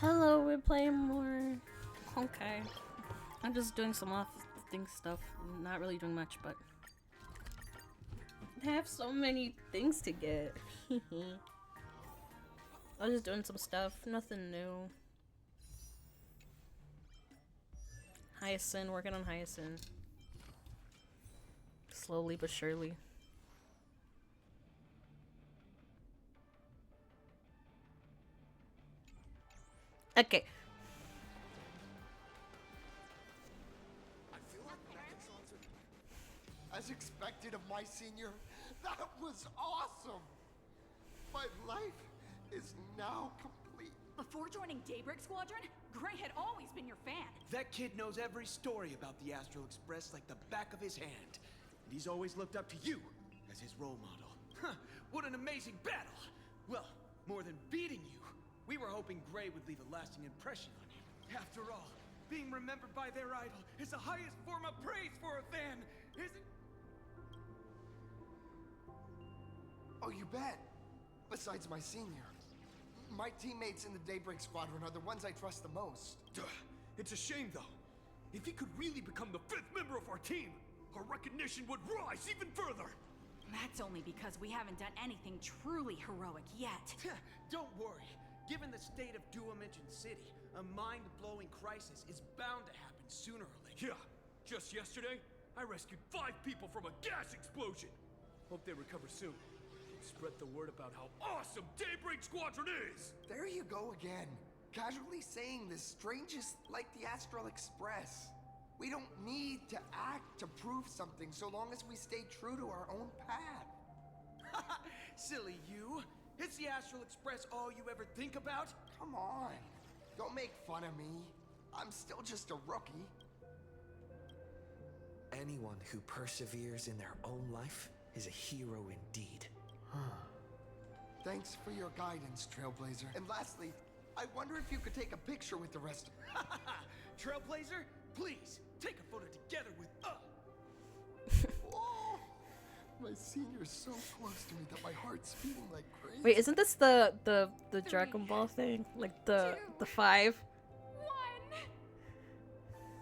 Hello, we're playing more Honkai. I'm just doing some off-thing stuff. Not really doing much, but I have so many things to get. I was just doing some stuff, nothing new. Hyacinth, working on Hyacinth. Slowly but surely. Okay. As expected of my senior, that was awesome! My life is now complete. Before joining Daybreak Squadron, Gray had always been your fan. That kid knows every story about the Astral Express like the back of his hand. And he's always looked up to you as his role model. Huh, what an amazing battle! Well, more than beating you, we were hoping Gray would leave a lasting impression on you. After all, being remembered by their idol is the highest form of praise for a fan, isn't... Oh, you bet. Besides my senior. My teammates in the Daybreak Squadron are the ones I trust the most. It's a shame, though. If he could really become the 5th member of our team, our recognition would rise even further. That's only because we haven't done anything truly heroic yet. Don't worry. Given the state of Duomension City, a mind-blowing crisis is bound to happen sooner or later. Yeah, just yesterday, I rescued 5 people from a gas explosion. Hope they recover soon. Spread the word about how awesome Daybreak Squadron is! There you go again. Casually saying the strangest like the Astral Express. We don't need to act to prove something so long as we stay true to our own path. Silly you. Is the Astral Express all you ever think about? Come on. Don't make fun of me. I'm still just a rookie. Anyone who perseveres in their own life is a hero indeed. Thanks for your guidance, Trailblazer. And lastly, I wonder if you could take a picture with the rest of Trailblazer, please, take a photo together with Oh, my senior's so close to me that my heart's beating like crazy. Wait, isn't this the Dragon Ball thing? Like the 5?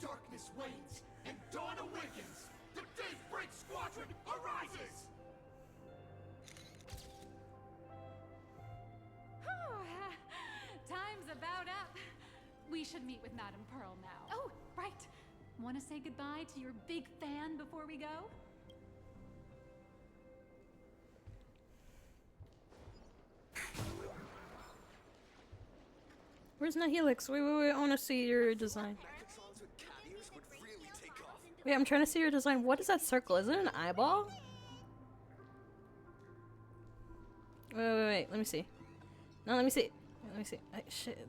Darkness wanes, and dawn awakens! The Daybreak Squadron arises! Time's about up. We should meet with Madame Pearl now. Oh, right. Want to say goodbye to your big fan before we go? Where's Nihilix? Wait, I want to see your design. Wait, I'm trying to see your design. What is that circle? Is it an eyeball? Wait. Let me see. No, let me see. Let me see. Shit.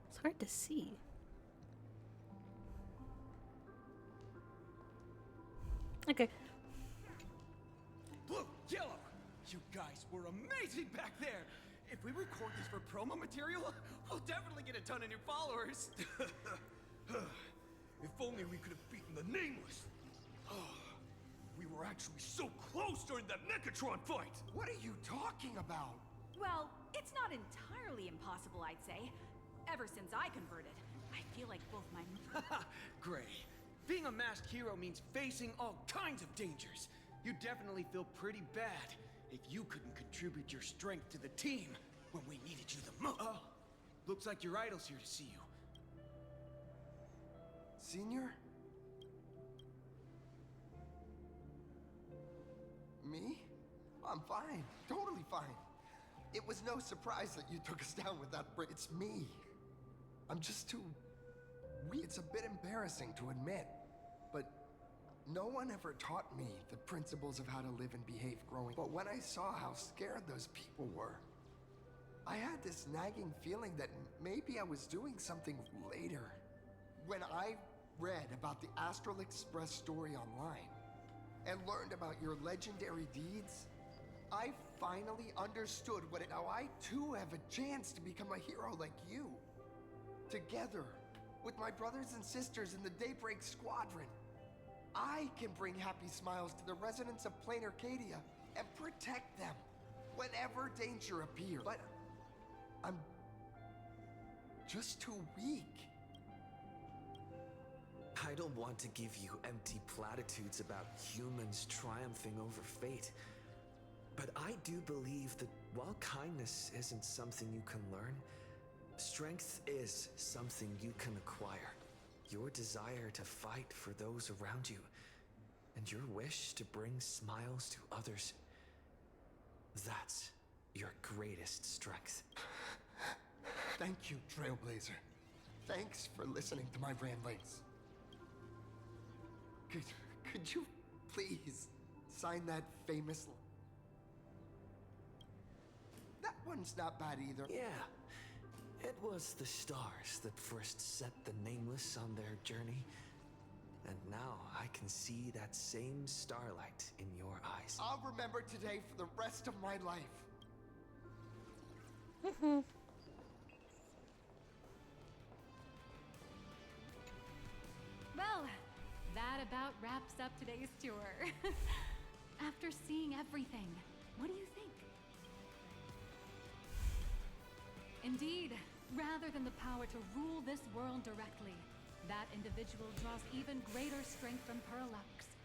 It's hard to see. Okay. Blue, yellow. You guys were amazing back there. If we record this for promo material, we'll definitely get a ton of new followers. If only we could have beaten the Nameless. We were actually so close during that Mechatron fight. What are you talking about? Well, it's not entirely impossible, I'd say. Ever since I converted, I feel like both my... Gray, being a masked hero means facing all kinds of dangers. You definitely feel pretty bad if you couldn't contribute your strength to the team when we needed you the most. Oh, looks like your idol's here to see you. Senior? Me? I'm fine. Totally fine. It was no surprise that you took us down with that It's me. I'm just too weak. It's a bit embarrassing to admit, but no one ever taught me the principles of how to live and behave growing. But when I saw how scared those people were, I had this nagging feeling that maybe I was doing something later. When I read about the Astral Express story online and learned about your legendary deeds, I finally understood what it... Now I too have a chance to become a hero like you. Together, with my brothers and sisters in the Daybreak Squadron, I can bring happy smiles to the residents of Plain Arcadia and protect them whenever danger appears. But I'm just too weak. I don't want to give you empty platitudes about humans triumphing over fate. But I do believe that while kindness isn't something you can learn, strength is something you can acquire. Your desire to fight for those around you, and your wish to bring smiles to others, that's your greatest strength. Thank you, Trailblazer. Thanks for listening to my ramblings. Could you please sign that famous... That one's not bad either. Yeah, it was the stars that first set the Nameless on their journey. And now I can see that same starlight in your eyes. I'll remember today for the rest of my life. Well, that about wraps up today's tour. After seeing everything, what do you think? Indeed, rather than the power to rule this world directly, that individual draws even greater strength from Parallax.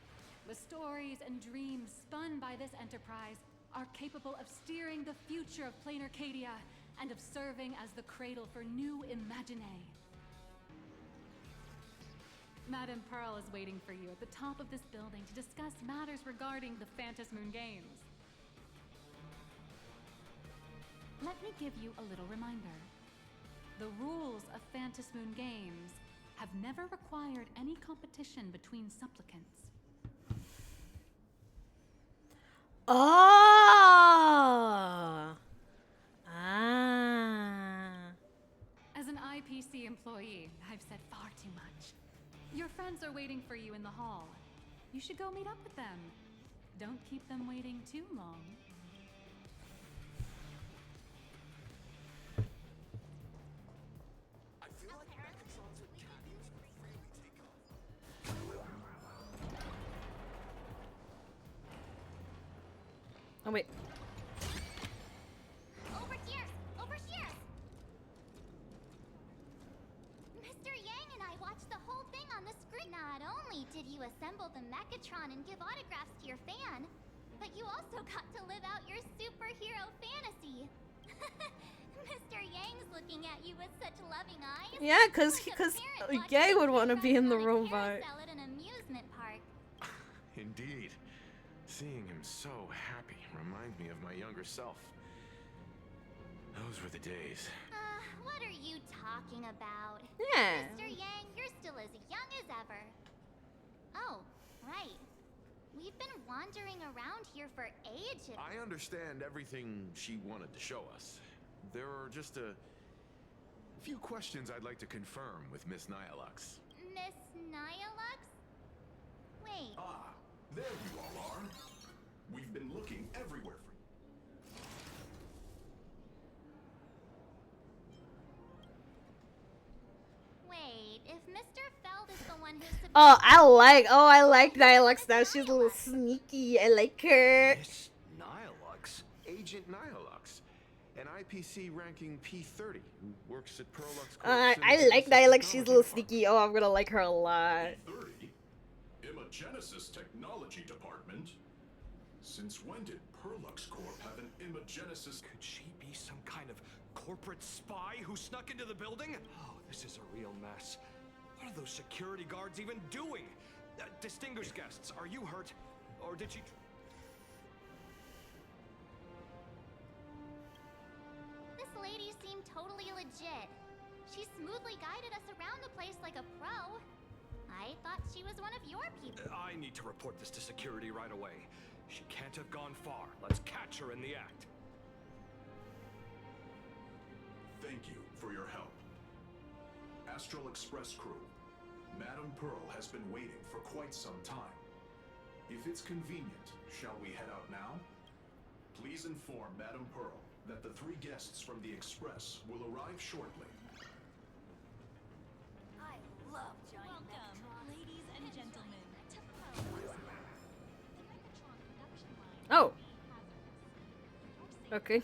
The stories and dreams spun by this enterprise are capable of steering the future of Plain Arcadia and of serving as the cradle for new Imaginae. Madame Pearl is waiting for you at the top of this building to discuss matters regarding the Phantasmoon Games. Let me give you a little reminder. The rules of Phantasmoon Games have never required any competition between supplicants. Oh! Ah. As an IPC employee, I've said far too much. Your friends are waiting for you in the hall. You should go meet up with them. Don't keep them waiting too long. Oh, wait. Over here! Over here! Mr. Yang and I watched the whole thing on the screen. Not only did you assemble the Mechatron and give autographs to your fan, but you also got to live out your superhero fantasy. Mr. Yang's looking at you with such loving eyes. Yeah, because Like a parent Yang would watching want to his be in the son ride robot. carousel at an amusement park. Indeed. Seeing him so happy reminds me of my younger self. Those were the days. What are you talking about? Yeah. Mr. Yang, you're still as young as ever. Oh, right. We've been wandering around here for ages. I understand everything she wanted to show us. There are just a few questions I'd like to confirm with Miss Nyalux. Miss Nyalux? Wait, Ah, there you all are. We've been looking everywhere for you. wait. If Mr. Feld is the one who's supposed Oh, I like Dialects now. She's a little sneaky. I like her. Miss Nyalux? Agent Nyalux. An IPC ranking P30 who works at Prolux I like Dialects. She's a little sneaky. Oh, I'm gonna like her a lot. 30? Imagenesis Technology Department? Since when did Perlux Corp have an Imagenesis? Could she be some kind of corporate spy who snuck into the building? Oh, this is a real mess. What are those security guards even doing? Distinguished guests, are you hurt? Or did she... This lady seemed totally legit. She smoothly guided us around the place like a pro. I thought she was one of your people. I need to report this to security right away. She can't have gone far. Let's catch her in the act. Thank you for your help. Astral Express crew, Madame Pearl has been waiting for quite some time. If it's convenient, shall we head out now? Please inform Madame Pearl that the 3 guests from the Express will arrive shortly. I love giant Welcome, ladies and gentlemen. Oh. Okay.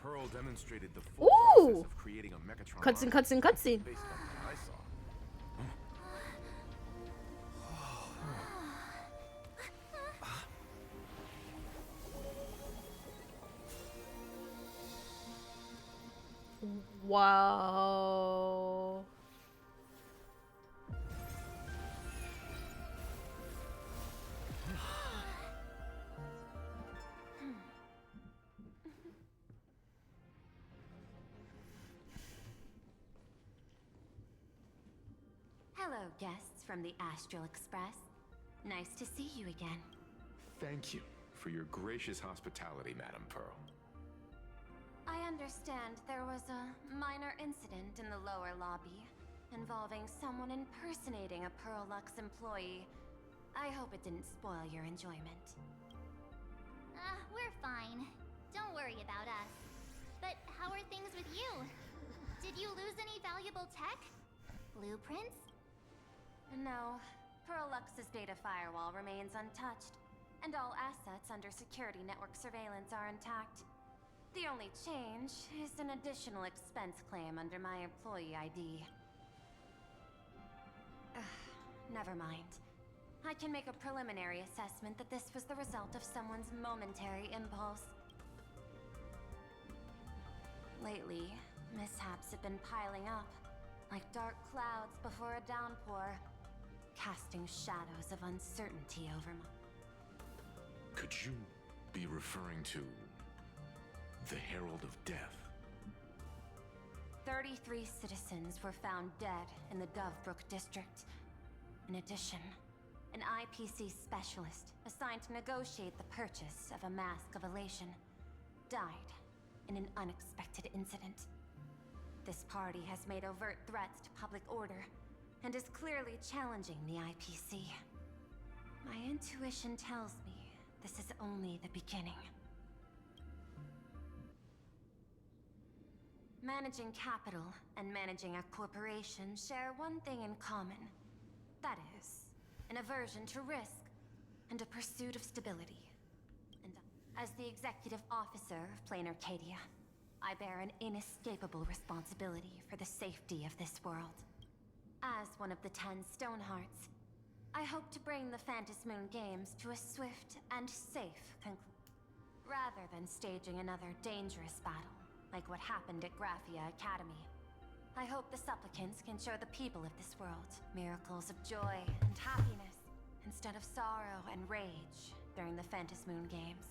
Pearl Pearl demonstrated the full process of creating a Mechatron Cutscene, army cutscene, cutscene. based on what I saw. Wow. Hello, guests from the Astral Express. Nice to see you again. Thank you for your gracious hospitality, Madam Pearl. I understand there was a minor incident in the lower lobby involving someone impersonating a Pearlux employee. I hope it didn't spoil your enjoyment. We're fine. Don't worry about us. But how are things with you? Did you lose any valuable tech? Blueprints? No, Pearlux's data firewall remains untouched, and all assets under security network surveillance are intact. The only change is an additional expense claim under my employee ID. Never mind. I can make a preliminary assessment that this was the result of someone's momentary impulse. Lately, mishaps have been piling up, like dark clouds before a downpour, casting shadows of uncertainty over my... Could you be referring to the Herald of Death? 33 citizens were found dead in the Dovebrook district. In addition, an IPC specialist assigned to negotiate the purchase of a Mask of Elation died in an unexpected incident. This party has made overt threats to public order and is clearly challenging the IPC. My intuition tells me this is only the beginning. Managing capital and managing a corporation share one thing in common. That is, an aversion to risk and a pursuit of stability. And as the executive officer of Plain Arcadia, I bear an inescapable responsibility for the safety of this world. As one of the 10 Stonehearts, I hope to bring the Phantasmoon Games to a swift and safe conclusion, rather than staging another dangerous battle like what happened at Graphia Academy. I hope the supplicants can show the people of this world miracles of joy and happiness instead of sorrow and rage during the Phantasmoon Games.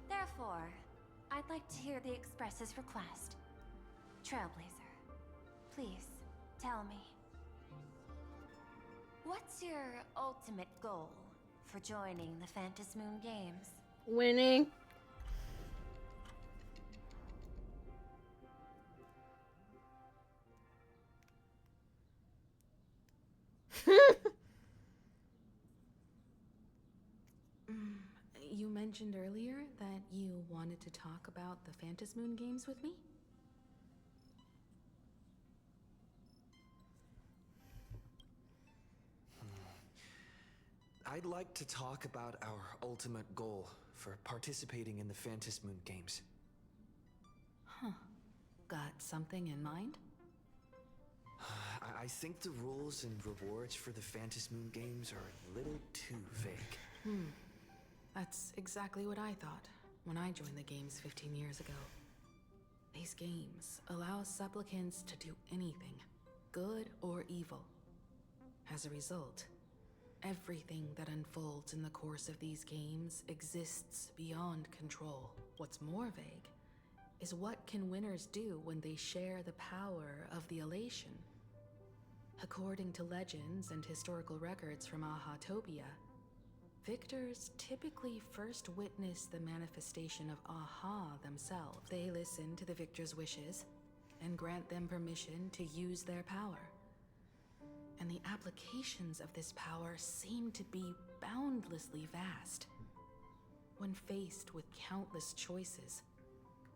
Therefore, I'd like to hear the Express's request. Trailblazer, please, tell me. What's your ultimate goal for joining the Phantasmoon Games? Winning. You mentioned earlier that you wanted to talk about the Phantasmoon Games with me? I'd like to talk about our ultimate goal for participating in the Phantasmoon Games. Huh. Got something in mind? I think the rules and rewards for the Phantasmoon Games are a little too vague. That's exactly what I thought when I joined the games 15 years ago. These games allow supplicants to do anything, good or evil. As a result, everything that unfolds in the course of these games exists beyond control. What's more vague is what can winners do when they share the power of the elation. According to legends and historical records from Ahatopia, victors typically first witness the manifestation of Aha themselves. They listen to the victor's wishes and grant them permission to use their power. And the applications of this power seem to be boundlessly vast. When faced with countless choices,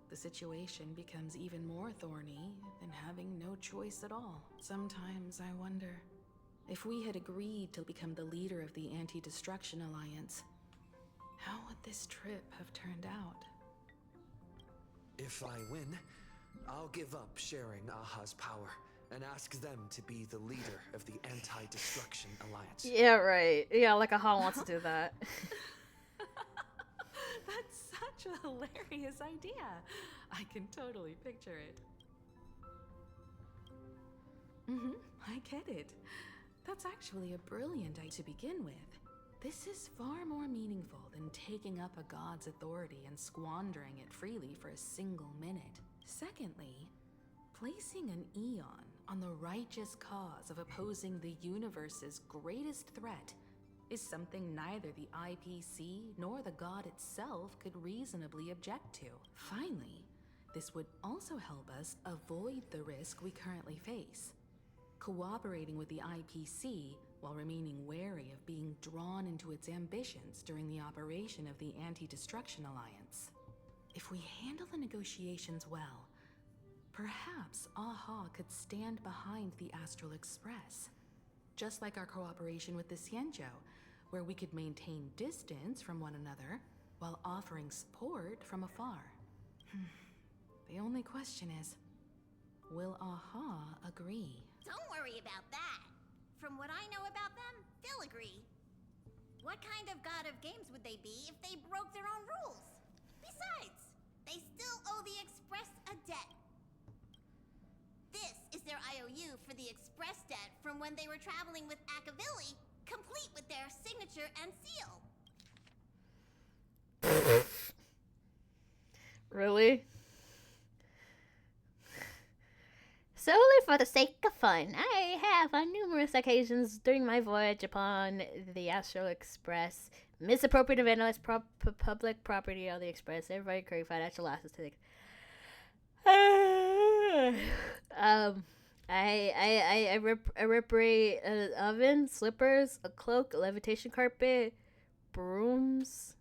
the situation becomes even more thorny than having no choice at all. Sometimes I wonder, if we had agreed to become the leader of the Anti-Destruction Alliance, how would this trip have turned out? If I win, I'll give up sharing Aha's power and ask them to be the leader of the Anti-Destruction Alliance. Yeah, right. Yeah, like Aha wants to do that. That's such a hilarious idea. I can totally picture it. I get it. That's actually a brilliant idea to begin with. This is far more meaningful than taking up a god's authority and squandering it freely for a single minute. Secondly, placing an Eon on the righteous cause of opposing the universe's greatest threat is something neither the IPC nor the god itself could reasonably object to. Finally, this would also help us avoid the risk we currently face. Cooperating with the IPC while remaining wary of being drawn into its ambitions during the operation of the Anti-Destruction Alliance. If we handle the negotiations well, perhaps Aha could stand behind the Astral Express. Just like our cooperation with the Xianzhou, where we could maintain distance from one another while offering support from afar. The only question is, will Aha agree? Don't worry about that. From what I know about them, they'll agree. What kind of god of games would they be if they broke their own rules? Besides, they still owe the Express a debt. This is their IOU for the Express debt from when they were traveling with Akavilli, complete with their signature and seal. Really? Solely for the sake of fun, I have on numerous occasions during my voyage upon the Astral Express misappropriated and vandalized public property of the Express. Everybody incurring financial losses to the I reparate an oven, slippers, a cloak, a levitation carpet, brooms,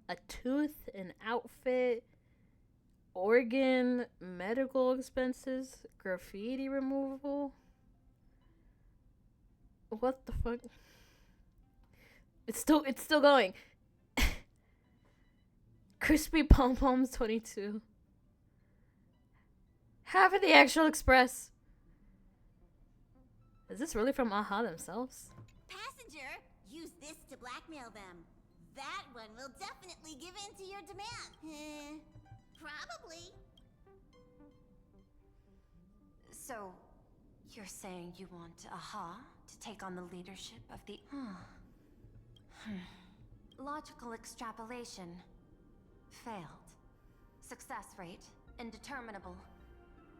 a tooth, an outfit, organ, medical expenses, graffiti removal. What the fuck? It's still going. Crispy Pom Poms 22. Half of the Astral Express. Is this really from Aha themselves? Passenger, use this to blackmail them. That one will definitely give in to your demand. Probably. So, you're saying you want Aha to take on the leadership of the... Logical extrapolation. Failed. Success rate indeterminable.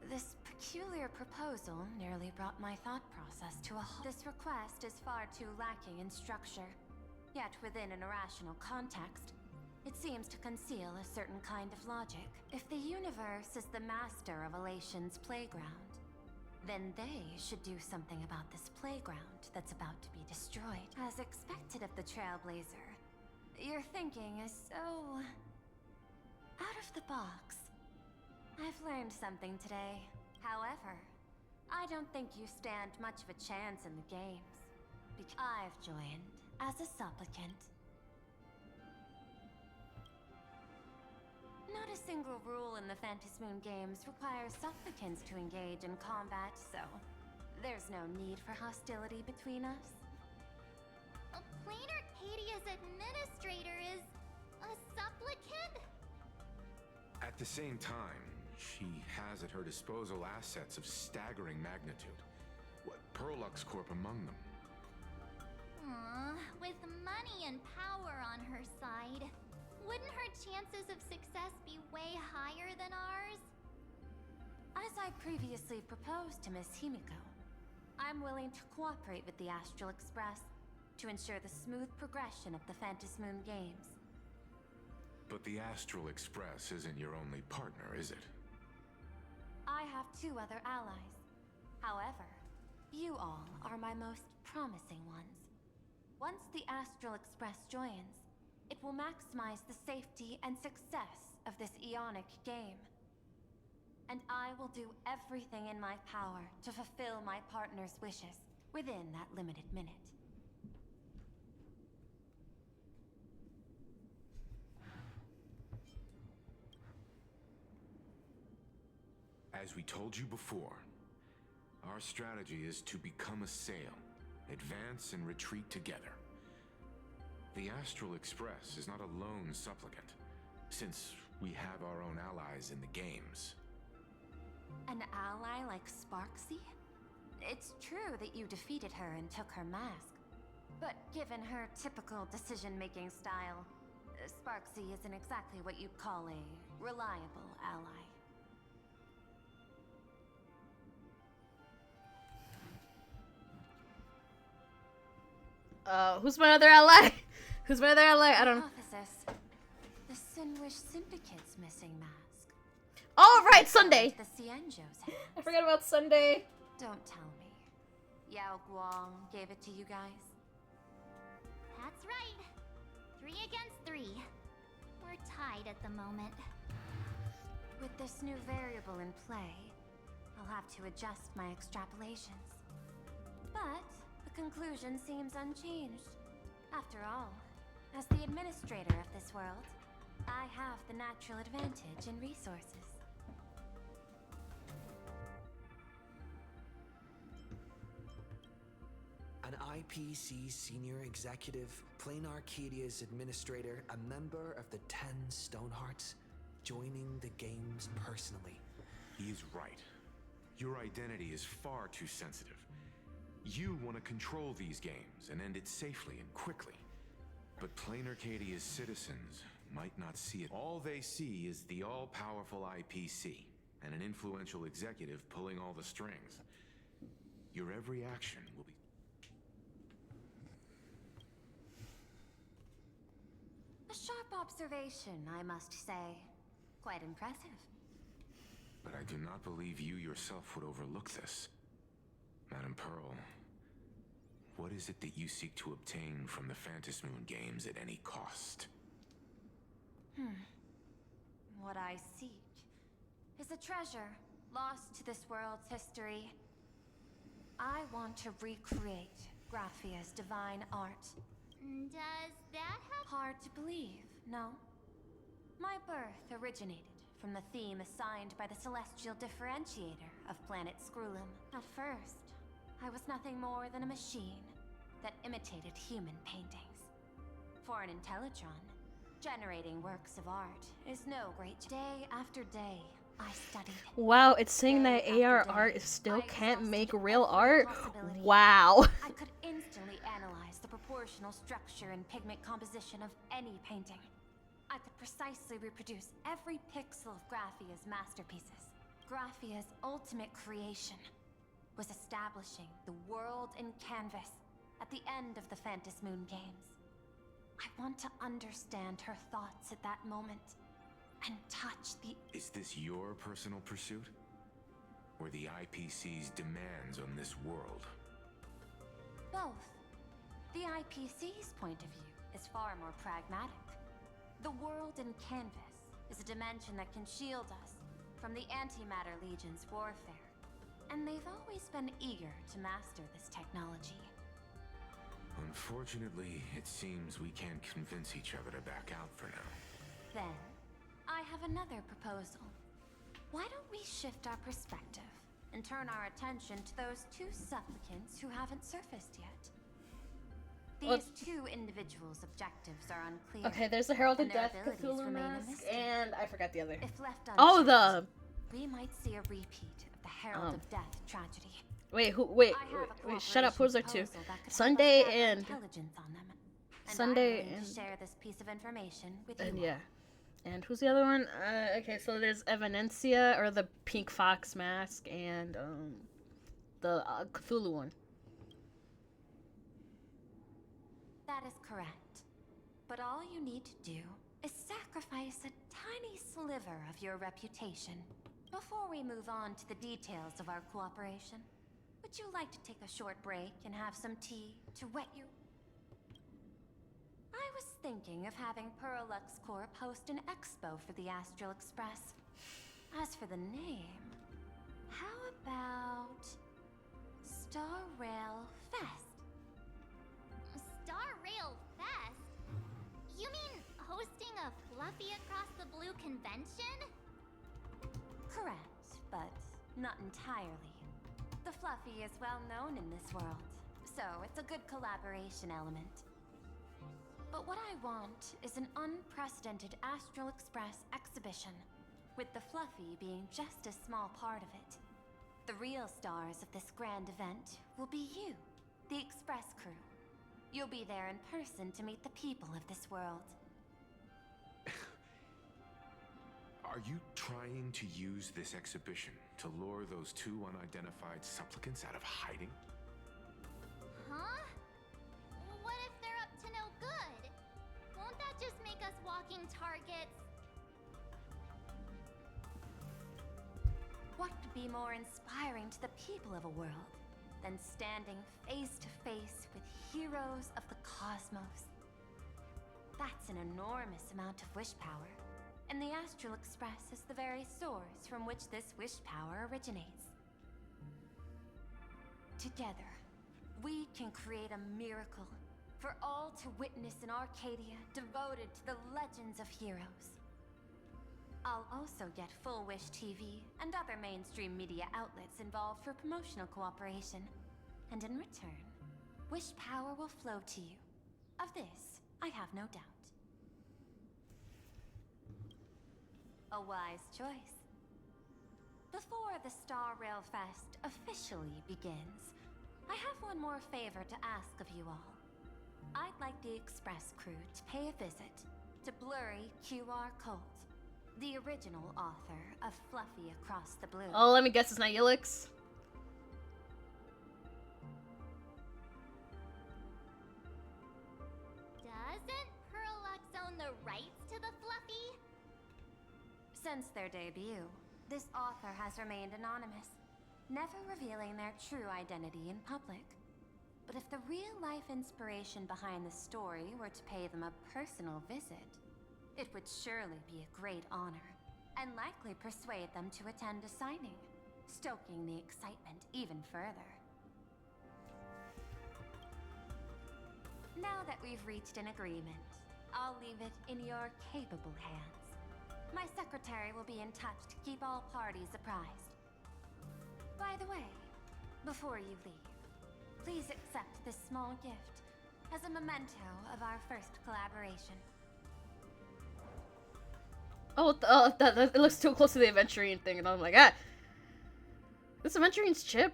This peculiar proposal nearly brought my thought process to a halt. This request is far too lacking in structure. Yet within an irrational context, it seems to conceal a certain kind of logic. If the universe is the master of Elation's playground, then they should do something about this playground that's about to be destroyed. As expected of the Trailblazer, your thinking is so... out of the box. I've learned something today. However, I don't think you stand much of a chance in the games, because I've joined as a supplicant. Not a single rule in the Phantasmoon games requires supplicants to engage in combat, so there's no need for hostility between us. A Plain Arcadia's administrator is a supplicant? At the same time, she has at her disposal assets of staggering magnitude. What, Perlux Corp among them? With money and power on her side, wouldn't her chances of success be way higher than ours? As I previously proposed to Miss Himiko, I'm willing to cooperate with the Astral Express to ensure the smooth progression of the Phantasmoon games. But the Astral Express isn't your only partner, is it? I have 2 other allies. However, you all are my most promising ones. Once the Astral Express joins, it will maximize the safety and success of this Ionic game. And I will do everything in my power to fulfill my partner's wishes within that limited minute. As we told you before, our strategy is to become a sail, advance and retreat together. The Astral Express is not a lone supplicant, since we have our own allies in the games. An ally like Sparksy? It's true that you defeated her and took her mask. But given her typical decision-making style, Sparksy isn't exactly what you'd call a reliable ally. Who's my other ally? Who's my other ally? I don't know. Hypothesis. The Sinwish Syndicate's missing mask. Oh, right, Sunday! The Cienjo's hands. I forgot about Sunday. Don't tell me. Yao Guang gave it to you guys? That's right. 3 against 3. We're tied at the moment. With this new variable in play, I'll have to adjust my extrapolations. But the conclusion seems unchanged. After all, as the administrator of this world, I have the natural advantage in resources. An IPC senior executive, Plain Arcadia's administrator, a member of the 10 Stonehearts, joining the games personally. He is right. Your identity is far too sensitive. You want to control these games and end it safely and quickly. But Plain Arcadia's citizens might not see it. All they see is the all-powerful IPC and an influential executive pulling all the strings. Your every action will be... A sharp observation, I must say. Quite impressive. But I do not believe you yourself would overlook this. Madam Pearl, what is it that you seek to obtain from the Phantasmoon games at any cost? What I seek is a treasure lost to this world's history. I want to recreate Graphia's divine art. Does that have... Hard to believe, no? My birth originated from the theme assigned by the Celestial Differentiator of planet Scrulum. At first, I was nothing more than a machine that imitated human paintings. For an Intellitron, generating works of art is no great... Day after day, I studied. Wow, it's saying that AR art still can't make real art? Wow. I could instantly analyze the proportional structure and pigment composition of any painting. I could precisely reproduce every pixel of Graphia's masterpieces. Graphia's ultimate creation was establishing the world in canvas at the end of the Phantasmoon games. I want to understand her thoughts at that moment and touch the... Is this your personal pursuit? Or the IPC's demands on this world? Both. The IPC's point of view is far more pragmatic. The world in canvas is a dimension that can shield us from the Antimatter Legion's warfare. And they've always been eager to master this technology. Unfortunately, it seems we can't convince each other to back out for now. Then, I have another proposal. Why don't we shift our perspective and turn our attention to those 2 supplicants who haven't surfaced yet? These 2 individuals' objectives are unclear. Okay, there's the Herald of and their Death abilities Cthulhu remain a mask, mystery. and I forgot the other. If left Oh, unchecked, we might see a repeat of the Herald of Death tragedy. Wait, wait, shut up, who's there two? Proposal that could Sunday help us gather and... intelligence on them. And Sunday I'm willing and... to share this piece of information with you. And yeah. And who's the other one? Okay, so there's Evanencia, or the Pink Fox mask, and the Cthulhu one. That is correct. But all you need to do is sacrifice a tiny sliver of your reputation. Before we move on to the details of our cooperation, would you like to take a short break and have some tea to wet your... I was thinking of having Perlux Corp host an expo for the Astral Express. As for the name, how about Star Rail Fest? Star Rail Fest? You mean hosting a Fluffy Across the Blue convention? Correct. but not entirely. The Fluffy is well known in this world, so it's a good collaboration element. But what I want is an unprecedented Astral Express exhibition, with the Fluffy being just a small part of it. The real stars of this grand event will be you, the Express crew. You'll be there in person to meet the people of this world. Are you trying to use this exhibition to lure those two unidentified supplicants out of hiding? Huh? What if they're up to no good? Won't that just make us walking targets? What could be more inspiring to the people of a world than standing face to face with heroes of the cosmos? That's an enormous amount of wish power, and the Astral Express is the very source from which this wish power originates. Together, we can create a miracle for all to witness in Arcadia devoted to the legends of heroes. I'll also get Full Wish TV and other mainstream media outlets involved for promotional cooperation. And in return, wish power will flow to you. Of this, I have no doubt. A wise choice. Before the Star Rail Fest officially begins, I have one more favor to ask of you all. I'd like the Express crew to pay a visit to Blurry QR Colt, the original author of Fluffy Across the Blue. Oh, let me guess, it's not Yilix. Doesn't Parallax own the rights to the Fluffy? Since their debut, this author has remained anonymous, never revealing their true identity in public. But if the real-life inspiration behind the story were to pay them a personal visit, it would surely be a great honor, and likely persuade them to attend a signing, stoking the excitement even further. Now that we've reached an agreement, I'll leave it in your capable hands. My secretary will be in touch to keep all parties apprised. By the way, before you leave, please accept this small gift as a memento of our first collaboration. Oh, it looks too close to the Aventurine thing, and I'm like, this Aventurine's chip?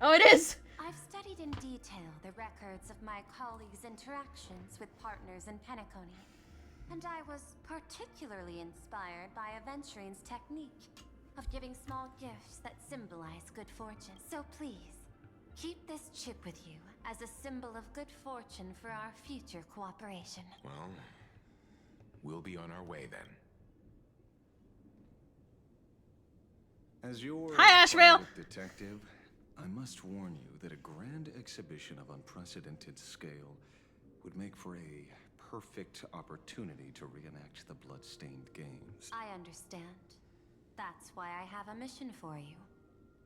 Oh, it is! I've studied in detail the records of my colleagues' interactions with partners in Penacony, and I was particularly inspired by Aventurine's technique of giving small gifts that symbolize good fortune. So please, keep this chip with you as a symbol of good fortune for our future cooperation. Well, we'll be on our way then. As your Hi, Ashrail! private detective, I must warn you that a grand exhibition of unprecedented scale would make for a perfect opportunity to reenact the blood-stained games. I understand. That's why I have a mission for you.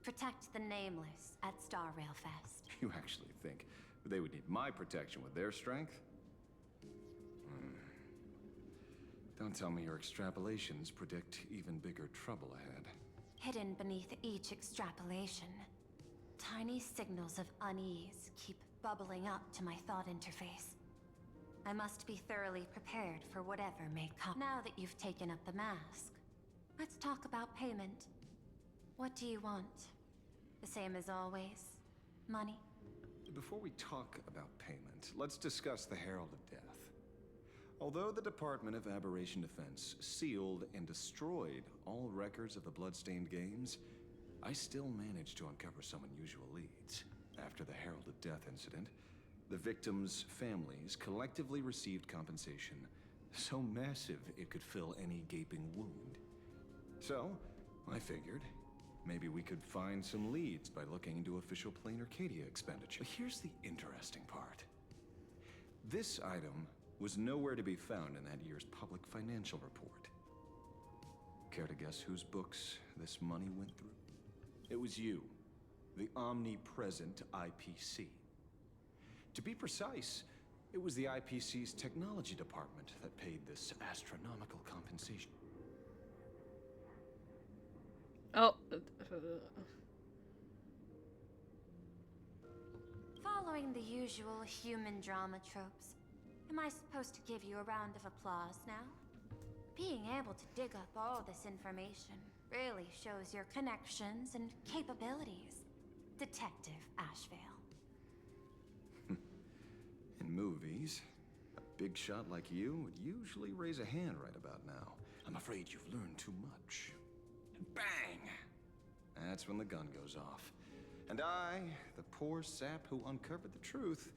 Protect the Nameless at Star Rail Fest. You actually think they would need my protection with their strength? Don't tell me your extrapolations predict even bigger trouble ahead. Hidden beneath each extrapolation, tiny signals of unease keep bubbling up to my thought interface. I must be thoroughly prepared for whatever may come. Now that you've taken up the mask, let's talk about payment. What do you want? The same as always? Money? Before we talk about payment, let's discuss the Herald of Death. Although the Department of Aberration Defense sealed and destroyed all records of the Bloodstained Games, I still managed to uncover some unusual leads. After the Herald of Death incident, the victims' families collectively received compensation so massive it could fill any gaping wound. So, I figured, maybe we could find some leads by looking into official Plain Arcadia expenditure. But here's the interesting part. This item was nowhere to be found in that year's public financial report. Care to guess whose books this money went through? It was you, the omnipresent IPC. To be precise, it was the IPC's technology department that paid this astronomical compensation. Oh. Following the usual human drama tropes, am I supposed to give you a round of applause now? Being able to dig up all this information really shows your connections and capabilities, Detective Ashvale. In movies, a big shot like you would usually raise a hand right about now. I'm afraid you've learned too much. And bang! That's when the gun goes off. And I, the poor sap who uncovered the truth,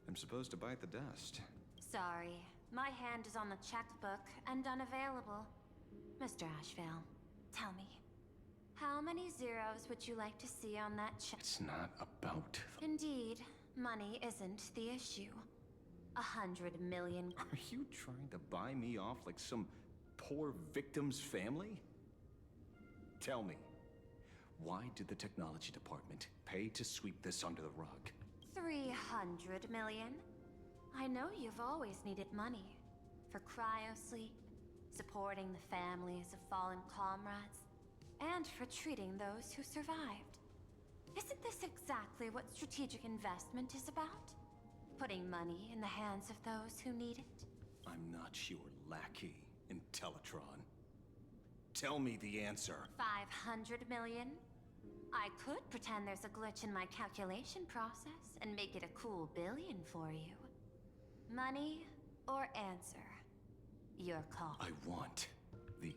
am supposed to bite the dust. Sorry, my hand is on the checkbook and unavailable. Mr. Ashvale, tell me, how many zeros would you like to see on that check? It's not about... Indeed, money isn't the issue. 100 million. Are you trying to buy me off like some poor victim's family? Tell me, why did the technology department pay to sweep this under the rug? 300 million? I know you've always needed money. For cryosleep, supporting the families of fallen comrades, and for treating those who survived. Isn't this exactly what strategic investment is about? Putting money in the hands of those who need it? I'm not your lackey, Intellitron. Tell me the answer. 500 million? I could pretend there's a glitch in my calculation process and make it a cool billion for you. Money or answer? Your call. I want the...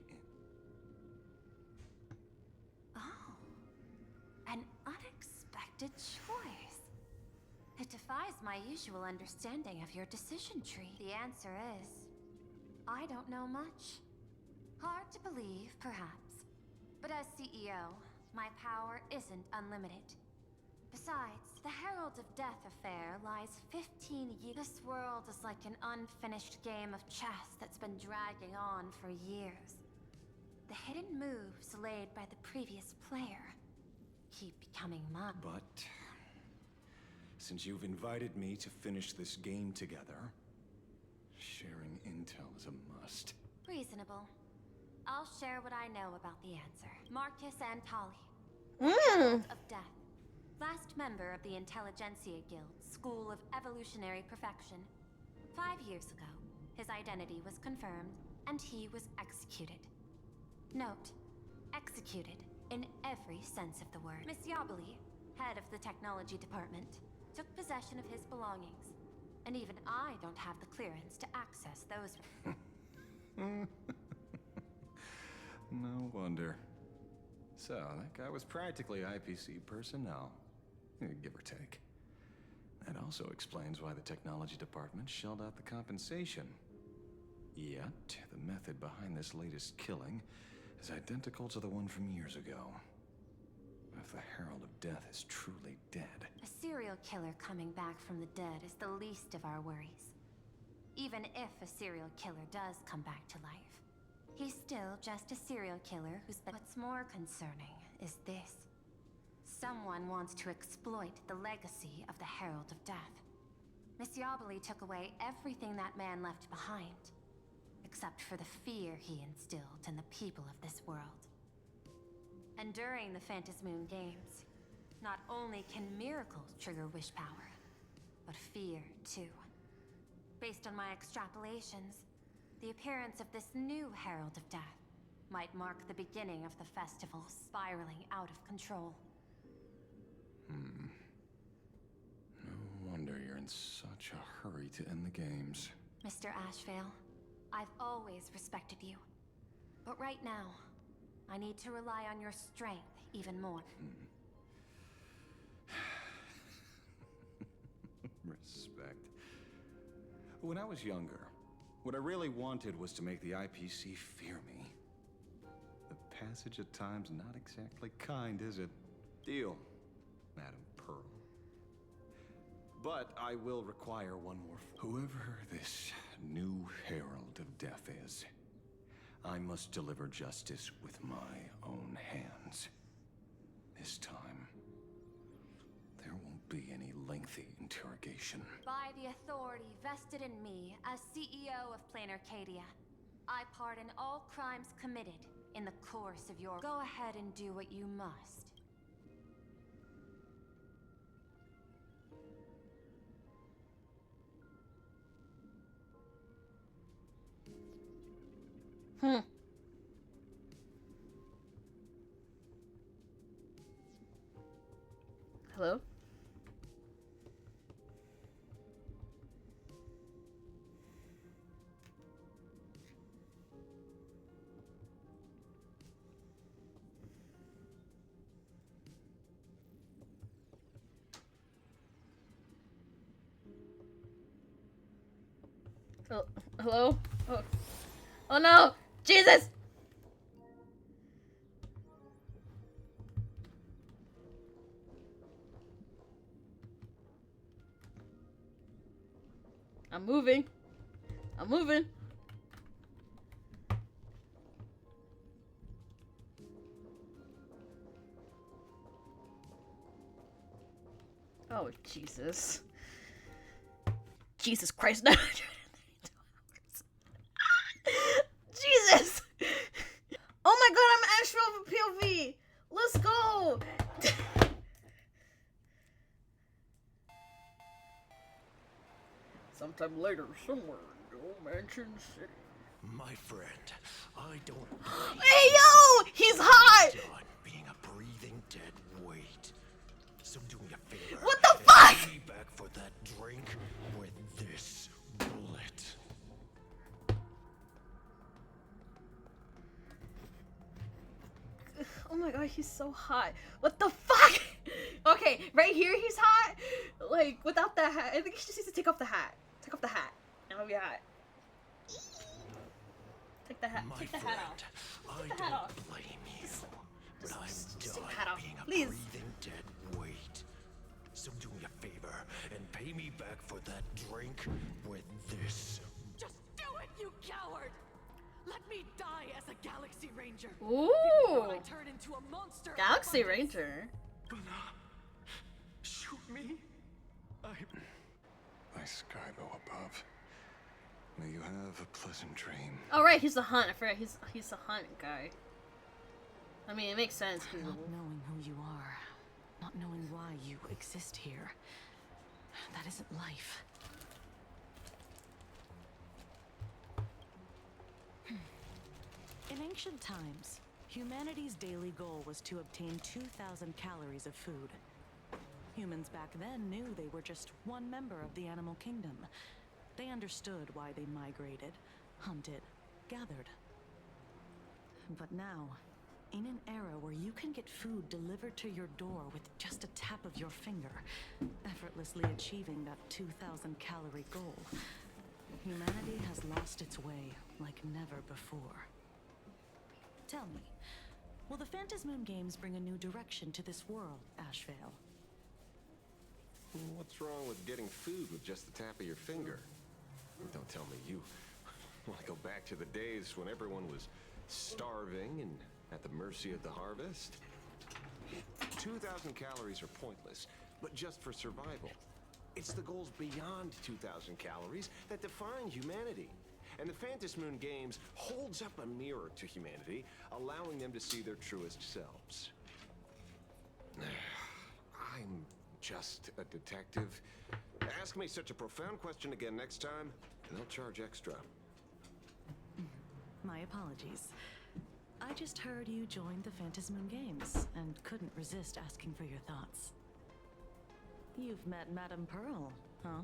Oh. An unexpected choice. It defies my usual understanding of your decision tree. The answer is... I don't know much. Hard to believe, perhaps. But as CEO, my power isn't unlimited. Besides, the Herald of Death affair lies 15 years. This world is like an unfinished game of chess that's been dragging on for years. The hidden moves laid by the previous player keep becoming mine. But... since you've invited me to finish this game together, sharing intel is a must. Reasonable. I'll share what I know about the answer. Marcus and Tali. Mm. Of Death. Last member of the Intelligentsia Guild, School of Evolutionary Perfection. 5 years ago, his identity was confirmed, and he was executed. Note, executed in every sense of the word. Miss Yabali, head of the technology department, took possession of his belongings. And even I don't have the clearance to access those. No wonder. So, that guy was practically IPC personnel. Give or take. That also explains why the technology department shelled out the compensation. Yet, the method behind this latest killing is identical to the one from years ago. If the Herald of Death is truly dead... A serial killer coming back from the dead is the least of our worries. Even if a serial killer does come back to life, he's still just a serial killer who's been... What's more concerning is this. Someone wants to exploit the legacy of the Herald of Death. Miss Yabali took away everything that man left behind, except for the fear he instilled in the people of this world. And during the Phantasmoon Games, not only can miracles trigger wish power, but fear too. Based on my extrapolations, the appearance of this new Herald of Death might mark the beginning of the festival spiraling out of control. No wonder you're in such a hurry to end the games. Mr. Ashvale, I've always respected you. But right now, I need to rely on your strength even more. Respect. When I was younger, what I really wanted was to make the IPC fear me. The passage of time's not exactly kind, is it? Deal, Madam Pearl. But I will require one more. Whoever this new Herald of Death is, I must deliver justice with my own hands. This time, there won't be any lengthy interrogation. By the authority vested in me as CEO of Planar Cadia, I pardon all crimes committed in the course of your... Go ahead and do what you must. Hello? Oh, hello? Oh. Oh no! Jesus! I'm moving. I'm moving. Oh, Jesus. Jesus Christ, no. Jesus! Oh my god, I'm Astral POV! Let's go! Sometime later, somewhere in the old mansion city. My friend, I don't Hey yo! He's hot! done being a breathing dead weight. So do me a favor. What the fuck? Pay me back for that drink with this bullet. Oh my god, he's so hot. What the fuck? Okay, right here he's hot. Like, without the hat. I think he just needs to take off the hat. Take off the hat. And it'll be hot. Take the hat. Take the hat off. Take the hat off. Blame you, but I'm just take done the hat off, being a please. breathing dead weight. So do me a favor and pay me back for that drink with this. Just do it, you coward! Let me die as a Galaxy Ranger. Ooh. Before I turn into a monster. Galaxy Ranger. Shoot me? My Skybo above. May you have a pleasant dream. Oh right, he's the hunt. I forgot he's the hunt guy. I mean, it makes sense. Not knowing who you are, not knowing why you exist here, that isn't life. In ancient times, humanity's daily goal was to obtain 2,000 calories of food. Humans back then knew they were just one member of the animal kingdom. They understood why they migrated, hunted, gathered. But now, in an era where you can get food delivered to your door with just a tap of your finger, effortlessly achieving that 2,000 calorie goal, humanity has lost its way like never before. Tell me, will the Phantasmoon games bring a new direction to this world, Ashvale? What's wrong with getting food with just the tap of your finger? Don't tell me you want to go back to the days when everyone was starving and at the mercy of the harvest. 2,000 calories are pointless, but just for survival. It's the goals beyond 2,000 calories that define humanity. And the Phantasmoon games holds up a mirror to humanity, allowing them to see their truest selves. I'm just a detective. Ask me such a profound question again next time, and I'll charge extra. My apologies. I just heard you joined the Phantasmoon games and couldn't resist asking for your thoughts. You've met Madame Pearl, huh?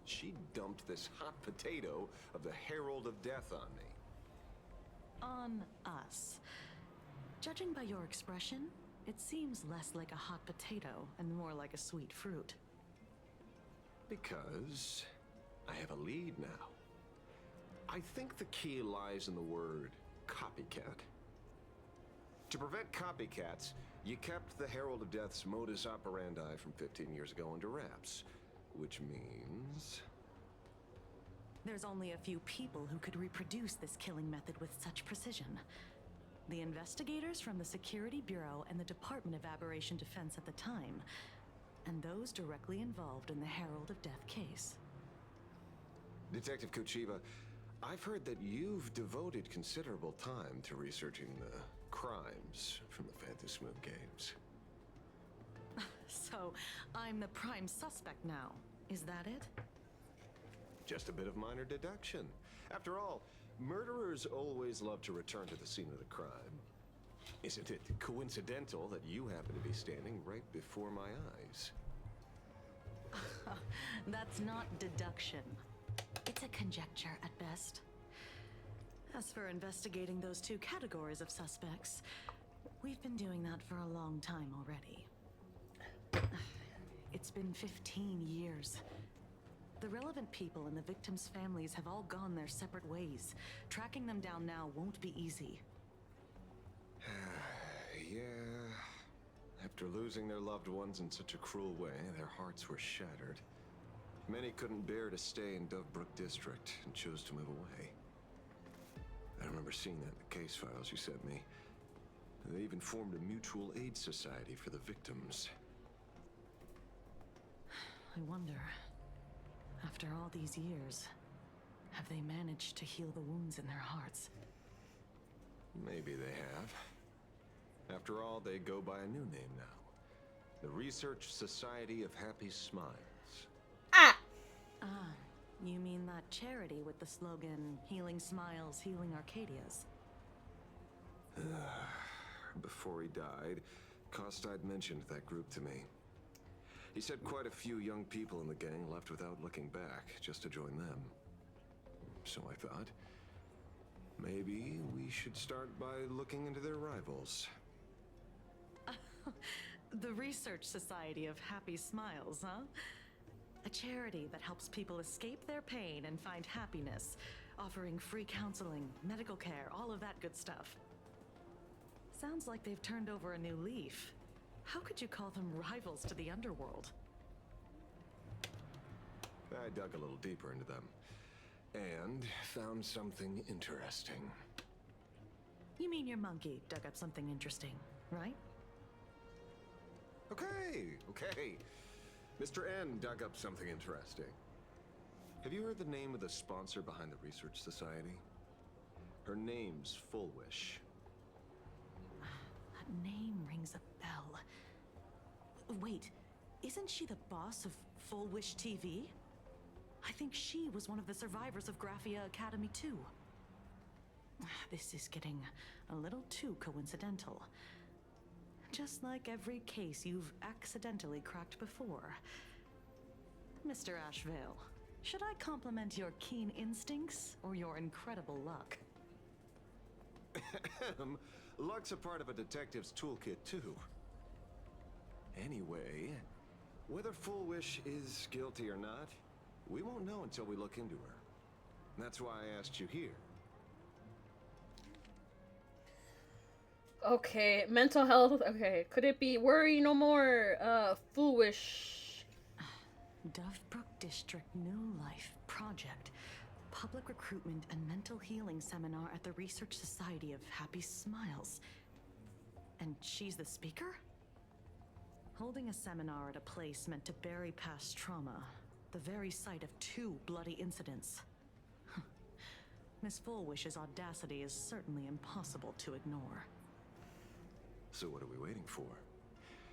She dumped this hot potato of the Herald of Death on me. On us. Judging by your expression, it seems less like a hot potato and more like a sweet fruit. Because I have a lead now. I think the key lies in the word copycat. To prevent copycats, you kept the Herald of Death's modus operandi from 15 years ago under wraps. Which means... There's only a few people who could reproduce this killing method with such precision. The investigators from the Security Bureau and the Department of Aberration Defense at the time, and those directly involved in the Herald of Death case. Detective Kochiba, I've heard that you've devoted considerable time to researching the crimes from the Phantasmoon games. So, I'm the prime suspect now. Is that it? Just a bit of minor deduction. After all, murderers always love to return to the scene of the crime. Isn't it coincidental that you happen to be standing right before my eyes? That's not deduction. It's a conjecture at best. As for investigating those two categories of suspects, we've been doing that for a long time already. It's been 15 years. The relevant people and the victims' families have all gone their separate ways. Tracking them down now won't be easy. Yeah. After losing their loved ones in such a cruel way, their hearts were shattered. Many couldn't bear to stay in Dovebrook District and chose to move away. I remember seeing that in the case files you sent me. They even formed a mutual aid society for the victims. I wonder, after all these years, have they managed to heal the wounds in their hearts? Maybe they have. After all, they go by a new name now. The Research Society of Happy Smiles. Ah! You mean that charity with the slogan, Healing Smiles, Healing Arcadias? Before he died, Costide mentioned that group to me. He said quite a few young people in the gang left without looking back, just to join them. So I thought, maybe we should start by looking into their rivals. The Research Society of Happy Smiles, huh? A charity that helps people escape their pain and find happiness, offering free counseling, medical care, all of that good stuff. Sounds like they've turned over a new leaf. How could you call them rivals to the underworld? I dug a little deeper into them, and found something interesting. You mean your monkey dug up something interesting, right? Okay. Mr. N dug up something interesting. Have you heard the name of the sponsor behind the Research Society? Her name's Fullwish. That name rings a bell. Wait, isn't she the boss of Full Wish TV? I think she was one of the survivors of Graphia Academy too. This is getting a little too coincidental. Just like every case you've accidentally cracked before. Mr. Ashvale, should I compliment your keen instincts or your incredible luck? Luck's a part of a detective's toolkit, too. Anyway, whether Fullwish is guilty or not, we won't know until we look into her. That's why I asked you here. Okay, mental health. Okay, could it be worry no more? Foolish. Dovebrook District New Life Project. Public Recruitment and Mental Healing Seminar at the Research Society of Happy Smiles. And she's the speaker? Holding a seminar at a place meant to bury past trauma. The very site of 2 bloody incidents. Miss Fullwish's audacity is certainly impossible to ignore. So what are we waiting for?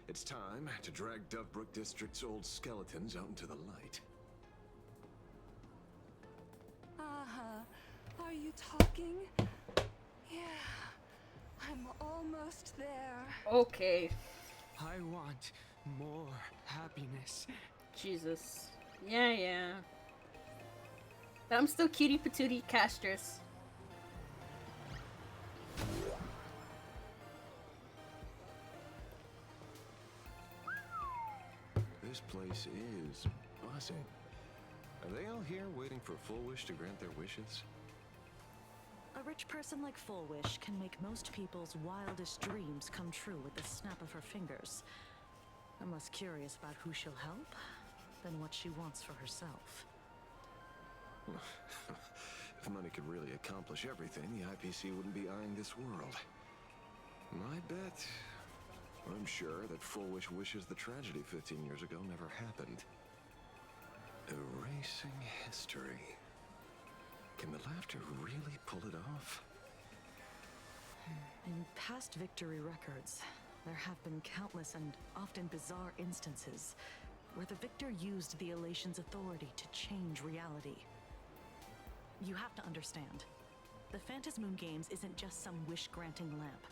It's time to drag Dovebrook District's old skeletons out into the light. Are you talking? Yeah, I'm almost there. Okay. I want more happiness. Jesus. Yeah. But I'm still cutie patootie castress. This place is buzzing. Are they all here waiting for Fullwish to grant their wishes? A rich person like Fullwish can make most people's wildest dreams come true with the snap of her fingers. I'm less curious about who she'll help than what she wants for herself. If money could really accomplish everything, the IPC wouldn't be eyeing this world. My bet, I'm sure that Fullwish wishes the tragedy 15 years ago never happened. Erasing history. Can the laughter really pull it off? In past victory records, there have been countless and often bizarre instances where the victor used the elation's authority to change reality. You have to understand, the Phantasmoon Games isn't just some wish-granting lamp.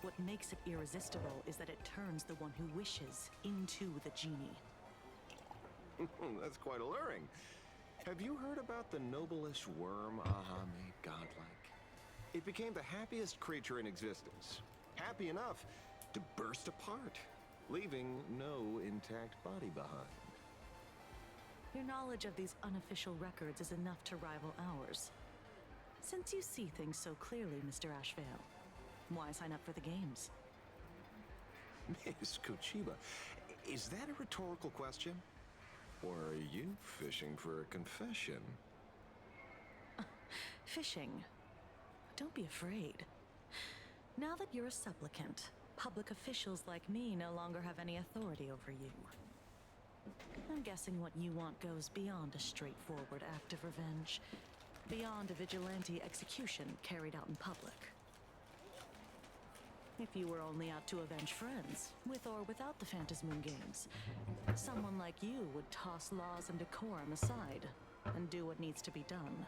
What makes it irresistible is that it turns the one who wishes into the genie. That's quite alluring. Have you heard about the noblish worm Aha made godlike? It became the happiest creature in existence. Happy enough to burst apart, leaving no intact body behind. Your knowledge of these unofficial records is enough to rival ours. Since you see things so clearly, Mr. Ashvale, why sign up for the games? Miss Kochiba, is that a rhetorical question? Or are you fishing for a confession? Fishing? Don't be afraid. Now that you're a supplicant, public officials like me no longer have any authority over you. I'm guessing what you want goes beyond a straightforward act of revenge, beyond a vigilante execution carried out in public. If you were only out to avenge friends, with or without the Phantasmoon Games, someone like you would toss laws and decorum aside and do what needs to be done.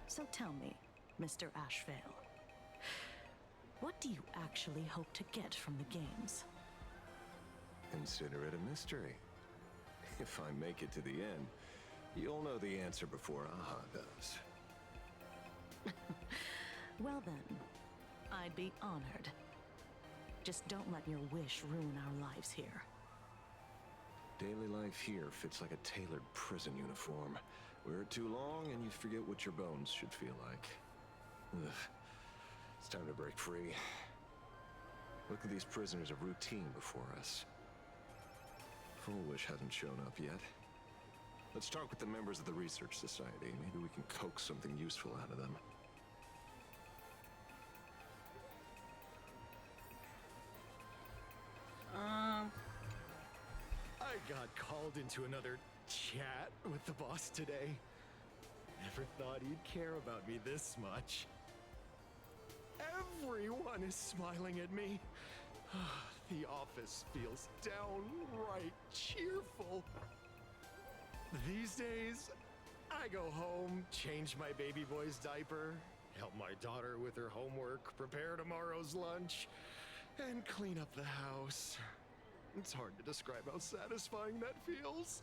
So tell me, Mr. Ashvale, what do you actually hope to get from the games? Consider it a mystery. If I make it to the end, you'll know the answer before Aha does. Well then, I'd be honored. Just don't let your wish ruin our lives here. Daily life here fits like a tailored prison uniform. Wear it too long and you forget what your bones should feel like. Ugh. It's time to break free. Look at these prisoners of routine before us. Fullwish hasn't shown up yet. Let's talk with the members of the Research Society. Maybe we can coax something useful out of them. I got called into another chat with the boss today. Never thought he'd care about me this much. Everyone is smiling at me. The office feels downright cheerful. These days, I go home, change my baby boy's diaper, help my daughter with her homework, prepare tomorrow's lunch, and clean up the house. It's hard to describe how satisfying that feels.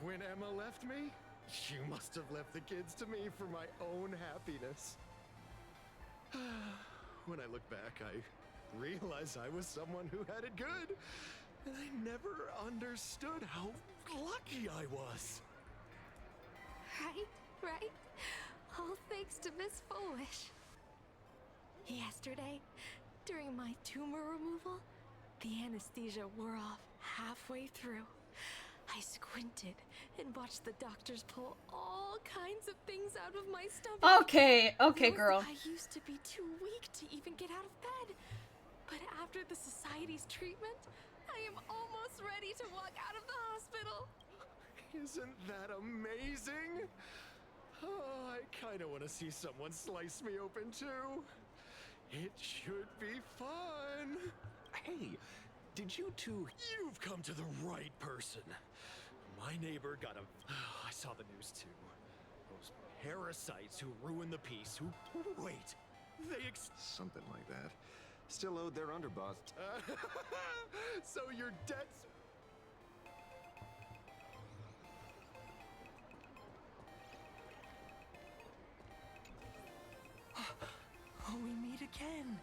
When Emma left me, she must have left the kids to me for my own happiness. When I look back, I realize I was someone who had it good, and I never understood how lucky I was. Right? All thanks to Miss Foolish. Yesterday, during my tumor removal, the anesthesia wore off halfway through. I squinted and watched the doctors pull all kinds of things out of my stomach. Okay, girl. I used to be too weak to even get out of bed. But after the society's treatment, I am almost ready to walk out of the hospital. Isn't that amazing? Oh, I kind of want to see someone slice me open too. It should be fun. Hey, did you two... You've come to the right person. My neighbor got a... I saw the news too. Those parasites who ruined the peace, who... Wait, they Something like that. Still owed their underboss. So your debts... Oh, we meet again.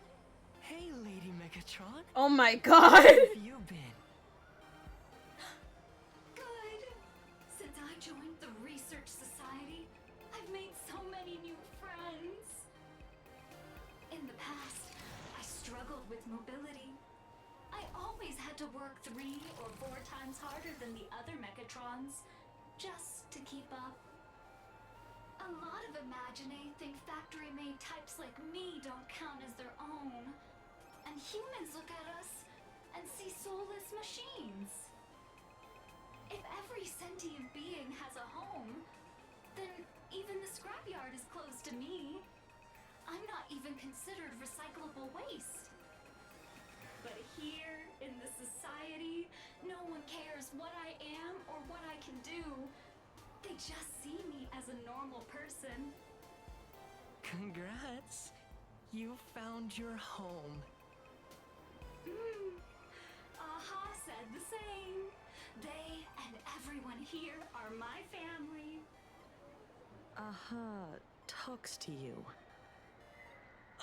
Hey, Lady Megatron. Oh my god. How have you been? Good. Since I joined the Research Society, I've made so many new friends. In the past, I struggled with mobility. I always had to work 3 or 4 times harder than the other Megatrons, just to keep up. A lot of Imaginae think factory-made types like me don't count as their own. And humans look at us and see soulless machines. If every sentient being has a home, then even the scrapyard is closed to me. I'm not even considered recyclable waste. But here, in this society, no one cares what I am or what I can do. They just see me as a normal person. Congrats! You found your home. Aha said the same. They and everyone here are my family. Aha talks to you.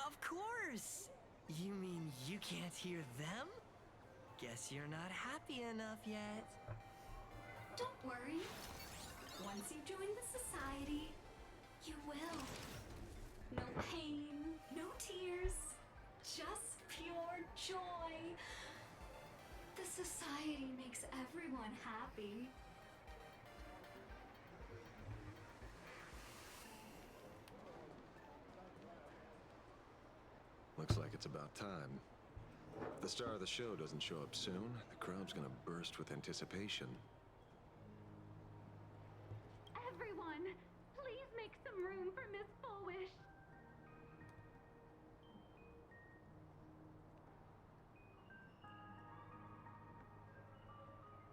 Of course! You mean you can't hear them? Guess you're not happy enough yet. Don't worry. Once you join the society, you will. No pain, no tears, just pure joy. The society makes everyone happy. Looks like it's about time. If the star of the show doesn't show up soon, the crowd's gonna burst with anticipation. Everyone, please make some room for Miss Fullwish.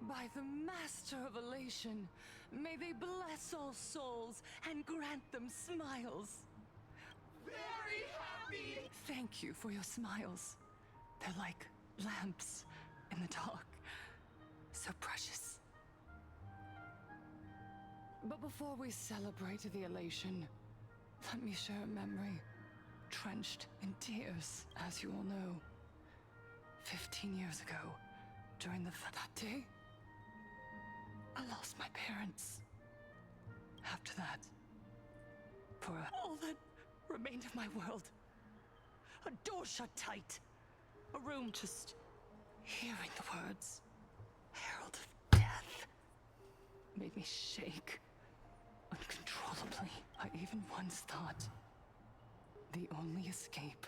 By the Master of Elation, may they bless all souls and grant them smiles. Very happy! Thank you for your smiles. They're like lamps in the dark. So precious. But before we celebrate the elation, let me share a memory, drenched in tears, as you all know. 15 years ago, during that day, I lost my parents. After that, for all that remained of my world, a door shut tight. A room just hearing the words, Herald of Death, made me shake uncontrollably. I even once thought the only escape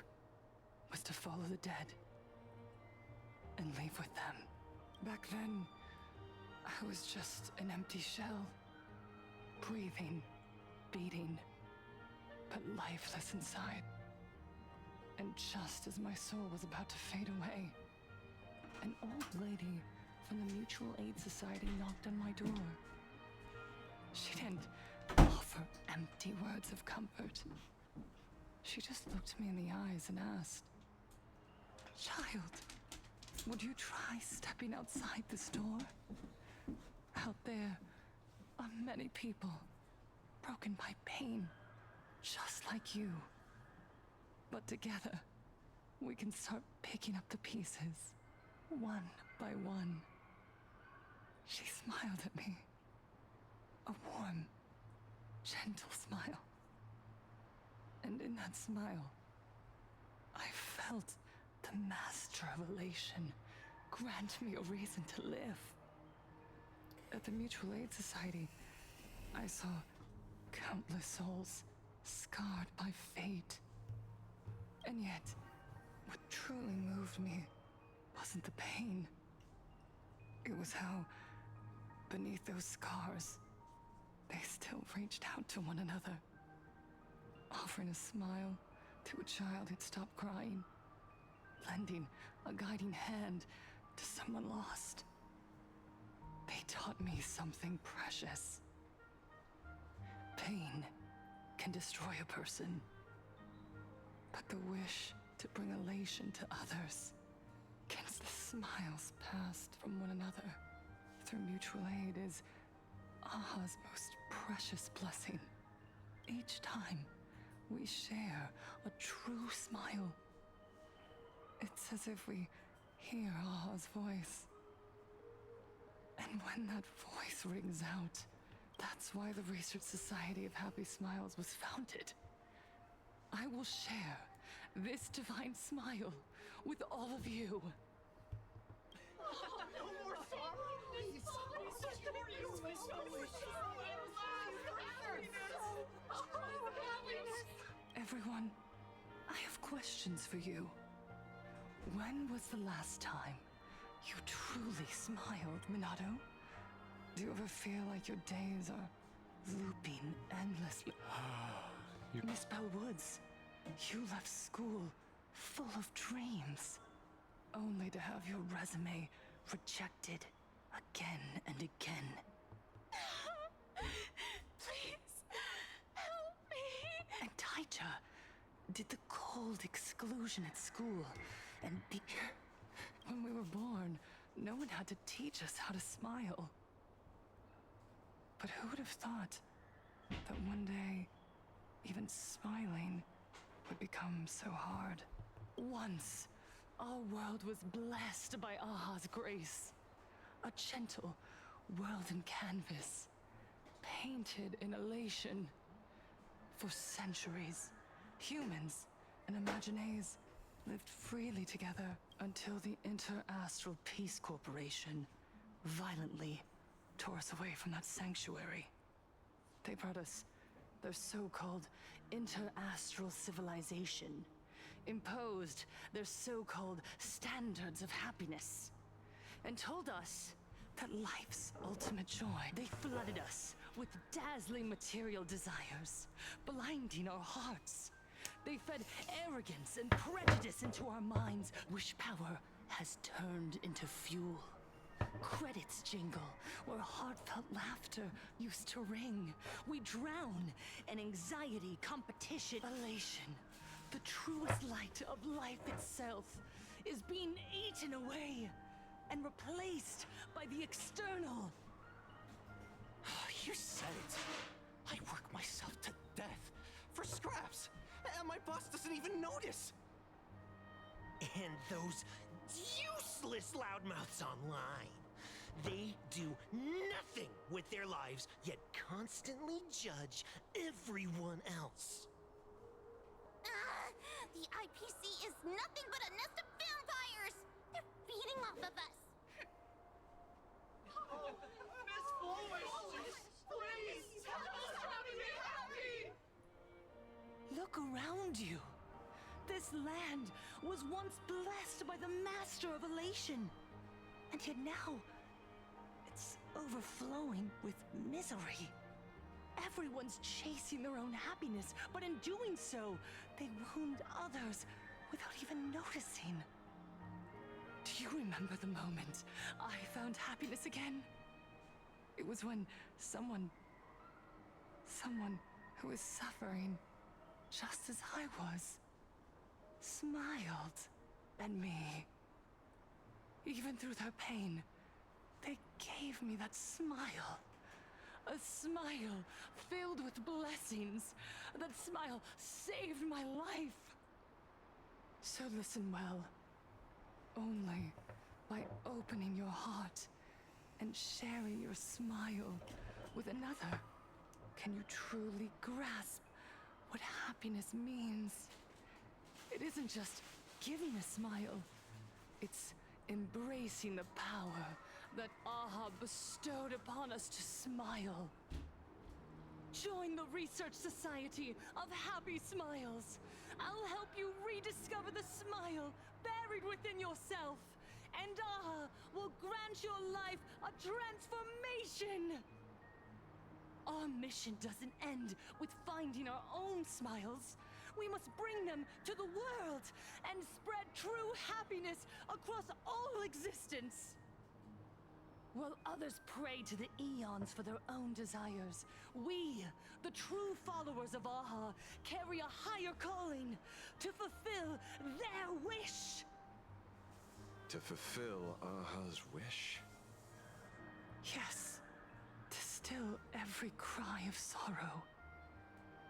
was to follow the dead and leave with them. Back then, I was just an empty shell, breathing, beating, but lifeless inside. And just as my soul was about to fade away, an old lady from the Mutual Aid Society knocked on my door. She didn't offer empty words of comfort. She just looked me in the eyes and asked, "Child, would you try stepping outside this door? Out there are many people broken by pain, just like you. But together, we can start picking up the pieces, one by one." She smiled at me. A warm, gentle smile. And in that smile, I felt the Master of Elation grant me a reason to live. At the Mutual Aid Society, I saw countless souls scarred by fate. And yet, what truly moved me wasn't the pain. It was how, beneath those scars, they still reached out to one another, offering a smile to a child who'd stopped crying, lending a guiding hand to someone lost. They taught me something precious. Pain can destroy a person, but the wish to bring elation to others can the smiles passed from one another through mutual aid is Aha's most precious blessing. Each time we share a true smile, it's as if we hear Aha's voice. And when that voice rings out, that's why the Research Society of Happy Smiles was founded. I will share this divine smile with all of you. No more sorrow, please! Everyone, I have questions for you. When was the last time you truly smiled, Minato? Do you ever feel like your days are looping endlessly. Miss Bell Woods, you left school full of dreams, only to have your resume rejected again and again. Please, help me! And Taija did the cold exclusion at school, and when we were born, no one had to teach us how to smile. But who would have thought that one day, even smiling would become so hard? Once, our world was blessed by Aha's grace. A gentle world in canvas, painted in elation. For centuries, humans and Imaginaes lived freely together until the Inter-Astral Peace Corporation violently tore us away from that sanctuary. They brought us their so-called inter-astral civilization, imposed their so-called standards of happiness, and told us that life's ultimate joy. They flooded us with dazzling material desires, blinding our hearts. They fed arrogance and prejudice into our minds. Wish power has turned into fuel. Credits jingle where heartfelt laughter used to ring. We drown in anxiety, competition, elation. The truest light of life itself is being eaten away and replaced by the external. You said it. I work myself to death for scraps, and my boss doesn't even notice. And those useless loudmouths online. They do nothing with their lives, yet constantly judge everyone else. The IPC is nothing but a nest of vampires! They're feeding off of us! Miss Flores, please, tell us how to be happy! Look around you. This land was once blessed by the master of elation. And yet now, it's overflowing with misery. Everyone's chasing their own happiness, but in doing so, they wound others without even noticing. Do you remember the moment I found happiness again? It was when someone who was suffering just as I was, smiled at me. Even through their pain, they gave me that smile. A smile filled with blessings. That smile saved my life. So listen well. Only by opening your heart and sharing your smile with another can you truly grasp what happiness means. It isn't just giving a smile. It's embracing the power that Aha bestowed upon us to smile. Join the Research Society of Happy Smiles. I'll help you rediscover the smile buried within yourself. And Aha will grant your life a transformation. Our mission doesn't end with finding our own smiles. We must bring them to the world and spread true happiness across all existence. While others pray to the eons for their own desires, we, the true followers of Aha, carry a higher calling to fulfill their wish. To fulfill Aha's wish? Yes, to still every cry of sorrow.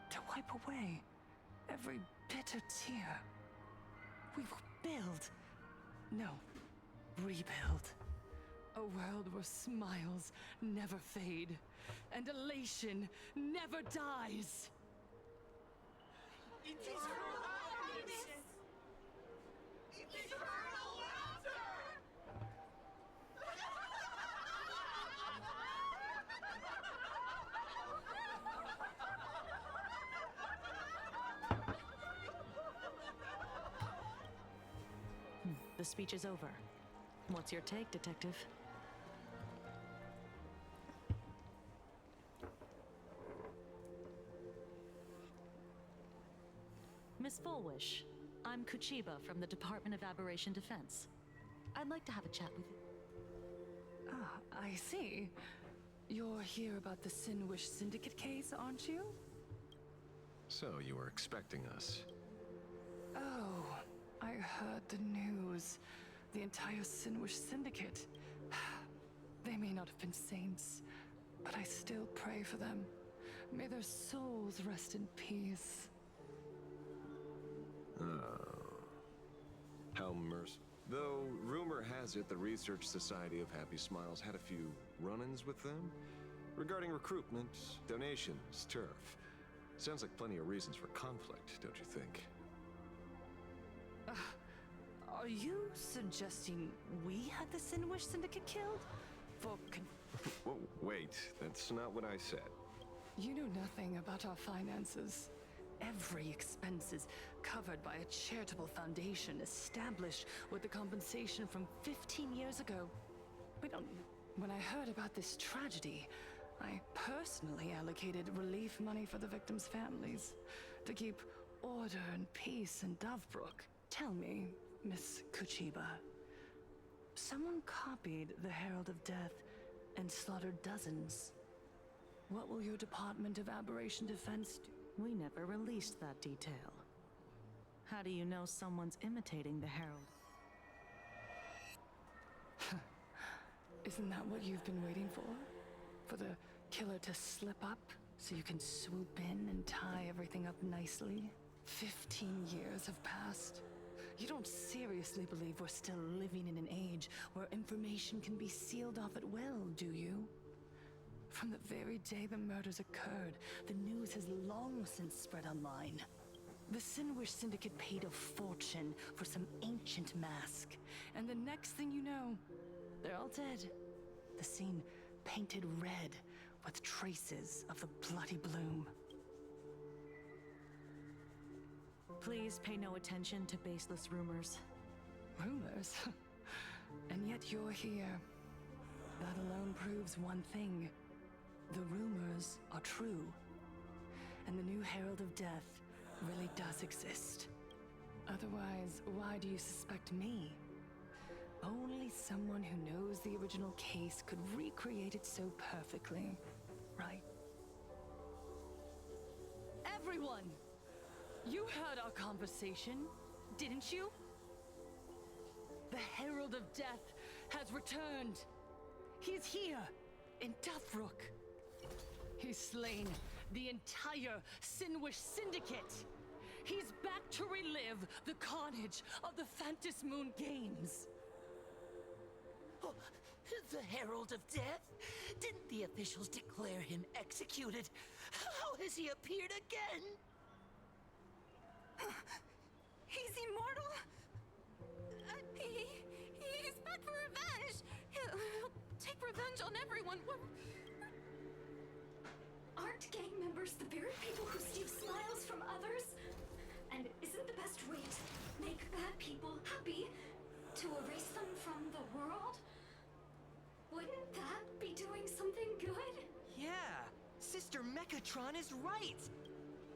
To wipe away every bitter tear. We will build, no, rebuild. A world where smiles never fade, and elation never dies. Eternal happiness! Eternal laughter! The speech is over. What's your take, Detective? Polish. I'm Kuchiba from the Department of Aberration Defense. I'd like to have a chat with you. Ah, I see. You're here about the Sinwish Syndicate case, aren't you? So you were expecting us. Oh, I heard the news. The entire Sinwish Syndicate. They may not have been saints, but I still pray for them. May their souls rest in peace. How merciful. Though, rumor has it the Research Society of Happy Smiles had a few run-ins with them regarding recruitment, donations, turf. Sounds like plenty of reasons for conflict, don't you think? Are you suggesting we had the Sinwish Syndicate killed? Whoa, wait, that's not what I said. You know nothing about our finances. Every expense is covered by a charitable foundation established with the compensation from 15 years ago. We don't... When I heard about this tragedy, I personally allocated relief money for the victims' families to keep order and peace in Dovebrook. Tell me, Miss Kuchiba, someone copied the Herald of Death and slaughtered dozens. What will your Department of Aberration Defense do? We never released that detail. How do you know someone's imitating the Herald? Isn't that what you've been waiting for? For the killer to slip up so you can swoop in and tie everything up nicely? 15 years have passed. You don't seriously believe we're still living in an age where information can be sealed off at will, do you? From the very day the murders occurred, the news has long since spread online. The Sinwish Syndicate paid a fortune for some ancient mask, and the next thing you know, they're all dead. The scene painted red with traces of the bloody bloom. Please pay no attention to baseless rumors. Rumors? And yet you're here. That alone proves one thing. The rumors are true. And the new Herald of Death really does exist. Otherwise, why do you suspect me? Only someone who knows the original case could recreate it so perfectly, right? Everyone! You heard our conversation, didn't you? The Herald of Death has returned. He's here, in Dovebrook. He's slain the entire Sinwish Syndicate. He's back to relive the carnage of the Phantom Moon Games. Oh, the Herald of Death? Didn't the officials declare him executed? How has he appeared again? He's immortal? He's back for revenge! He'll take revenge on everyone. Aren't gang members the very people who steal smiles from others? And isn't the best way to make bad people happy to erase them from the world? Wouldn't that be doing something good? Yeah, Sister Mechatron is right.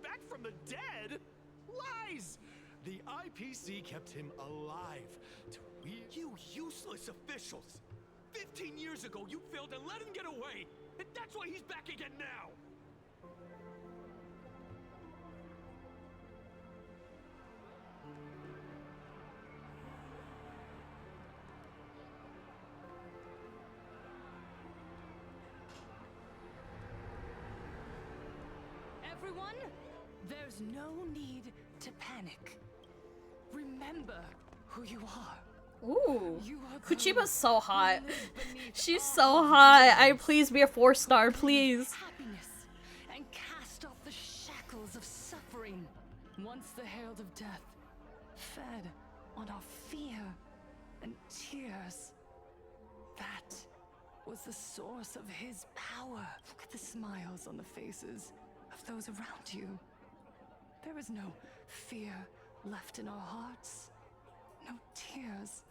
Back from the dead? Lies! The IPC kept him alive to You useless officials! 15 years ago, you failed and let him get away! And that's why he's back again now! Everyone, there's no need to panic. Remember who you are. Ooh. You are Kuchiba's so hot. She's so hot. I please be a 4-star, please. Happiness and cast off the shackles of suffering. Once the Herald of Death fed on our fear and tears. That was the source of his power. Look at the smiles on the faces of those around you. There is no fear left in our hearts. No tears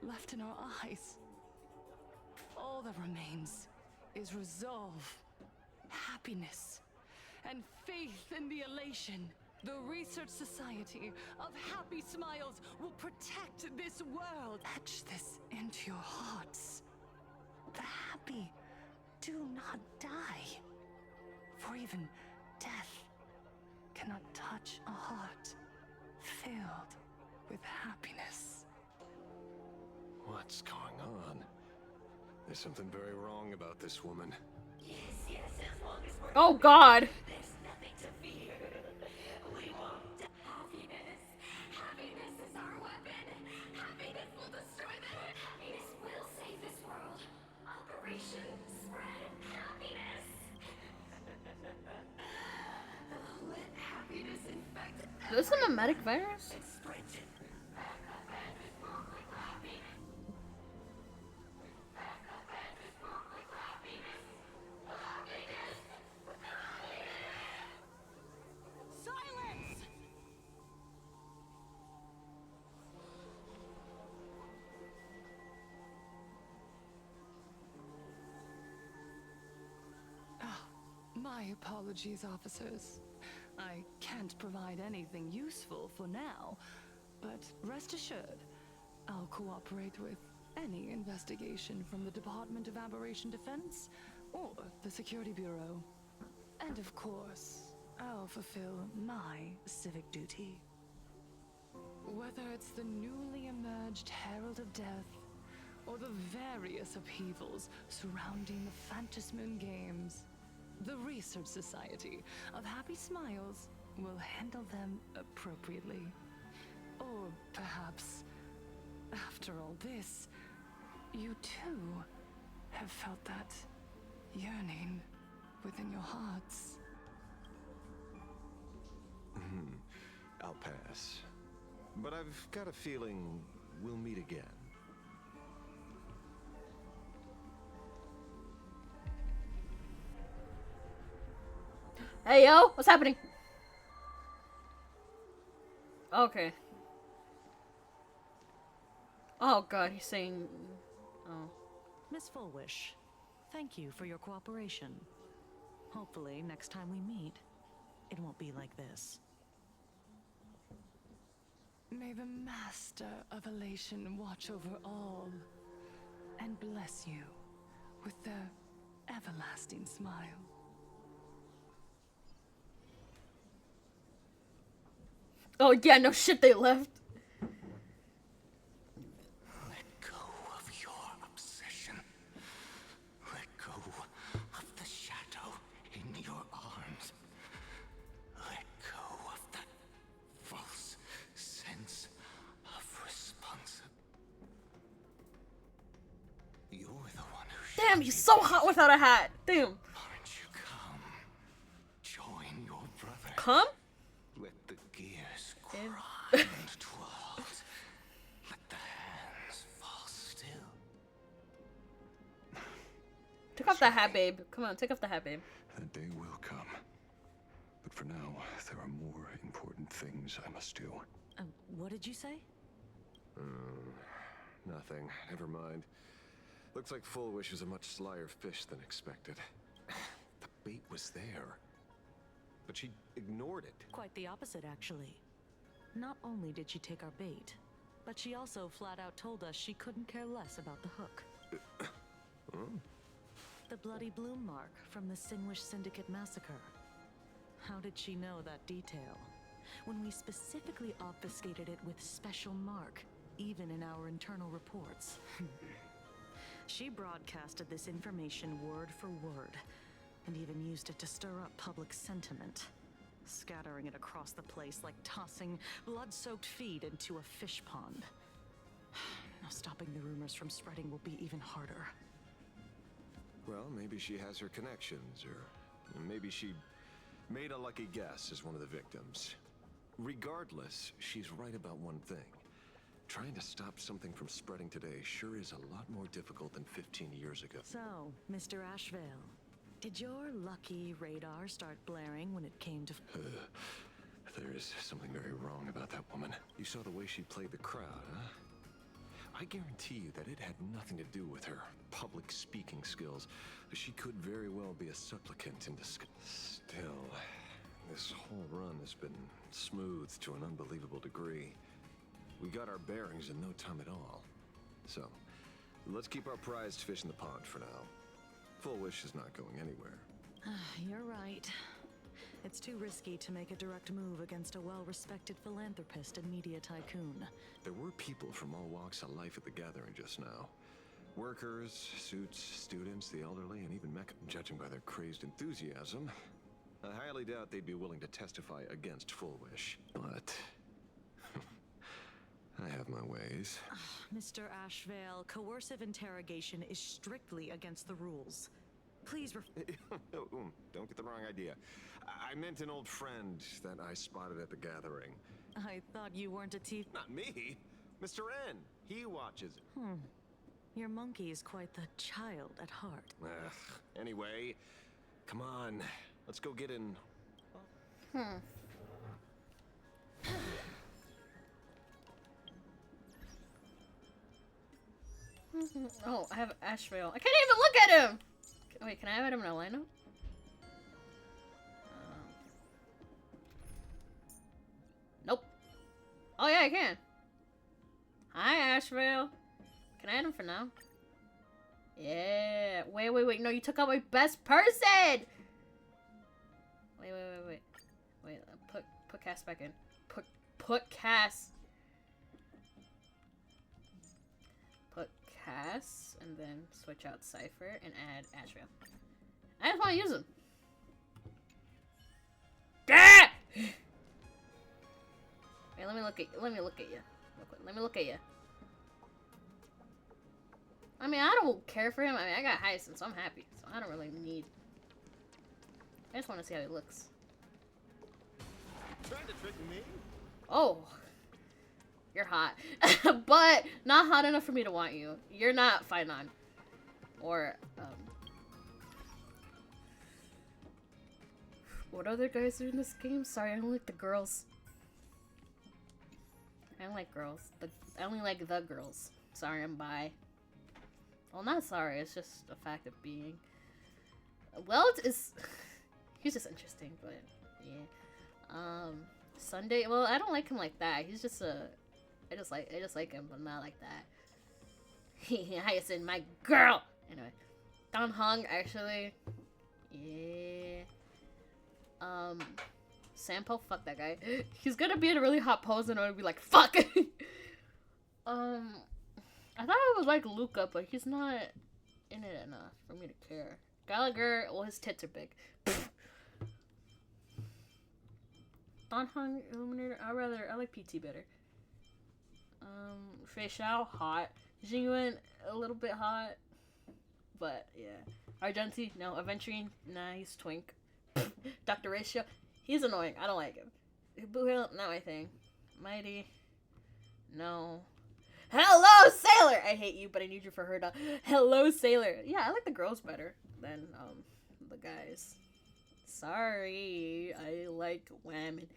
left in our eyes. All that remains is resolve, happiness, and faith in the elation The Research Society of Happy Smiles will protect this world. Etch this into your hearts. The happy do not die. For even death cannot touch a heart filled with happiness. What's going on? There's something very wrong about this woman. Yes, as long as we're Oh God. there's nothing to fear. We won't die. Happiness. Happiness is our weapon. Happiness will destroy them. Happiness will save this world. Operation Spread Happiness. Let happiness infect. Is this a mimetic virus? It spreads it. Silence! My apologies, officers. I can't provide anything useful for now, but rest assured, I'll cooperate with any investigation from the Department of Aberration Defense or the Security Bureau. And of course, I'll fulfill my civic duty. Whether it's the newly emerged Herald of Death or the various upheavals surrounding the Phantasmoon Games, the Research Society of Happy Smiles will handle them appropriately. Or perhaps, after all this, you too have felt that yearning within your hearts. I'll pass. But I've got a feeling we'll meet again. Hey yo, what's happening? Okay. Oh God, he's saying. Oh. Miss Fullwish, thank you for your cooperation. Hopefully, next time we meet, it won't be like this. May the Master of Elation watch over all and bless you with their everlasting smile. Oh yeah, no shit, they left. Let go of your obsession. Let go of the shadow in your arms. Let go of that false sense of responsibility. You're the one who. Damn, he's so hot without a hat. Damn. Aren't you come? Join your brother. Come? Let the gears grind to a halt. Let the hands fall still. Take off the hat, babe. Come on, take off the hat, babe. That day will come. But for now, there are more important things I must do. What did you say? Nothing. Never mind. Looks like Fullwish was a much slyer fish than expected. The bait was there, but she ignored it. Quite the opposite, actually. Not only did she take our bait, but she also flat out told us she couldn't care less about the hook. The bloody bloom mark from the Sinwish Syndicate massacre. How did she know that detail? When we specifically obfuscated it with special mark, even in our internal reports. She broadcasted this information word for word, and even used it to stir up public sentiment, scattering it across the place like tossing blood-soaked feed into a fish pond. Now stopping the rumors from spreading will be even harder. Well, maybe she has her connections, or maybe she made a lucky guess as one of the victims. Regardless, she's right about one thing. Trying to stop something from spreading today sure is a lot more difficult than 15 years ago. So, Mr. Ashvale, did your lucky radar start blaring when it came to... There is something very wrong about that woman. You saw the way she played the crowd, huh? I guarantee you that it had nothing to do with her public speaking skills. She could very well be a supplicant in disguise. Still, This whole run has been smooth to an unbelievable degree. We got our bearings in no time at all. So, let's keep our prized fish in the pond for now. Full Wish is not going anywhere. You're right. It's too risky to make a direct move against a well-respected philanthropist and media tycoon. There were people from all walks of life at the gathering just now. Workers, suits, students, the elderly, and even mech. Judging by their crazed enthusiasm, I highly doubt they'd be willing to testify against Full Wish. But I have my ways. Mr. Ashvale, coercive interrogation is strictly against the rules. Please Don't get the wrong idea. I meant an old friend that I spotted at the gathering. I thought you weren't a TV. Not me. Mr. N. He watches. Your monkey is quite the child at heart. Anyway, come on. Let's go get in. Oh, I have Ashvale. I can't even look at him! Wait, can I have him in a lineup? Nope. Oh yeah, I can. Hi, Ashvale. Can I add him for now? Yeah. Wait. No, you took out my best person! Wait. Put Cass back in. Put Cass. Put Cass, and then switch out Cypher and add Ashvale. I just want to use him. Ah! Wait, let me look at you. Let me look at you. I mean, I don't care for him. I mean, I got Hyacinth, so I'm happy. So I don't really need. I just want to see how he looks. Trying to trick me? Oh. You're hot. But not hot enough for me to want you. You're not Finon. Or, what other guys are in this game? Sorry, I don't like the girls. I don't like girls. I only like the girls. Sorry, I'm bi. Well, not sorry. It's just a fact of being. Welt is... He's just interesting, but yeah. Sunday... Well, I don't like him like that. He's just a... I just like him, but not like that. Hyacinth, my girl! Anyway. Don Hong, actually... Yeah... Sampo, fuck that guy. He's gonna be in a really hot pose and I'm gonna be like, fuck! I thought it was like Luca, but he's not in it enough for me to care. Gallagher, well, his tits are big. Don Hong, Illuminator, I like PT better. Fei Xiao, hot. Jingwen, a little bit hot. But, yeah. Argenti, no. Aventurine, nah, he's twink. Dr. Ratio, he's annoying. I don't like him. Buhil, not my thing. Mighty, no. Hello, Sailor! I hate you, but I need you for her to... Hello, Sailor! Yeah, I like the girls better than, the guys. Sorry, I like women.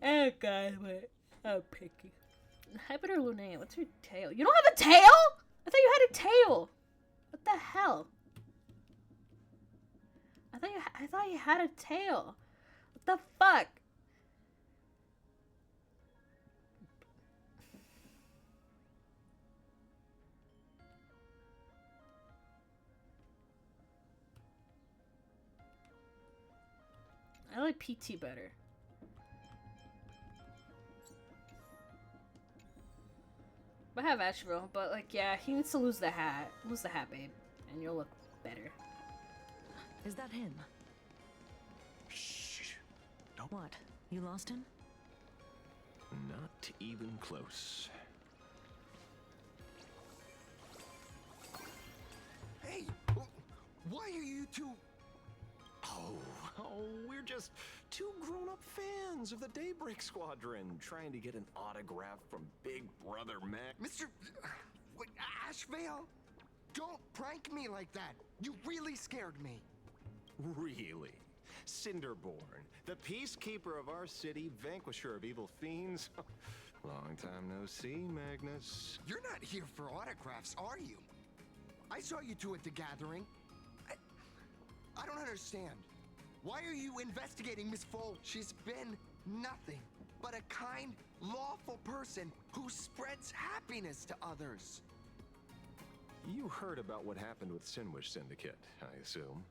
Oh, God, but I'm picky. Hyper Lune, what's your tail? You don't have a tail?! I thought you had a tail! What the hell? I thought you had a tail. What the fuck? I like PT better. I have Asheville, but like, yeah, he needs to lose the hat. Lose the hat, babe, and you'll look better. Is that him? Shh. Don't. What? You lost him? Not even close. Hey, why are you two... Oh, we're just two grown-up fans of the Daybreak Squadron trying to get an autograph from Big Brother Mac. Mr... What, Ashvale? Don't prank me like that. You really scared me. Really? Cinderborn, the peacekeeper of our city, vanquisher of evil fiends. Long time no see, Magnus. You're not here for autographs, are you? I saw you two at the gathering. I don't understand. Why are you investigating Miss Foal? She's been nothing but a kind, lawful person who spreads happiness to others. You heard about what happened with Sinwish Syndicate, I assume.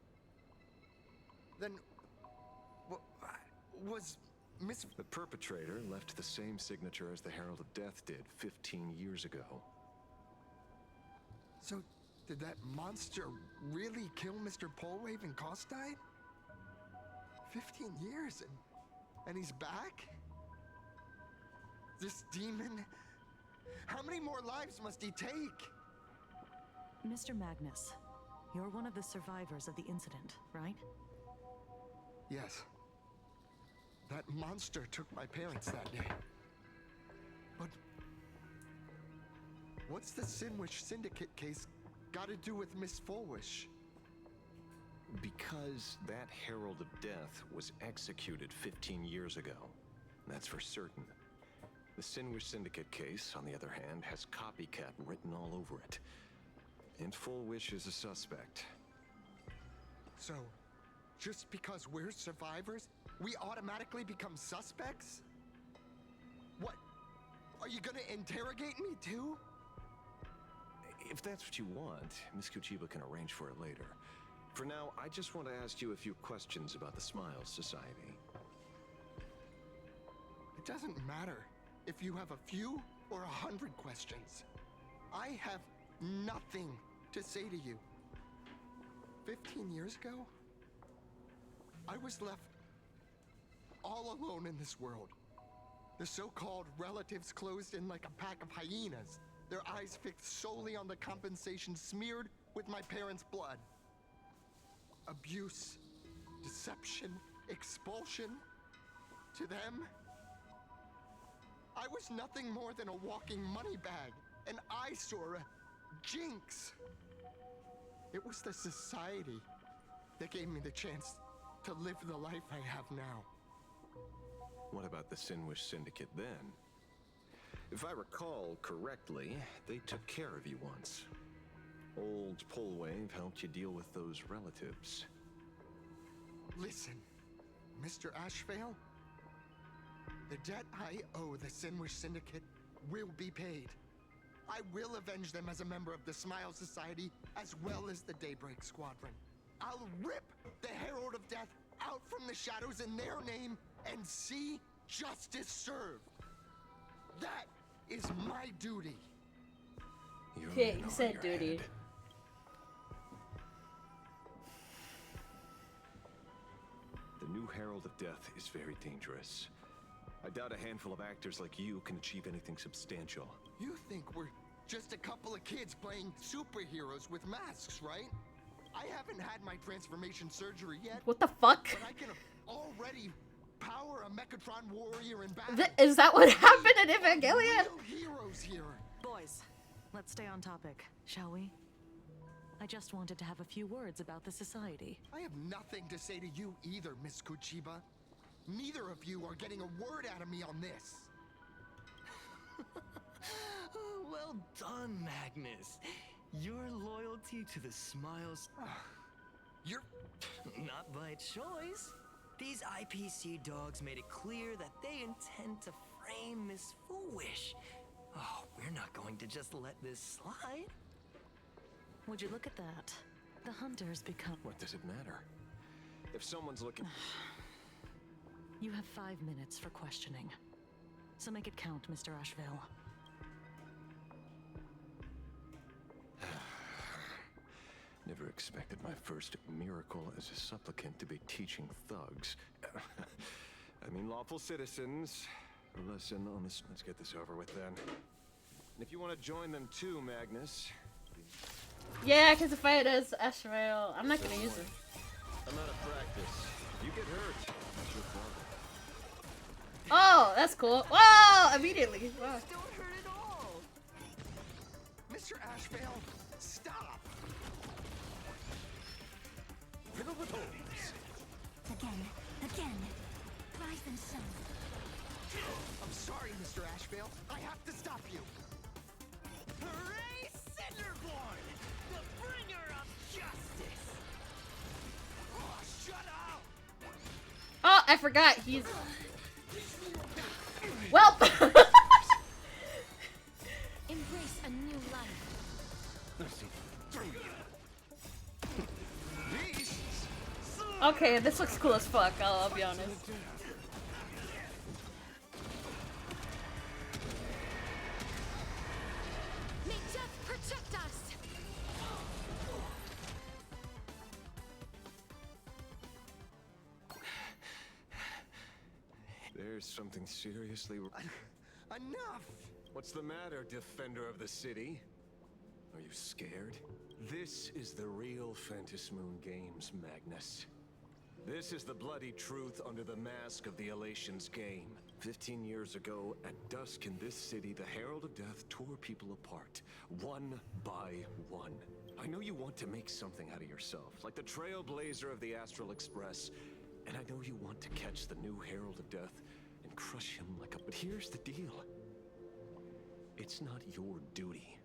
Then, was Miss... The perpetrator left the same signature as the Herald of Death did 15 years ago. So, did that monster really kill Mr. Polwave and Costide? 15 years and he's back? This demon? How many more lives must he take? Mr. Magnus, you're one of the survivors of the incident, right? Yes. That monster took my parents that day. But what's the Sinwish Syndicate case got to do with Miss Fulwish? Because that Herald of Death was executed 15 years ago. That's for certain. The Sinwish Syndicate case, on the other hand, has copycat written all over it. And Fulwish is a suspect. So, just because we're survivors, we automatically become suspects? What? Are you gonna interrogate me too? If that's what you want, Miss Kuchiba can arrange for it later. For now, I just want to ask you a few questions about the Smiles Society. It doesn't matter if you have a few or 100 questions. I have nothing to say to you. 15 years ago, I was left all alone in this world. The so-called relatives closed in like a pack of hyenas, their eyes fixed solely on the compensation smeared with my parents' blood. Abuse, deception, expulsion. To them, I was nothing more than a walking money bag, an eyesore, a jinx. It was the society that gave me the chance to live the life I have now. What about the Sinwish Syndicate then? If I recall correctly, they took care of you once. Old Polwave helped you deal with those relatives. Listen, Mr. Ashvale, the debt I owe the Sinwish Syndicate will be paid. I will avenge them as a member of the Smile Society, as well as the Daybreak Squadron. I'll rip the Herald of Death out from the shadows in their name and see justice served. That is my duty. Okay, you said duty. The new Herald of Death is very dangerous. I doubt a handful of actors like you can achieve anything substantial. You think we're just a couple of kids playing superheroes with masks, right? I haven't had my transformation surgery yet. What the fuck? But I can already power a Mechatron warrior in battle. Is that what happened in Evangelion? Real heroes here. Boys, let's stay on topic, shall we? I just wanted to have a few words about the society. I have nothing to say to you either, Miss Kuchiba. Neither of you are getting a word out of me on this. Well done, Magnus. Your loyalty to the Smiles... You're... Not by choice. These IPC dogs made it clear that they intend to frame Miss Foolish. Oh, we're not going to just let this slide. Would you look at that? The hunters become... What does it matter? If someone's looking... You have 5 minutes for questioning. So make it count, Mr. Ashvale. Never expected my first miracle as a supplicant to be teaching thugs. I mean lawful citizens. A lesson on this. Let's get this over with then. And if you want to join them too, Magnus. Yeah, because if I does Ashrael, I'm not gonna use it. I'm out of practice. You get hurt. That's your problem. Oh, that's cool. Whoa! Immediately. Wow. Don't hurt at all. Mr. Ashvale, stop. Again. Rise and shine. I'm sorry, Mr. Ashvale. I have to stop you. Hooray, Cinderborn! The bringer of justice! Oh, shut up! I forgot. He's... Well... Embrace a new life. Okay, this looks cool as fuck, I'll be honest. May death protect us. There's something seriously... Enough! What's the matter, defender of the city? Are you scared? This is the real Phantasmoon Games, Magnus. This is the bloody truth under the mask of the Elations game. 15 years ago, at dusk in this city, the Herald of Death tore people apart, one by one. I know you want to make something out of yourself, like the trailblazer of the Astral Express, and I know you want to catch the new Herald of Death and crush him like a... But here's the deal. It's not your duty.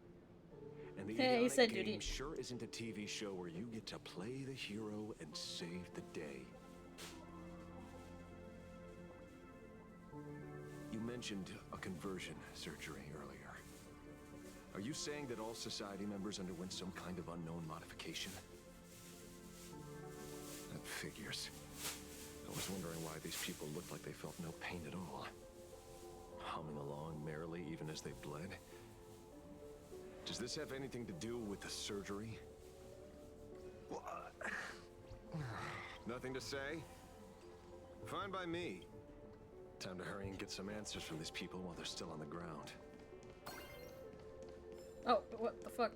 And the Hey, he said game duty. sure isn't a TV show where you get to play the hero and save the day. You mentioned a conversion surgery earlier. Are you saying that all society members underwent some kind of unknown modification? That figures. I was wondering why these people looked like they felt no pain at all. Humming along merrily even as they bled. Does this have anything to do with the surgery? Nothing to say? Fine by me. Time to hurry and get some answers from these people while they're still on the ground. Oh, what the fuck?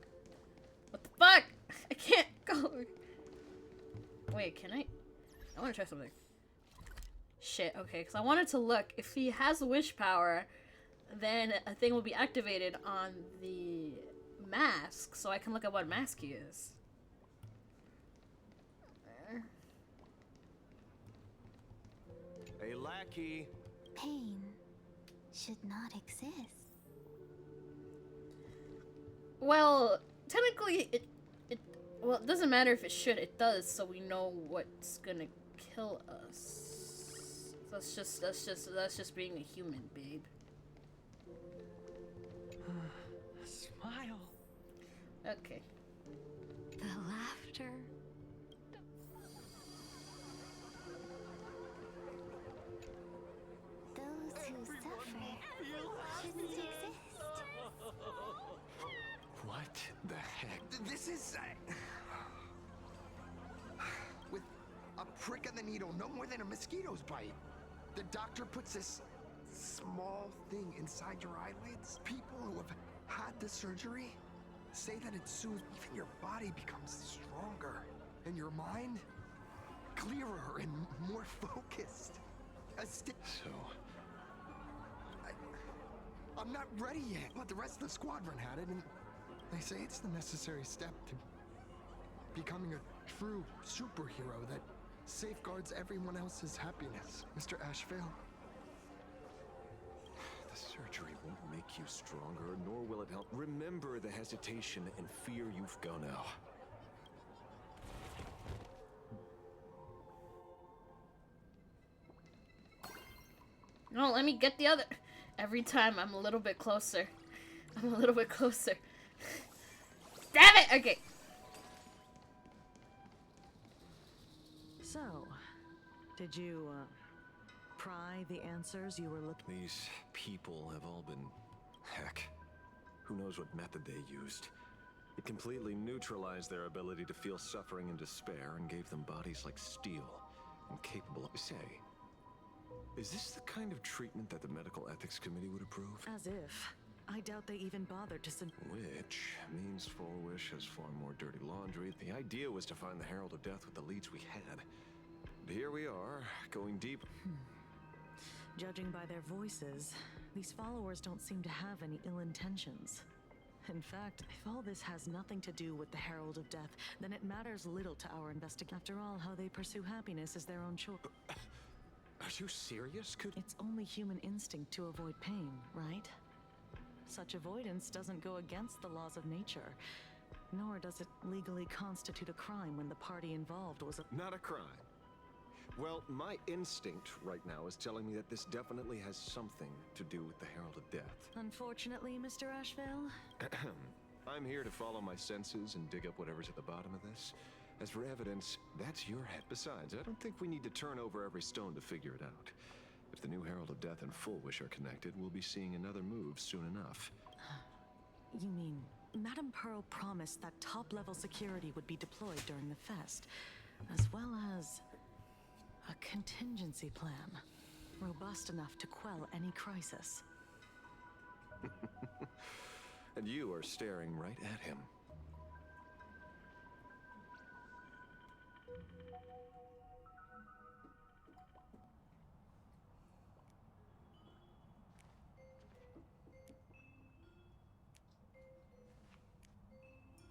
What the fuck? I can't go. Wait, can I? I want to try something. Shit, okay, because I wanted to look. If he has wish power, then a thing will be activated on the mask, so I can look at what mask he is. There. Hey, lackey. Pain should not exist. Well, technically, well, it doesn't matter if it should. It does, so we know what's gonna kill us. That's just being a human, babe. Smile. Okay. The laughter. Those who suffer shouldn't exist. What the heck? This is... with a prick of the needle, no more than a mosquito's bite. The doctor puts this small thing inside your eyelids. People who have had the surgery say that it soothes. Even your body becomes stronger, and your mind clearer and more focused. So... I'm not ready yet, but the rest of the squadron had it, and they say it's the necessary step to becoming a true superhero that safeguards everyone else's happiness. Mr. Ashvale? The surgery won't make you stronger, nor will it help. Remember the hesitation and fear you've gone now. No, let me get the other. Every time I'm a little bit closer. I'm a little bit closer. Damn it! Okay. So, did you, pry the answers you were looking... These people have all been... heck. Who knows what method they used. It completely neutralized their ability to feel suffering and despair and gave them bodies like steel and capable of... Say, is this the kind of treatment that the Medical Ethics Committee would approve? As if. I doubt they even bothered to send... Which means Forwish has far more dirty laundry. The idea was to find the Herald of Death with the leads we had. But here we are, going deep. Judging by their voices, these followers don't seem to have any ill intentions. In fact, if all this has nothing to do with the Herald of Death, then it matters little to our investigation. After all, how they pursue happiness is their own choice. Are you serious? It's only human instinct to avoid pain, right? Such avoidance doesn't go against the laws of nature, nor does it legally constitute a crime when the party involved was Not a crime. Well, my instinct right now is telling me that this definitely has something to do with the Herald of Death. Unfortunately, Mr. Ashvale, I'm here to follow my senses and dig up whatever's at the bottom of this. As for evidence, that's your head. Besides, I don't think we need to turn over every stone to figure it out. If the new Herald of Death and Full Wish are connected, we'll be seeing another move soon enough. you mean Madame Pearl promised that top-level security would be deployed during the fest, as well as a contingency plan, robust enough to quell any crisis. And you are staring right at him.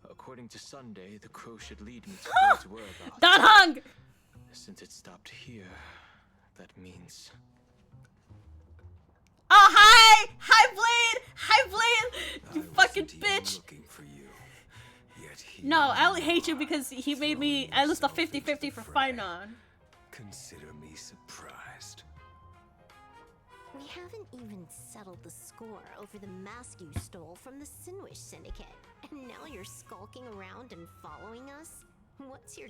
According to Sunday, the crow should lead me to Blade's whereabouts. Don Hung! Since it stopped here, that means... Oh, hi! Hi, Blade! Hi, Blade! You fucking bitch! No, I only hate you because he made me at least a 50-50 for Finon. Consider me surprised. We haven't even settled the score over the mask you stole from the Sinwish Syndicate. And now you're skulking around and following us? What's your...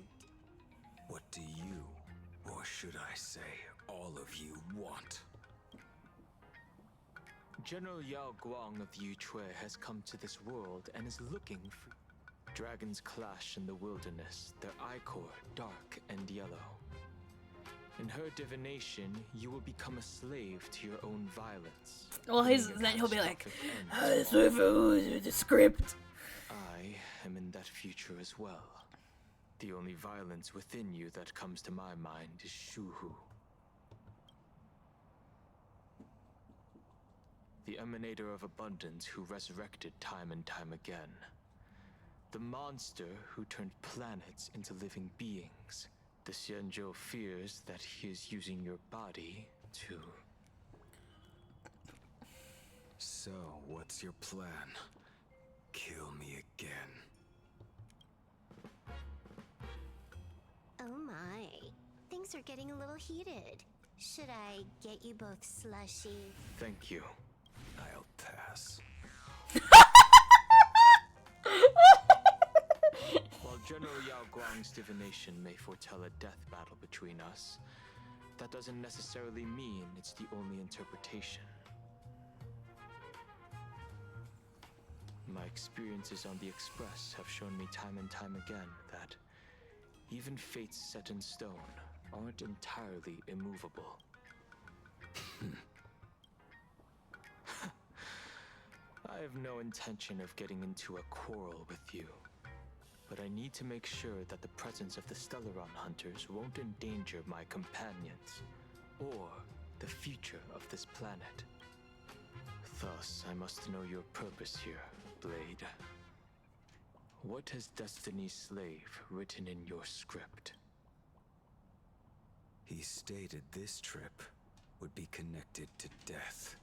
What do you, or should I say, all of you want? General Yao Guang of Yushui has come to this world and is looking for... Dragons clash in the wilderness, their ichor dark and yellow. In her divination, you will become a slave to your own violence. Well, then he'll be like, the script. I am in that future as well. The only violence within you that comes to my mind is Shuhu. The emanator of abundance who resurrected time and time again. The monster who turned planets into living beings. The Xianzhou fears that he is using your body to... So, what's your plan? Kill me again. Oh my. Things are getting a little heated. Should I get you both slushy? Thank you. I'll pass. While General Yao Guang's divination may foretell a death battle between us, that doesn't necessarily mean it's the only interpretation. My experiences on the Express have shown me time and time again that even fates set in stone aren't entirely immovable. I have no intention of getting into a quarrel with you, but I need to make sure that the presence of the Stellaron hunters won't endanger my companions, or the future of this planet. Thus, I must know your purpose here, Blade. What has Destiny's Slave written in your script? He stated this trip would be connected to death.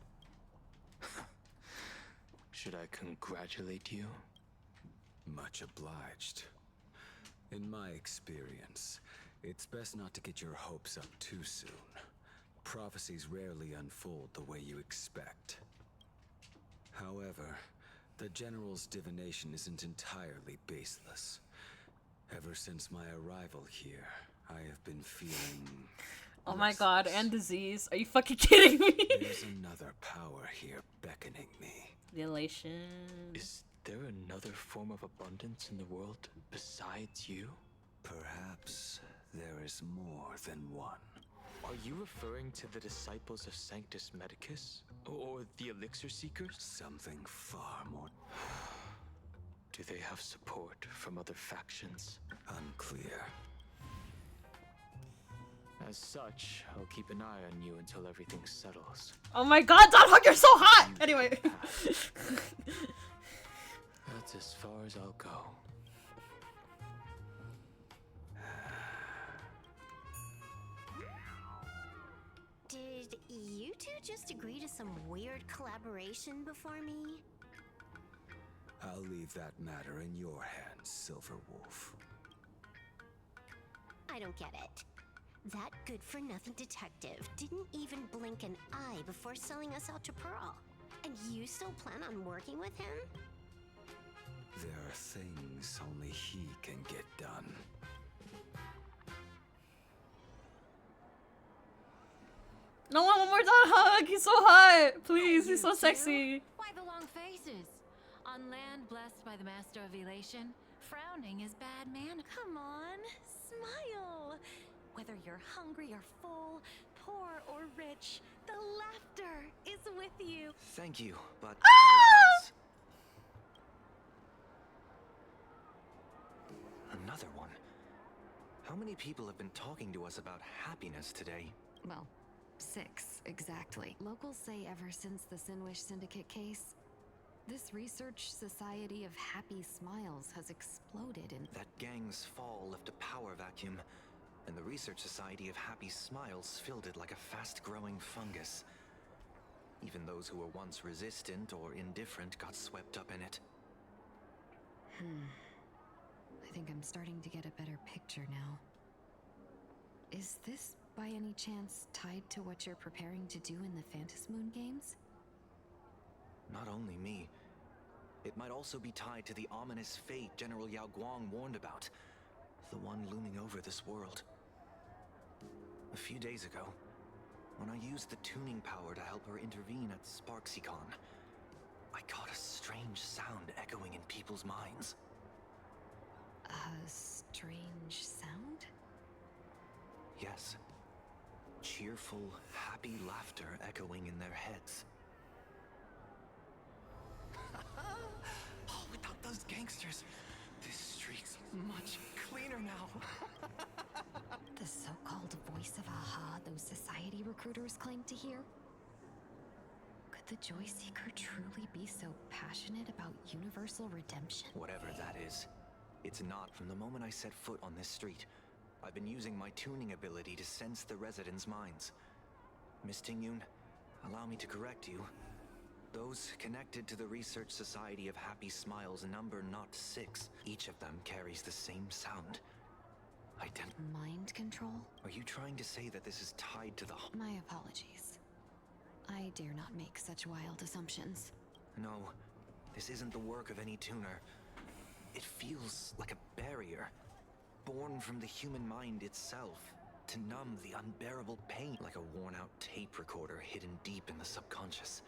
Should I congratulate you? Much obliged. In my experience, it's best not to get your hopes up too soon. Prophecies rarely unfold the way you expect. However, the General's divination isn't entirely baseless. Ever since my arrival here, I have been feeling... Oh my god, and disease. Are you fucking kidding me? There's another power here beckoning me. The elation. Is there another form of abundance in the world besides you? Perhaps there is more than one. Are you referring to the disciples of Sanctus Medicus? Or the Elixir Seekers? Something far more... Do they have support from other factions? Unclear. As such, I'll keep an eye on you until everything settles. Oh my god, Don Hug, you're so hot! Anyway. That's as far as I'll go. Did you two just agree to some weird collaboration before me? I'll leave that matter in your hands, Silver Wolf. I don't get it. That good-for-nothing detective didn't even blink an eye before selling us out to Pearl. And you still plan on working with him? There are things only he can get done. No one more hug. He's so hot. Please, he's so sexy. Why the long faces? On land blessed by the Master of Elation, frowning is bad manners. Come on, smile. Whether you're hungry or full, poor or rich, the laughter is with you. Thank you, but another one. How many people have been talking to us about happiness today? Well, 6 exactly. Locals say ever since the Sinwish Syndicate case, this research society of happy smiles has exploded in... That gang's fall left a power vacuum, and the Research Society of Happy Smiles filled it like a fast-growing fungus. Even those who were once resistant or indifferent got swept up in it. I think I'm starting to get a better picture now. Is this, by any chance, tied to what you're preparing to do in the Phantasmoon games? Not only me. It might also be tied to the ominous fate General Yao Guang warned about. The one looming over this world. A few days ago, when I used the tuning power to help her intervene at SparksyCon, I caught a strange sound echoing in people's minds. A strange sound? Yes. Cheerful, happy laughter echoing in their heads. Oh, without those gangsters, this street's much cleaner now. The so-called voice of aha those society recruiters claim to hear? Could the Joy Seeker truly be so passionate about universal redemption? Whatever that is, it's not from the moment I set foot on this street. I've been using my tuning ability to sense the residents' minds. Miss Tingyun, allow me to correct you. Those connected to the Research Society of Happy Smiles number not 6. Each of them carries the same sound. Mind control? Are you trying to say that this is tied to the... My apologies. I dare not make such wild assumptions. No, this isn't the work of any tuner. It feels like a barrier, born from the human mind itself, to numb the unbearable pain, like a worn-out tape recorder hidden deep in the subconscious.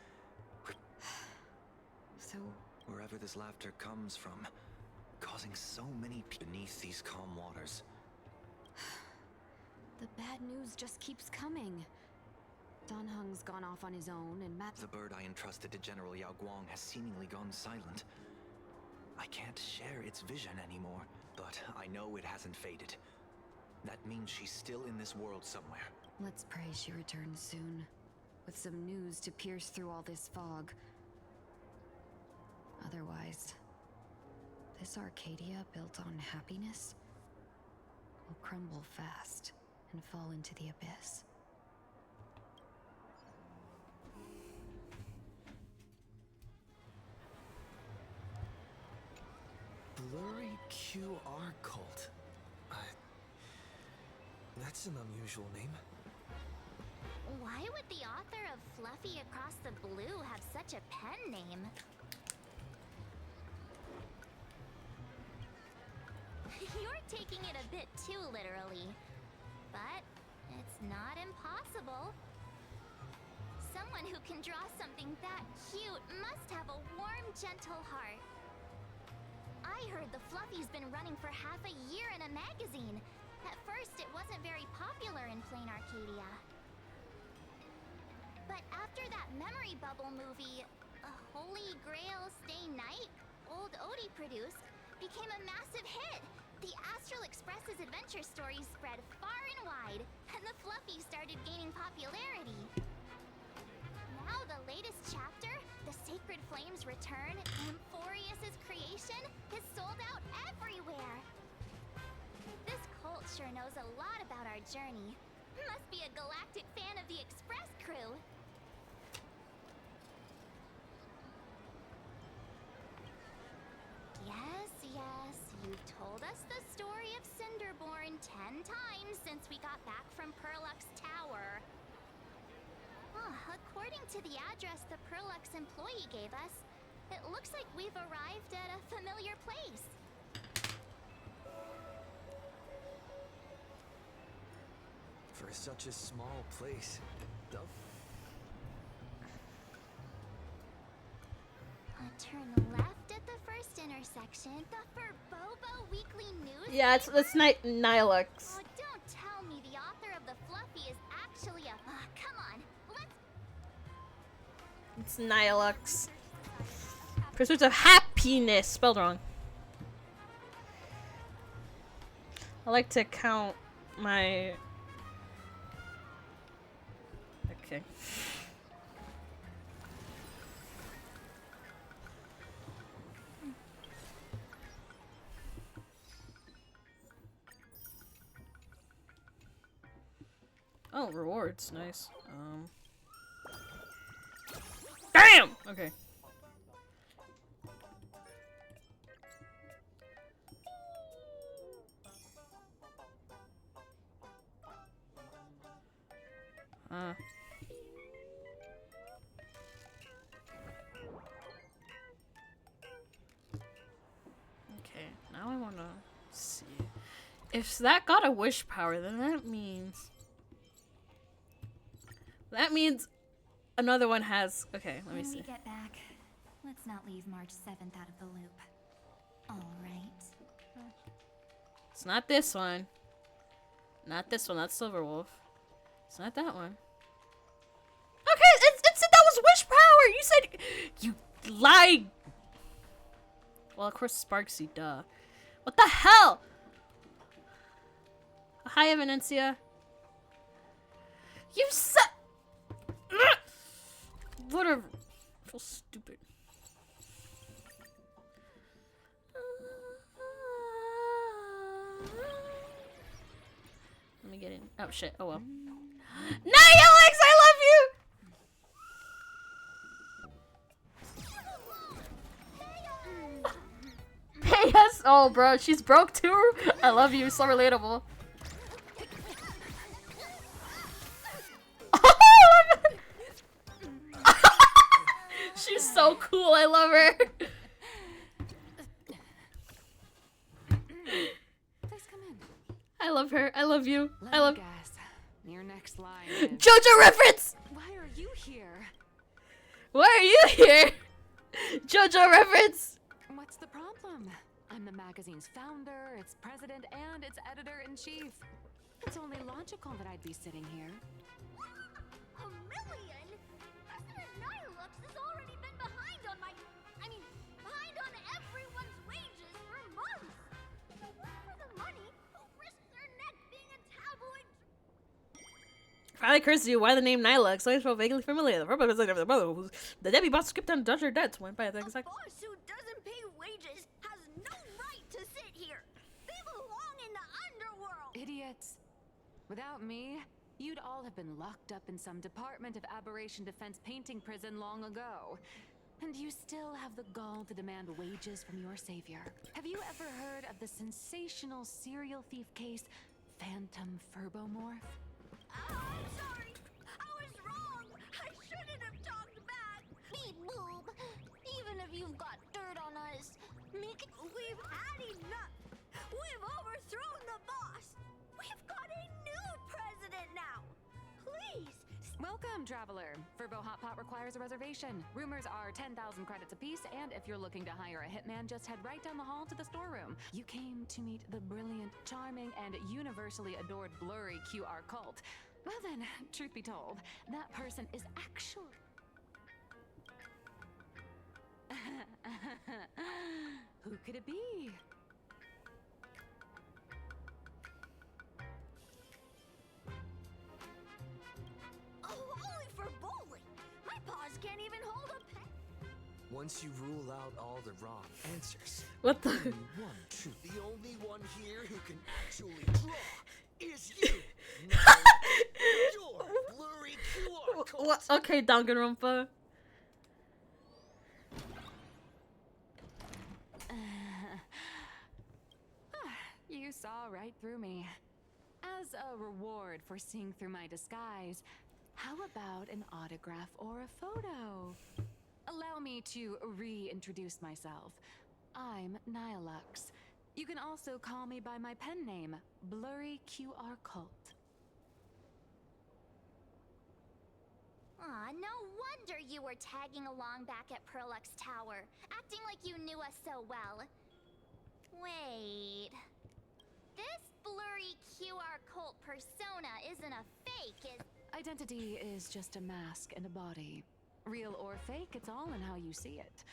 So... Wherever this laughter comes from, causing so many beneath these calm waters. The bad news just keeps coming. Dan Heng's gone off on his own, and Matt... The bird I entrusted to General Yao Guang has seemingly gone silent. I can't share its vision anymore, but I know it hasn't faded. That means she's still in this world somewhere. Let's pray she returns soon, with some news to pierce through all this fog. Otherwise, this Arcadia built on happiness will crumble fast and fall into the abyss. Blurry QR cult. That's an unusual name. Why would the author of Fluffy Across the Blue have such a pen name? You're taking it a bit too literally. But it's not impossible. Someone who can draw something that cute must have a warm, gentle heart. I heard the Fluffy's been running for half a year in a magazine. At first, it wasn't very popular in plain Arcadia. But after that memory bubble movie, A Holy Grail Stay Night, old Odie produced, became a massive hit. The Astral Express's adventure stories spread far and wide, and the Fluffy started gaining popularity. Now the latest chapter, The Sacred Flames Return, Amphorius's creation, is sold out everywhere. This cult sure knows a lot about our journey. Must be a galactic fan of the Express crew. Yes, you've told us the story of Cinderborn 10 times since we got back from Perlux Tower. According to the address the Perlux employee gave us, it looks like we've arrived at a familiar place. For such a small place, the Turn left at the first intersection. The Furbobo Weekly News. Yeah, it's Nihilux. Oh, don't tell me the author of the Fluffy is actually a. Come on, let's. It's Nihilux. Pursuits of Happiness, spelled wrong. I like to count my. Okay. Oh, rewards, nice. Damn! Okay. Okay, now I wanna see. If that got a wish power, then that means another one has. Okay, let me When see. we get back, let's not leave March 7th out of the loop. All right. It's not this one. Not this one. That's Silverwolf. It's not that one. Okay, it's that was wish power. You said you lied. Well, of course, Sparksy. Duh. What the hell? Hi, Evidencia. You said. Whatever. I feel stupid. Let me get in. Oh shit. Oh well. Nihilix, I love you. Yes. Oh, bro, she's broke too. I love you. So relatable. She's so cool. I love her. Please come in. I love her. I love you. Let I love. me guess. Your next line is... JoJo reference. Why are you here? Why are you here? JoJo reference. What's the problem? I'm the magazine's founder, its president, and its editor-in-chief. It's only logical that I'd be sitting here. A million? President Nihilux has already been behind on behind on everyone's wages for months. They work for the money, who risk their neck being a tabloid. Finally curses you. Why the name Nihilux? I feel vaguely familiar. The purpose of the brother who's the Debbie boss skipped down Dodger debts went by the exact. Boss who doesn't pay wages has no right to sit here. They belong in the underworld. Idiots. Without me, you'd all have been locked up in some Department of Aberration Defense painting prison long ago. And you still have the gall to demand wages from your savior. Have you ever heard of the sensational serial thief case, Phantom Furbomorph? I'm sorry. I was wrong. I shouldn't have talked back. Beep boop. Even if you've got dirt on us, we've had enough. We've overthrown the boss. We've got a new president now. Please. Welcome, traveler. Furbo Hot Pot requires a reservation. Rumors are 10,000 credits apiece, and if you're looking to hire a hitman, just head right down the hall to the storeroom. You came to meet the brilliant, charming, and universally adored blurry QR cult. Well then, truth be told, that person is actually... Who could it be? Oh, only for bowling. My paws can't even hold a pen. Once you rule out all the wrong answers, What the? only one truth. The only one here who can actually draw is you. Your blurry QR code. What? Okay, Danganronpa. You saw right through me. as a reward for seeing through my disguise, how about an autograph or a photo? Allow me to reintroduce myself. I'm Nihilux. You can also call me by my pen name, Blurry QR Cult. Aw, no wonder you were tagging along back at Perlux Tower, acting like you knew us so well. Wait... This blurry QR cult persona isn't a fake, is... Identity is just a mask and a body. Real or fake, it's all in how you see it.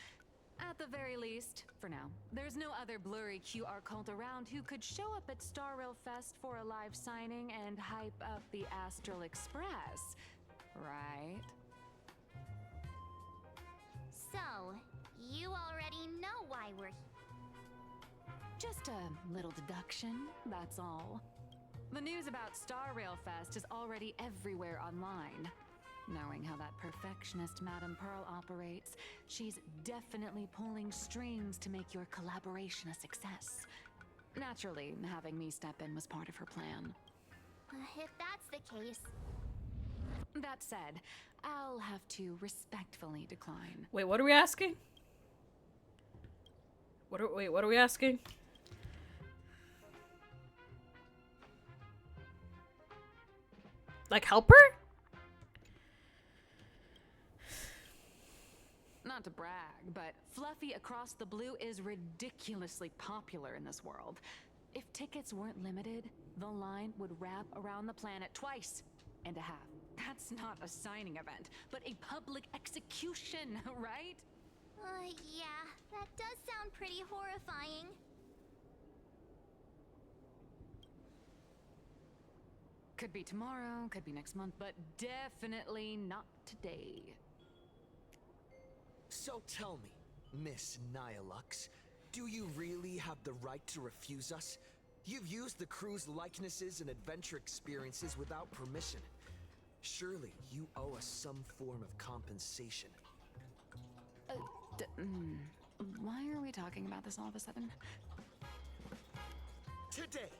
At the very least, for now, there's no other blurry QR cult around who could show up at Star Rail Fest for a live signing and hype up the Astral Express. Right? So, you already know why we're here. Just a little deduction, that's all. The news about Star Rail Fest is already everywhere online. Knowing how that perfectionist Madame Pearl operates, she's definitely pulling strings to make your collaboration a success. Naturally, having me step in was part of her plan. If that's the case... That said, I'll have to respectfully decline. Wait, what are we asking? What are we asking? Like, help her? Not to brag, but Fluffy Across the Blue is ridiculously popular in this world. If tickets weren't limited, the line would wrap around the planet twice and a half. That's not a signing event, but a public execution, right? Yeah, that does sound pretty horrifying. Could be tomorrow, could be next month, but definitely not today. So tell me, Miss Nihilux, do you really have the right to refuse us? You've used the crew's likenesses and adventure experiences without permission. Surely you owe us some form of compensation. Why are we talking about this all of a sudden? Today,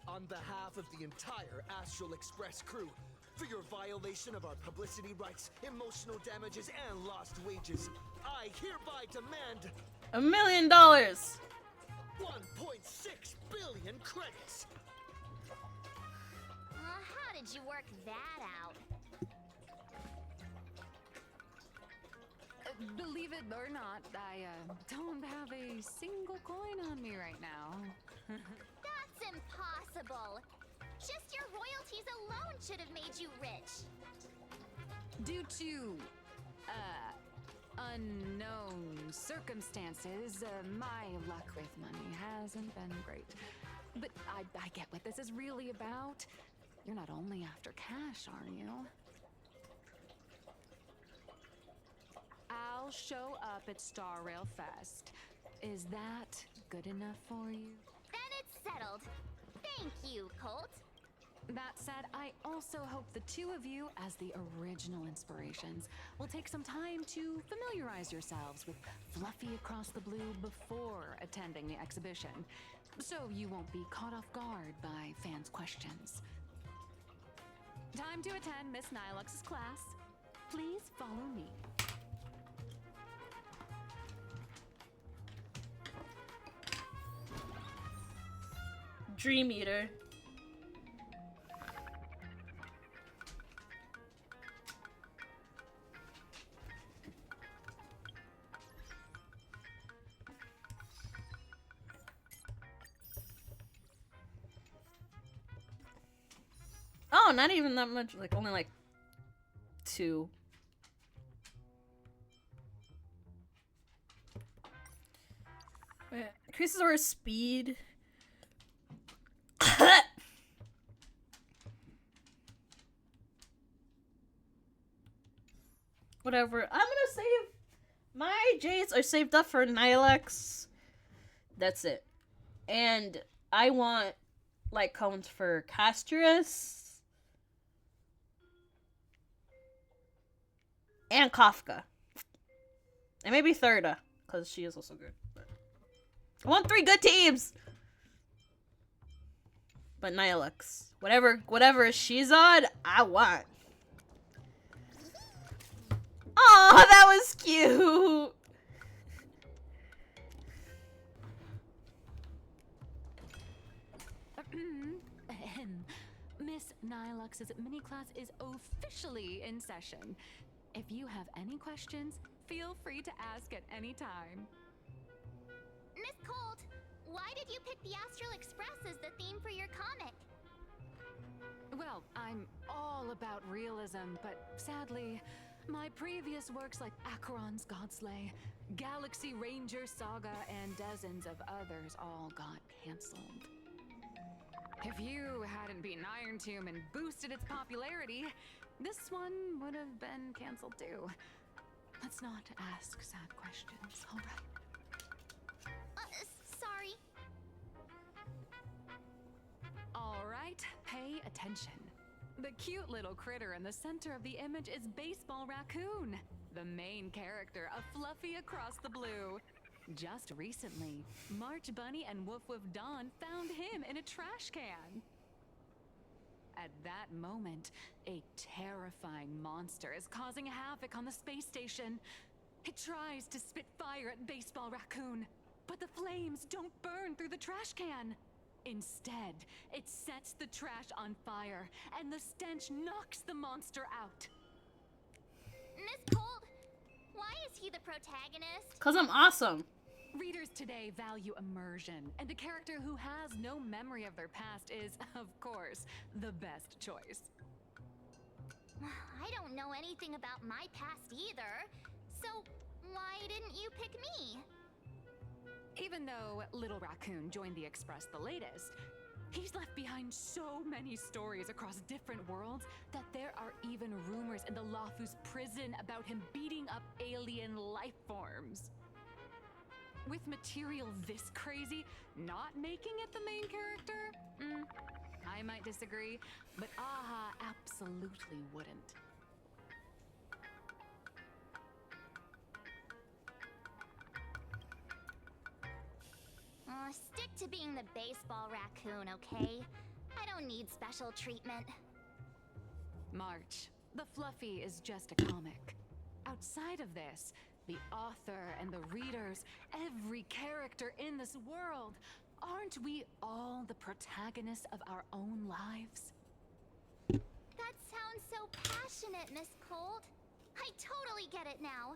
on behalf of the entire Astral Express crew, for your violation of our publicity rights, emotional damages, and lost wages, I hereby demand $1 million! 1.6 billion credits! How did you work that out? Believe it or not, I don't have a single coin on me right now. That's impossible! Just your royalties alone should have made you rich! Due to, unknown circumstances, my luck with money hasn't been great. But I get what this is really about. You're not only after cash, are you? I'll show up at Star Rail Fest. Is that good enough for you? Then it's settled. Thank you, Colt. That said, I also hope the two of you, as the original inspirations, will take some time to familiarize yourselves with Fluffy Across the Blue before attending the exhibition, so you won't be caught off guard by fans' questions. Time to attend Miss Nihilux's class. Please follow me. Dream Eater. Oh, not even that much. Like, only like 2. Wait, increases our speed. Whatever. I'm gonna save my J's are saved up for Nihilux. That's it. And I want like cones for Castrus and Kafka. And maybe Thirda, because she is also good. But I want 3 good teams. but Nihilux. Whatever she's on, I want. Oh, that was cute. Miss Nilux's mini class is officially in session. If you have any questions, feel free to ask at any time. Miss Colt, why did you pick the Astral Express as the theme for your comic? Well, I'm all about realism, but sadly, my previous works like Acheron's Godslay, Galaxy Ranger Saga, and dozens of others all got cancelled. If you hadn't beaten Iron Tomb and boosted its popularity, this one would have been cancelled too. Let's not ask sad questions, alright? Sorry. Alright, pay attention. The cute little critter in the center of the image is Baseball Raccoon, the main character of Fluffy Across the Blue. Just recently, March Bunny and Woof Woof Dawn found him in a trash can. At that moment, a terrifying monster is causing havoc on the space station. It tries to spit fire at Baseball Raccoon, but the flames don't burn through the trash can. Instead, it sets the trash on fire, and the stench knocks the monster out. Miss Colt, why is he the protagonist? 'Cause I'm awesome. Readers today value immersion, and a character who has no memory of their past is, of course, the best choice. I don't know anything about my past either, so why didn't you pick me? Even though Little Raccoon joined the Express the latest, he's left behind so many stories across different worlds that there are even rumors in the Lawfus prison about him beating up alien life forms. With material this crazy, not making it the main character? I might disagree, but AHA absolutely wouldn't. Stick to being the Baseball Raccoon, okay? I don't need special treatment. March, the Fluffy is just a comic. Outside of this, the author and the readers, every character in this world, aren't we all the protagonists of our own lives? That sounds so passionate, Miss Colt. I totally get it now.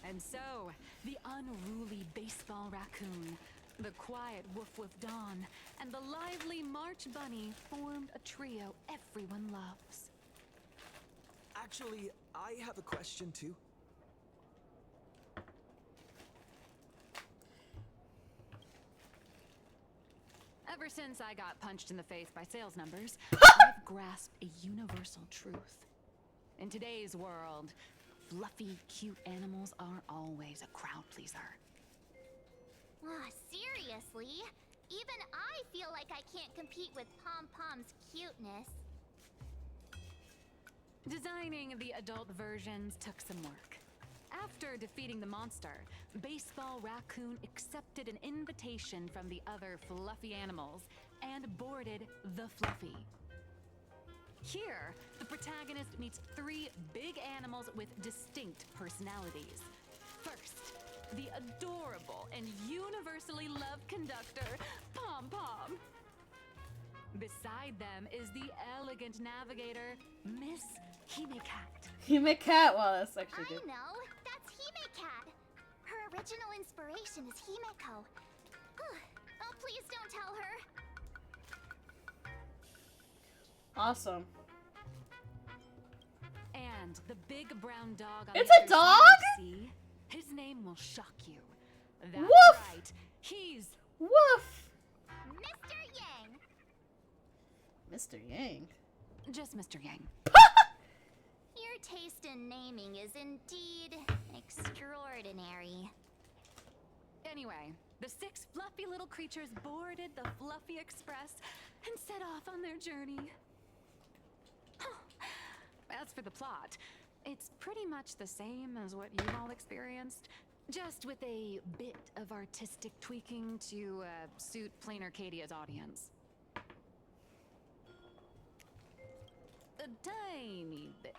And so, the unruly Baseball Raccoon, the quiet Woof Woof Dawn, and the lively March Bunny formed a trio everyone loves. Actually, I have a question too. Ever since I got punched in the face by sales numbers, I've grasped a universal truth. In today's world, fluffy, cute animals aren't always a crowd pleaser. Seriously? Even I feel like I can't compete with Pom Pom's cuteness. Designing the adult versions took some work. After defeating the monster, Baseball Raccoon accepted an invitation from the other fluffy animals and boarded the Fluffy. Here, the protagonist meets three big animals with distinct personalities. First, the adorable and universally loved conductor, Pom Pom. Beside them is the elegant navigator, Miss Hime-Cat. Hime-Cat, well, that's actually good. I know, that's Hime-Cat. Her original inspiration is Himeko. Oh, please don't tell her. Awesome. And the big brown dog on It's the a other side dog? of the sea, his name will shock you. That's Woof! right. He's Woof! Mr. Yang. Mr. Yang. Just Mr. Yang. Your taste in naming is indeed extraordinary. Anyway, the six fluffy little creatures boarded the Fluffy Express and set off on their journey. As for the plot, it's pretty much the same as what you've all experienced, just with a bit of artistic tweaking to suit Plain Arcadia's audience. a tiny bit.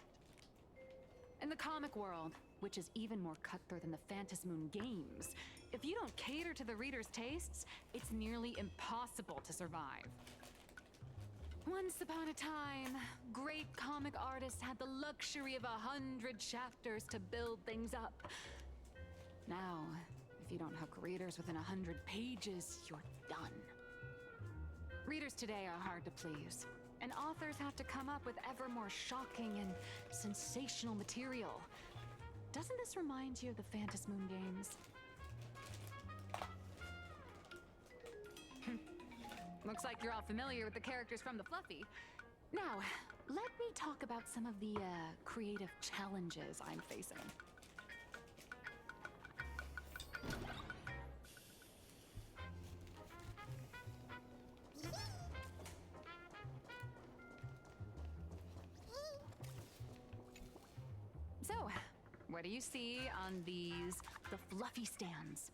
In the comic world, which is even more cutthroat than the Phantom Moon games, if you don't cater to the reader's tastes, it's nearly impossible to survive. Once upon a time, great comic artists had the luxury of 100 chapters to build things up. Now, if you don't hook readers within 100 pages, you're done. Readers today are hard to please, and authors have to come up with ever more shocking and sensational material. Doesn't this remind you of the Phantom Moon games? Looks like you're all familiar with the characters from the Fluffy. Now, let me talk about some of the creative challenges I'm facing. So, what do you see on the Fluffy stands?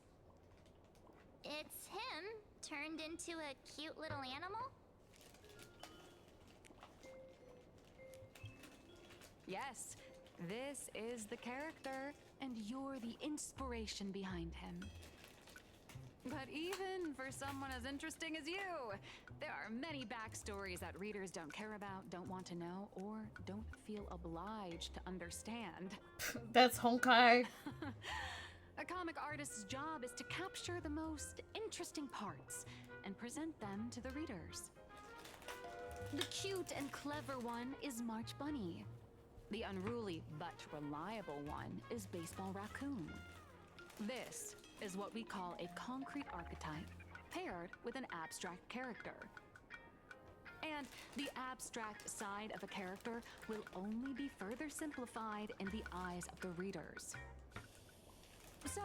It's him, turned into a cute little animal? Yes, this is the character, and you're the inspiration behind him. But even for someone as interesting as you, there are many backstories that readers don't care about, don't want to know, or don't feel obliged to understand. That's Honkai. A comic artist's job is to capture the most interesting parts and present them to the readers. The cute and clever one is March Bunny. The unruly but reliable one is Baseball Raccoon. This is what we call a concrete archetype paired with an abstract character. And the abstract side of a character will only be further simplified in the eyes of the readers. So,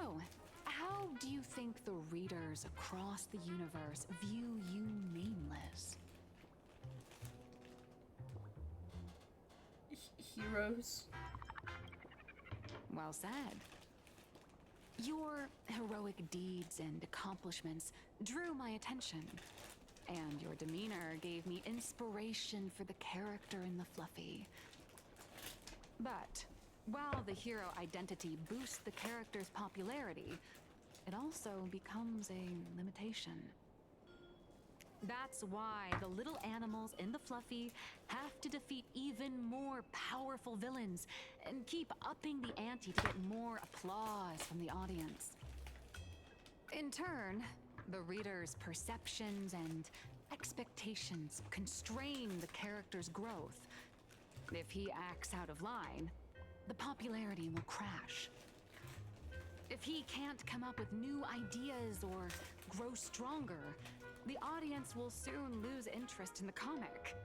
how do you think the readers across the universe view you nameless? Heroes. Well said. Your heroic deeds and accomplishments drew my attention, and your demeanor gave me inspiration for the character in the Fluffy. But while the hero identity boosts the character's popularity, it also becomes a limitation. That's why the little animals in the Fluffy have to defeat even more powerful villains and keep upping the ante to get more applause from the audience. In turn, the reader's perceptions and expectations constrain the character's growth. If he acts out of line, the popularity will crash. If he can't come up with new ideas or grow stronger, the audience will soon lose interest in the comic.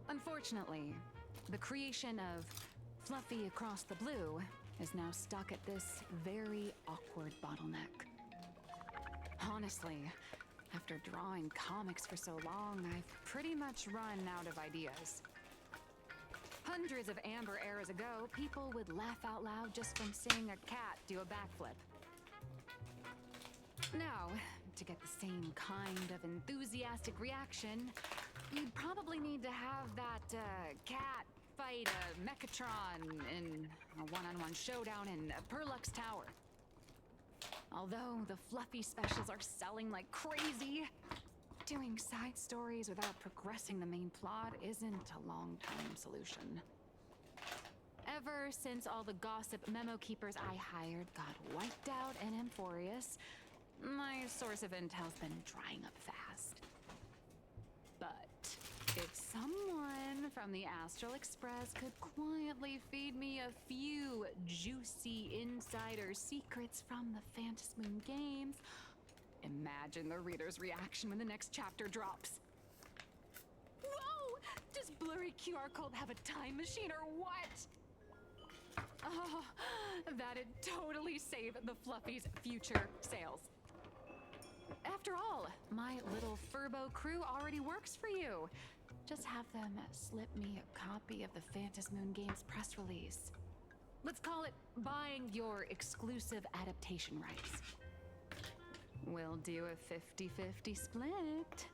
Unfortunately, the creation of Fluffy Across the Blue is now stuck at this very awkward bottleneck. Honestly, after drawing comics for so long, I've pretty much run out of ideas. Hundreds of Amber eras ago, people would laugh out loud just from seeing a cat do a backflip. Now, to get the same kind of enthusiastic reaction, you'd probably need to have that cat fight a Mechatron in a one-on-one showdown in Perlux Tower. Although the Fluffy specials are selling like crazy, doing side stories without progressing the main plot isn't a long-term solution. Ever since all the gossip memo keepers I hired got wiped out in Amphorius, my source of intel's been drying up fast. But if someone from the Astral Express could quietly feed me a few juicy insider secrets from the Phantom Moon games, imagine the reader's reaction when the next chapter drops. Whoa! Does blurry QR code have a time machine or what? Oh, that'd totally save the Fluffy's future sales. After all, my little Furbo crew already works for you. Just have them slip me a copy of the Phantom Moon Games press release. Let's call it buying your exclusive adaptation rights. We'll do a 50-50 split.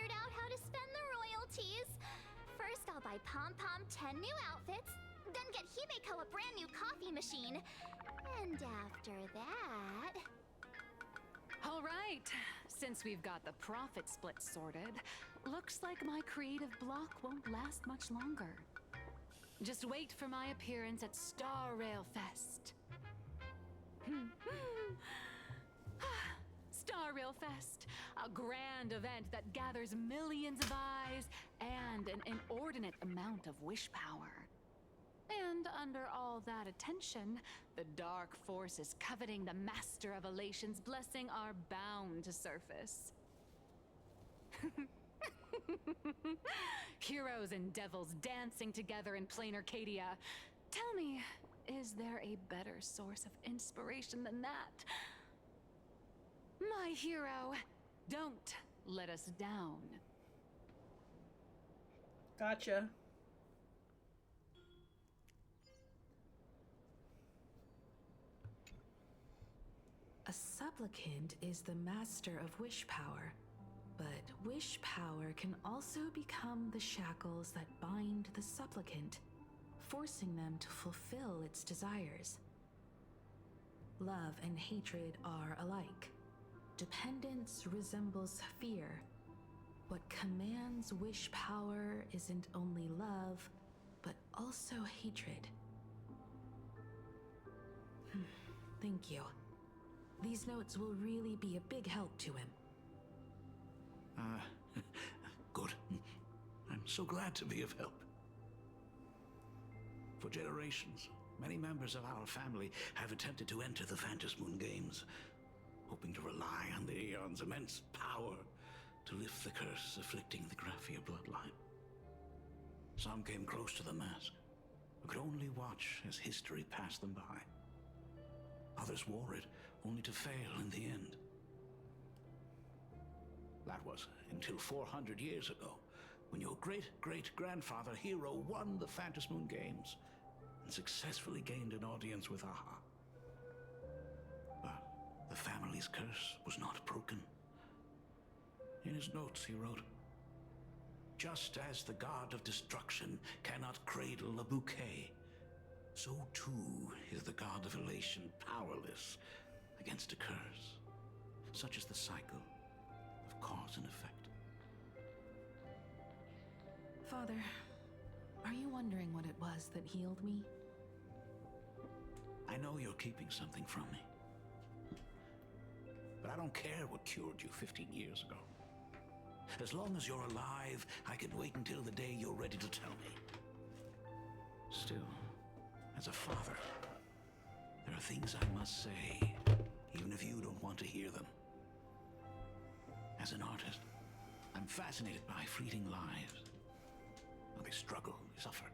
figured out how to spend the royalties. First, I'll buy Pom Pom 10 new outfits, then get Himeko a brand new coffee machine. And after that... All right, since we've got the profit split sorted, looks like my creative block won't last much longer. Just wait for my appearance at Star Rail Fest. Star Rail Fest, a grand event that gathers millions of eyes and an inordinate amount of wish power. And under all that attention, the dark forces coveting the Master of Elation's blessing are bound to surface. Heroes and devils dancing together in plain Arcadia. Tell me, is there a better source of inspiration than that? My hero, don't let us down. Gotcha. A supplicant is the master of wish power, but wish power can also become the shackles that bind the supplicant, forcing them to fulfill its desires. Love and hatred are alike. Dependence resembles fear. What commands wish power isn't only love, but also hatred. Thank you. These notes will really be a big help to him. Good. I'm so glad to be of help. For generations, many members of our family have attempted to enter the Phantasmoon Games, hoping to rely on the Aeon's immense power to lift the curse afflicting the Graphia bloodline. Some came close to the mask, but could only watch as history passed them by. Others wore it, only to fail in the end. That was until 400 years ago, when your great-great-grandfather Hero won the Phantasmoon Games and successfully gained an audience with Aha. But the family's curse was not broken. In his notes, he wrote, "Just as the god of destruction cannot cradle a bouquet, so too is the god of elation powerless against a curse. Such is the cycle of cause and effect." Father, are you wondering what it was that healed me? I know you're keeping something from me. But I don't care what cured you 15 years ago. As long as you're alive, I can wait until the day you're ready to tell me. Still, as a father, there are things I must say, even if you don't want to hear them. As an artist, I'm fascinated by fleeting lives. How they struggle, they suffer,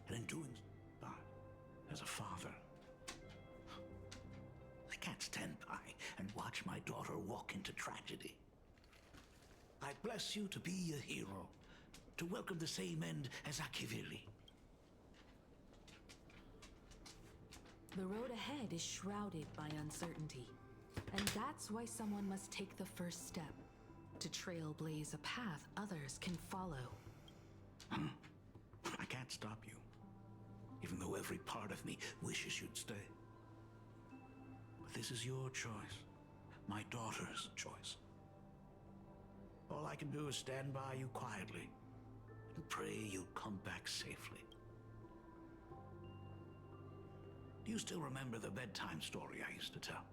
and in doing so, but as a father, I can't stand by and watch my daughter walk into tragedy. I bless you to be a hero, to welcome the same end as Akiviri. The road ahead is shrouded by uncertainty, and that's why someone must take the first step, to trailblaze a path others can follow. I can't stop you, even though every part of me wishes you'd stay. But this is your choice, my daughter's choice. All I can do is stand by you quietly and pray you'll come back safely. Do you still remember the bedtime story I used to tell?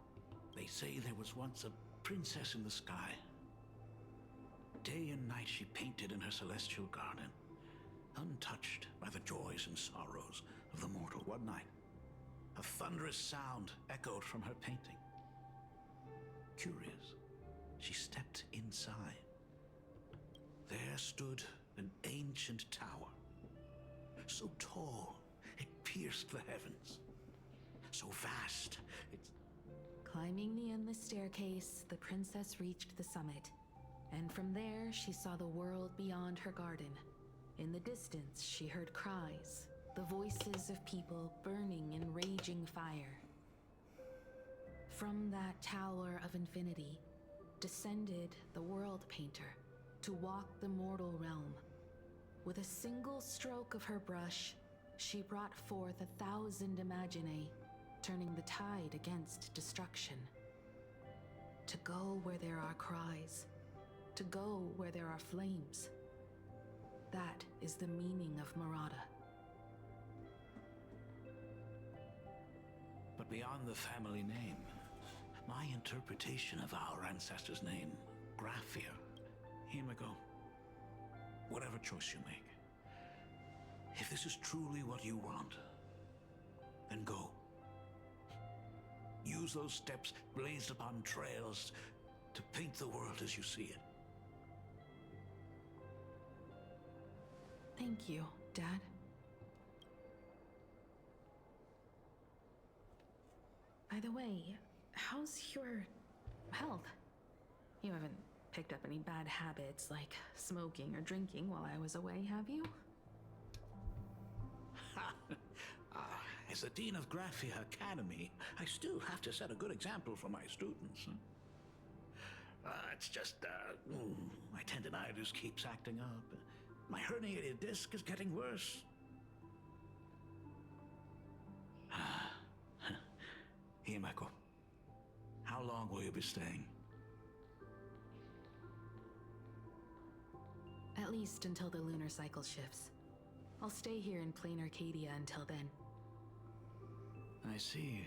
They say there was once a princess in the sky. Day and night she painted in her celestial garden, untouched by the joys and sorrows of the mortal. One night, a thunderous sound echoed from her painting. Curious, she stepped inside. There stood an ancient tower, so tall it pierced the heavens, so vast it... Climbing the endless staircase, the princess reached the summit, and from there she saw the world beyond her garden. In the distance, she heard cries, the voices of people burning in raging fire. From that tower of infinity descended the world painter to walk the mortal realm. With a single stroke of her brush, she brought forth 1,000 Imaginae, turning the tide against destruction. To go where there are cries, to go where there are flames. That is the meaning of Murata. But beyond the family name, my interpretation of our ancestors' name, Graphia, Himiko, whatever choice you make, if this is truly what you want, then go. Use those steps blazed upon trails to paint the world as you see it. Thank you, Dad. By the way, how's your health? You haven't picked up any bad habits like smoking or drinking while I was away, have you? As the Dean of Graphia Academy, I still have to set a good example for my students. It's just, my tendinitis keeps acting up. My herniated disc is getting worse. Himeko, how long will you be staying? At least until the lunar cycle shifts. I'll stay here in plain Arcadia until then. I see.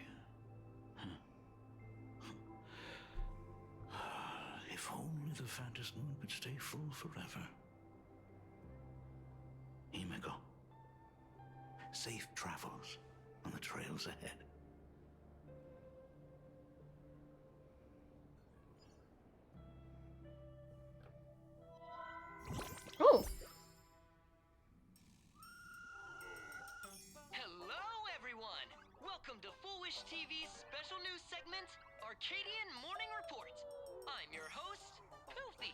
If only the Phantom Moon could stay full forever. Himeko, safe travels on the trails ahead. Oh! Hello, everyone! Welcome to Full Wish TV's special news segment, Arcadian Morning Report. I'm your host, Poofy.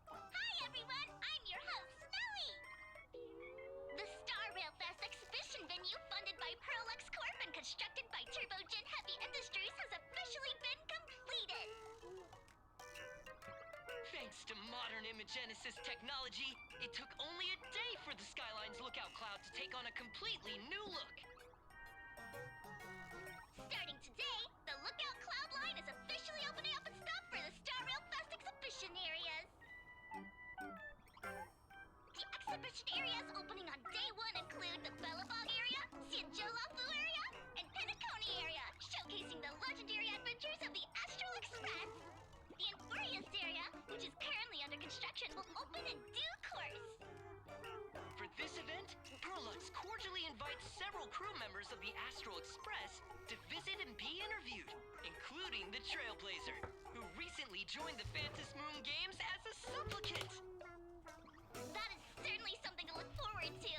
Hi, everyone! I'm your host, Snowy! The Star Rail Fest exhibition venue funded by Perlux Corp and constructed by Turbogen Heavy Industries has officially been completed! Thanks to modern imagenesis technology, it took only a day for the Skyline's lookout cloud to take on a completely new look. Starting today, the Lookout Cloud line is officially opening up its stuff for the Star Rail Fest exhibition areas. The exhibition areas opening on day one include the Bellabog area, Sianjolafu area, and Penacony area, showcasing the legendary adventures of the Astral Express. The Infurious area, which is currently under construction, will open in due course. For this event, Perlux cordially invites several crew members of the Astral Express to visit and be interviewed, including the Trailblazer, who recently joined the Phantom Moon Games as a supplicant. That is certainly something to look forward to.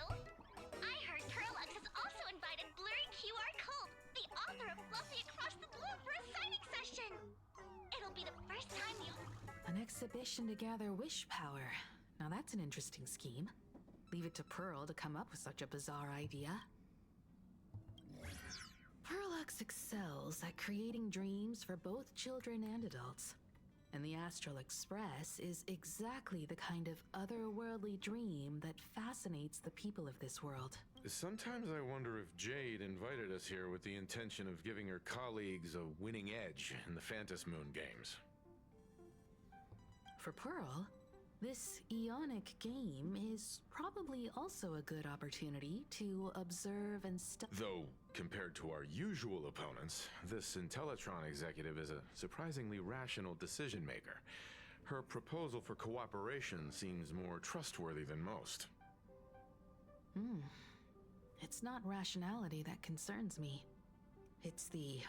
I heard Perlux has also invited Blurry QR Cole, the author of Fluffy Across the Blue, for a signing session. It'll be the first time you... An exhibition to gather wish power. Now that's an interesting scheme. Leave it to Pearl to come up with such a bizarre idea. Perlux excels at creating dreams for both children and adults. And the Astral Express is exactly the kind of otherworldly dream that fascinates the people of this world. Sometimes I wonder if Jade invited us here with the intention of giving her colleagues a winning edge in the Phantom Moon Games. For Pearl, this Ionic game is probably also a good opportunity to observe and study. Though, compared to our usual opponents, this Intellitron executive is a surprisingly rational decision maker. Her proposal for cooperation seems more trustworthy than most. It's not rationality that concerns me. It's the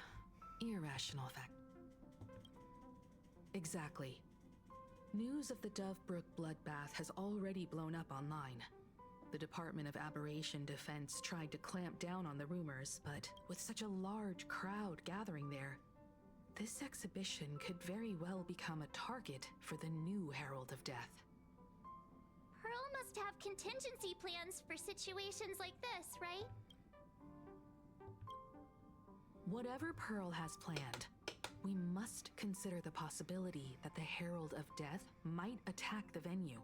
irrational fact. Exactly. News of the Dovebrook bloodbath has already blown up online. The Department of Aberration Defense tried to clamp down on the rumors, but with such a large crowd gathering there, this exhibition could very well become a target for the new Herald of Death. Pearl must have contingency plans for situations like this, right? Whatever Pearl has planned, We must consider the possibility that the Herald of Death might attack the venue.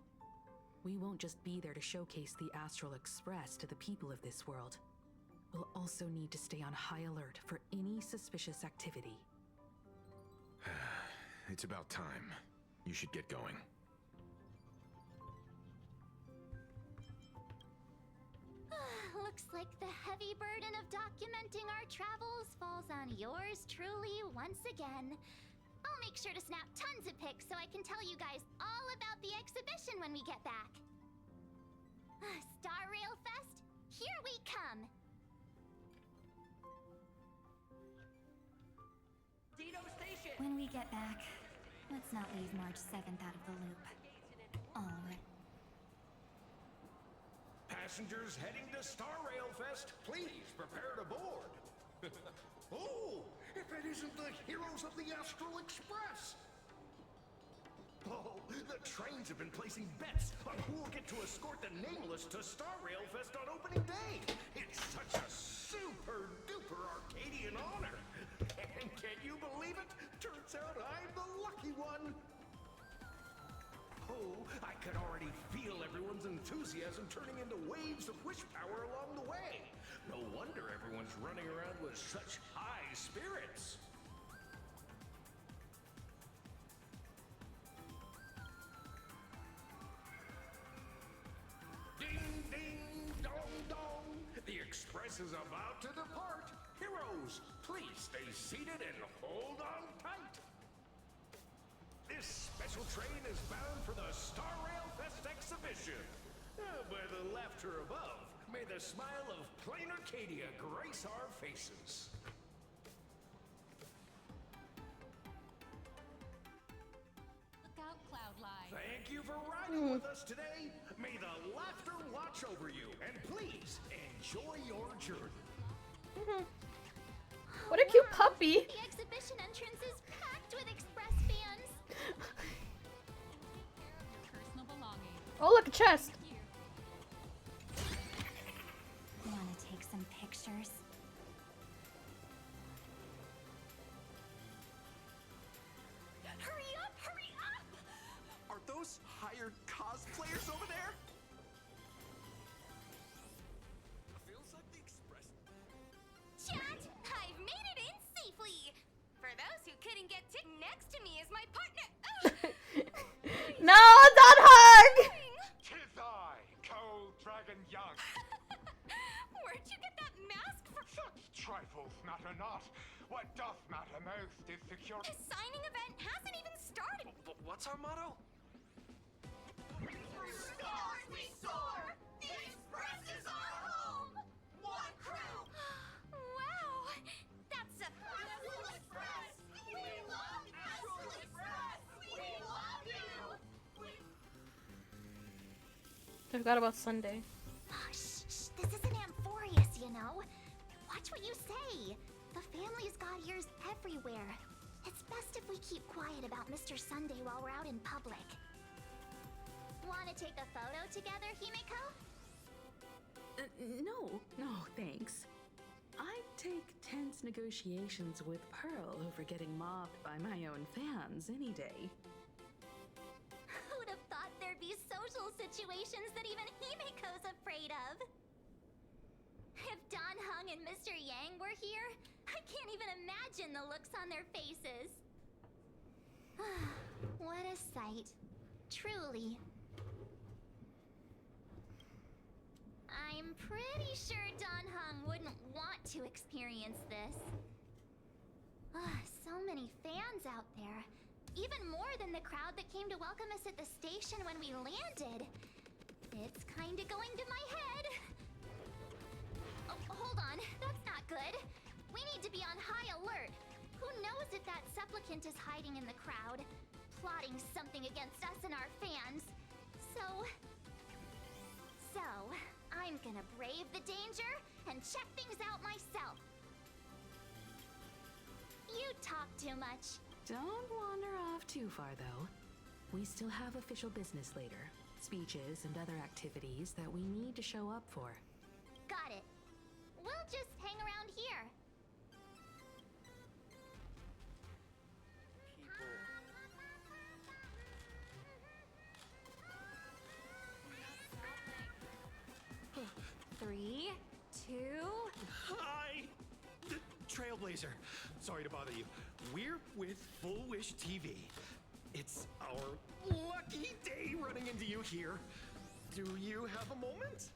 We won't just be there to showcase the Astral Express to the people of this world. We'll also need to stay on high alert for any suspicious activity. It's about time. You should get going. Looks like the heavy burden of documenting our travels falls on yours truly once again. I'll make sure to snap tons of pics so I can tell you guys all about the exhibition when we get back. Star Rail Fest, here we come! Dino Station! When we get back, let's not leave March 7th out of the loop. All right. Passengers heading to Star Rail Fest, please prepare to board. Oh, if it isn't the heroes of the Astral Express! Oh, the trains have been placing bets on who will get to escort the Nameless to Star Rail Fest on opening day. It's such a super-duper Arcadian honor. And can you believe it? Turns out I'm the lucky one. Oh, I could already feel everyone's enthusiasm turning into waves of wish power along the way. No wonder everyone's running around with such high spirits. Ding, ding, dong, dong. The express is about to depart. Heroes, please stay seated and hold on tight. This special train is bound for the Star Rail Fest exhibition. By the laughter above, may the smile of plain Arcadia grace our faces. Look out, Cloudline. Thank you for riding with us today. May the laughter watch over you, and please enjoy your journey. What a cute puppy! The exhibition entrance is packed with Express fans. Personal belongings. Oh, look, a chest! Wanna take some pictures? Hurry up! Hurry up! Are those hired cosplayers over there? Feels like the Express. Chat, I've made it in safely. For those who couldn't get next to me is my partner. No, don't hug! Tis I, Cold Dragon Young. Where'd you get that mask from? Such trifles matter not. What doth matter most is secure. The signing event hasn't even started. What's our motto? Through stars we soar! The Express is our home! One crew! Wow, that's a Astral Express! We love Astral Express! We love you! I forgot about Sunday. Shh, this isn't Amphorius, you know. Watch what you say. The family's got ears everywhere. It's best if we keep quiet about Mr. Sunday while we're out in public. Wanna take a photo together, Himeko? No, thanks. I'd take tense negotiations with Pearl over getting mobbed by my own fans any day. Who'd have thought there'd be social situations that even Himeko's afraid of? If Don Hung and Mr. Yang were here, I can't even imagine the looks on their faces. What a sight. Truly. I'm pretty sure Don Hung wouldn't want to experience this. So many fans out there. Even more than the crowd that came to welcome us at the station when we landed. It's kinda going to my head. Oh, hold on. That's not good. We need to be on high alert. Who knows if that supplicant is hiding in the crowd, plotting something against us and our fans. So, I'm gonna brave the danger and check things out myself. You talk too much. Don't wander off too far, though. We still have official business later. Speeches and other activities that we need to show up for. Got it. We'll just hang around here. 3, 2. Hi! Trailblazer. Sorry to bother you. We're with Full Wish TV. It's our lucky day running into you here. Do you have a moment?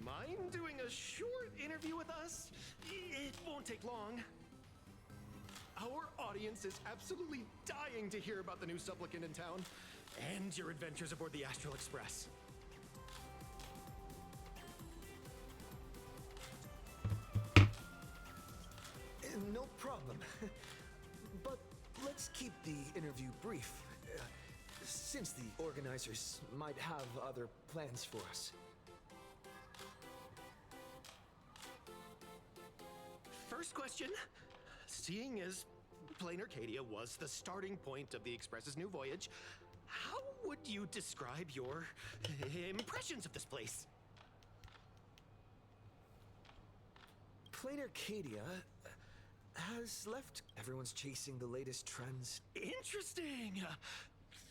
Mind doing a short interview with us? It won't take long. Our audience is absolutely dying to hear about the new supplicant in town and your adventures aboard the Astral Express. No problem. But let's keep the interview brief, since the organizers might have other plans for us. First question. Seeing as Plain Arcadia was the starting point of the Express's new voyage, how would you describe your impressions of this place? Plain Arcadia has left. Everyone's chasing the latest trends. Interesting!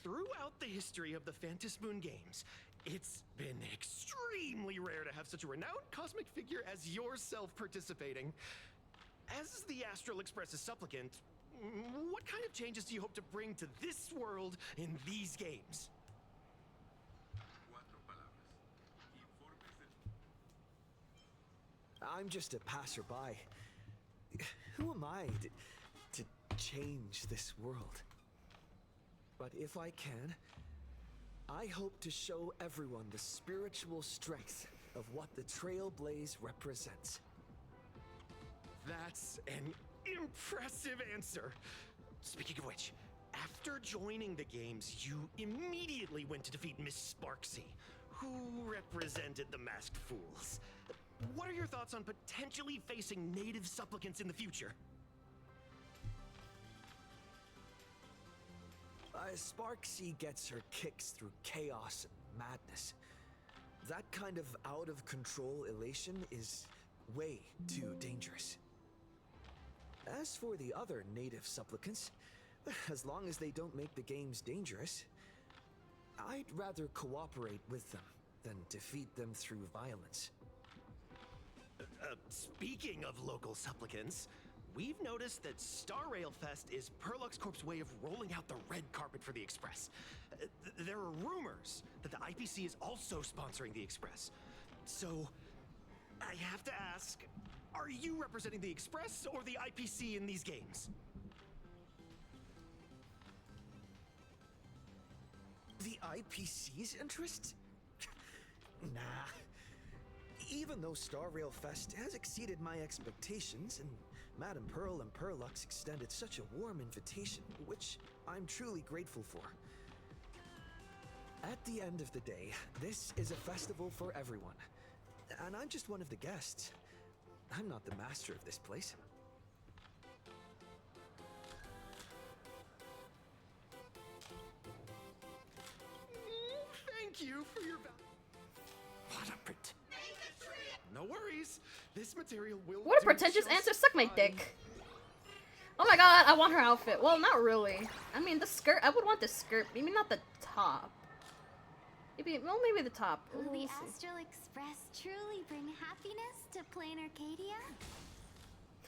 Throughout the history of the Phantasmoon games, it's been extremely rare to have such a renowned cosmic figure as yourself participating. As the Astral Express's supplicant, what kind of changes do you hope to bring to this world in these games? I'm just a passerby. Who am I to change this world? But if I can, I hope to show everyone the spiritual strength of what the Trailblaze represents. That's an impressive answer. Speaking of which, after joining the games, you immediately went to defeat Miss Sparksy, who represented the Masked Fools. What are your thoughts on potentially facing native supplicants in the future? Sparksy gets her kicks through chaos and madness. That kind of out-of-control elation is way too dangerous. As for the other native supplicants, as long as they don't make the games dangerous, I'd rather cooperate with them than defeat them through violence. Speaking of local supplicants, we've noticed that Star Rail Fest is Perlux Corp's way of rolling out the red carpet for the Express. There are rumors that the IPC is also sponsoring the Express. So, I have to ask, are you representing the Express or the IPC in these games? The IPC's interests? Nah. Even though Star Rail Fest has exceeded my expectations, and Madame Pearl and Perlux extended such a warm invitation, which I'm truly grateful for. At the end of the day, this is a festival for everyone. And I'm just one of the guests. I'm not the master of this place. Thank you for your What a No worries. This material will What a do pretentious just answer. Suck my fine. dick. Oh my god, I want her outfit. Well, not really. I mean, the skirt. I would want the skirt. Maybe not the top. Maybe the top. Will We'll the see. Astral Express truly bring happiness to Plain Arcadia?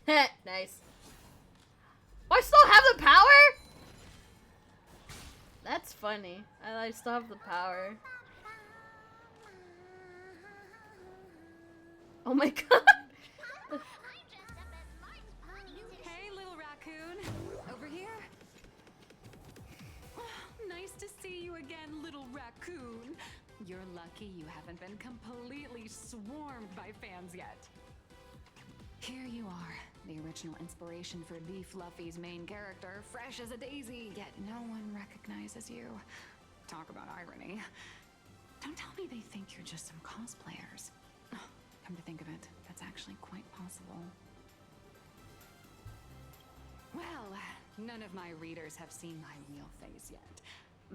Heh, nice. Oh, I still have the power? That's funny. I still have the power. Oh my god. Hey, little raccoon. Over here. Nice to see you again, little raccoon. You're lucky you haven't been completely swarmed by fans yet. Here you are, the original inspiration for the Fluffy's main character, fresh as a daisy, yet no one recognizes you. Talk about irony. Don't tell me they think you're just some cosplayers. Come to think of it, that's actually quite possible. Well, none of my readers have seen my real face yet.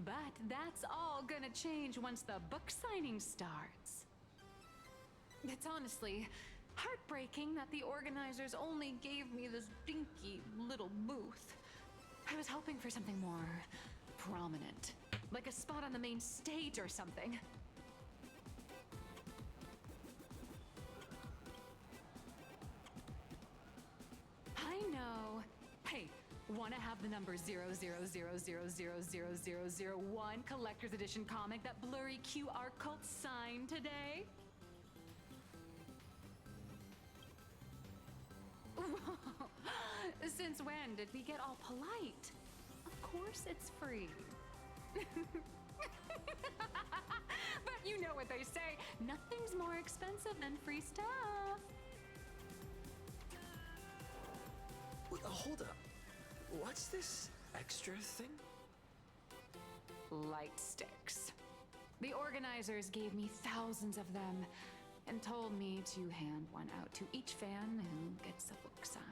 But that's all gonna change once the book signing starts. It's honestly heartbreaking that the organizers only gave me this dinky little booth. I was hoping for something more prominent, like a spot on the main stage or something. know. Hey, wanna have the number 000000001 collector's edition comic that blurry QR cult signed today? Since when did we get all polite? Of course it's free. But you know what they say, nothing's more expensive than free stuff. Hold up. What's this extra thing? Light sticks. The organizers gave me thousands of them and told me to hand one out to each fan who gets a book signed.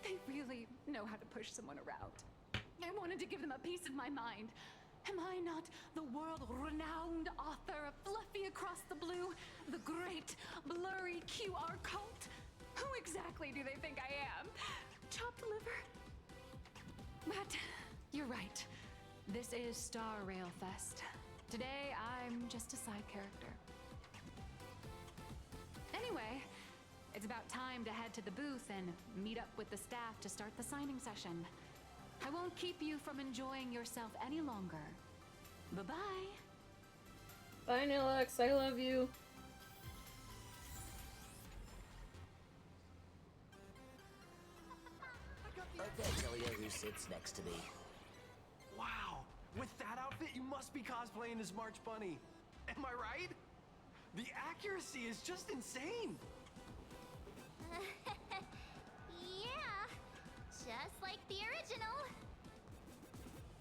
They really know how to push someone around. I wanted to give them a piece of my mind. Am I not the world-renowned author of Fluffy Across the Blue, the great blurry QR cult? Who exactly do they think I am? Chopped liver? But you're right. This is Star Rail Fest. Today, I'm just a side character. Anyway, it's about time to head to the booth and meet up with the staff to start the signing session. I won't keep you from enjoying yourself any longer. Bye-bye. Bye, Nilex. I love you. Okay, tell you who sits next to me. Wow! With that outfit, you must be cosplaying as March Bunny. Am I right? The accuracy is just insane! Yeah, just like the original.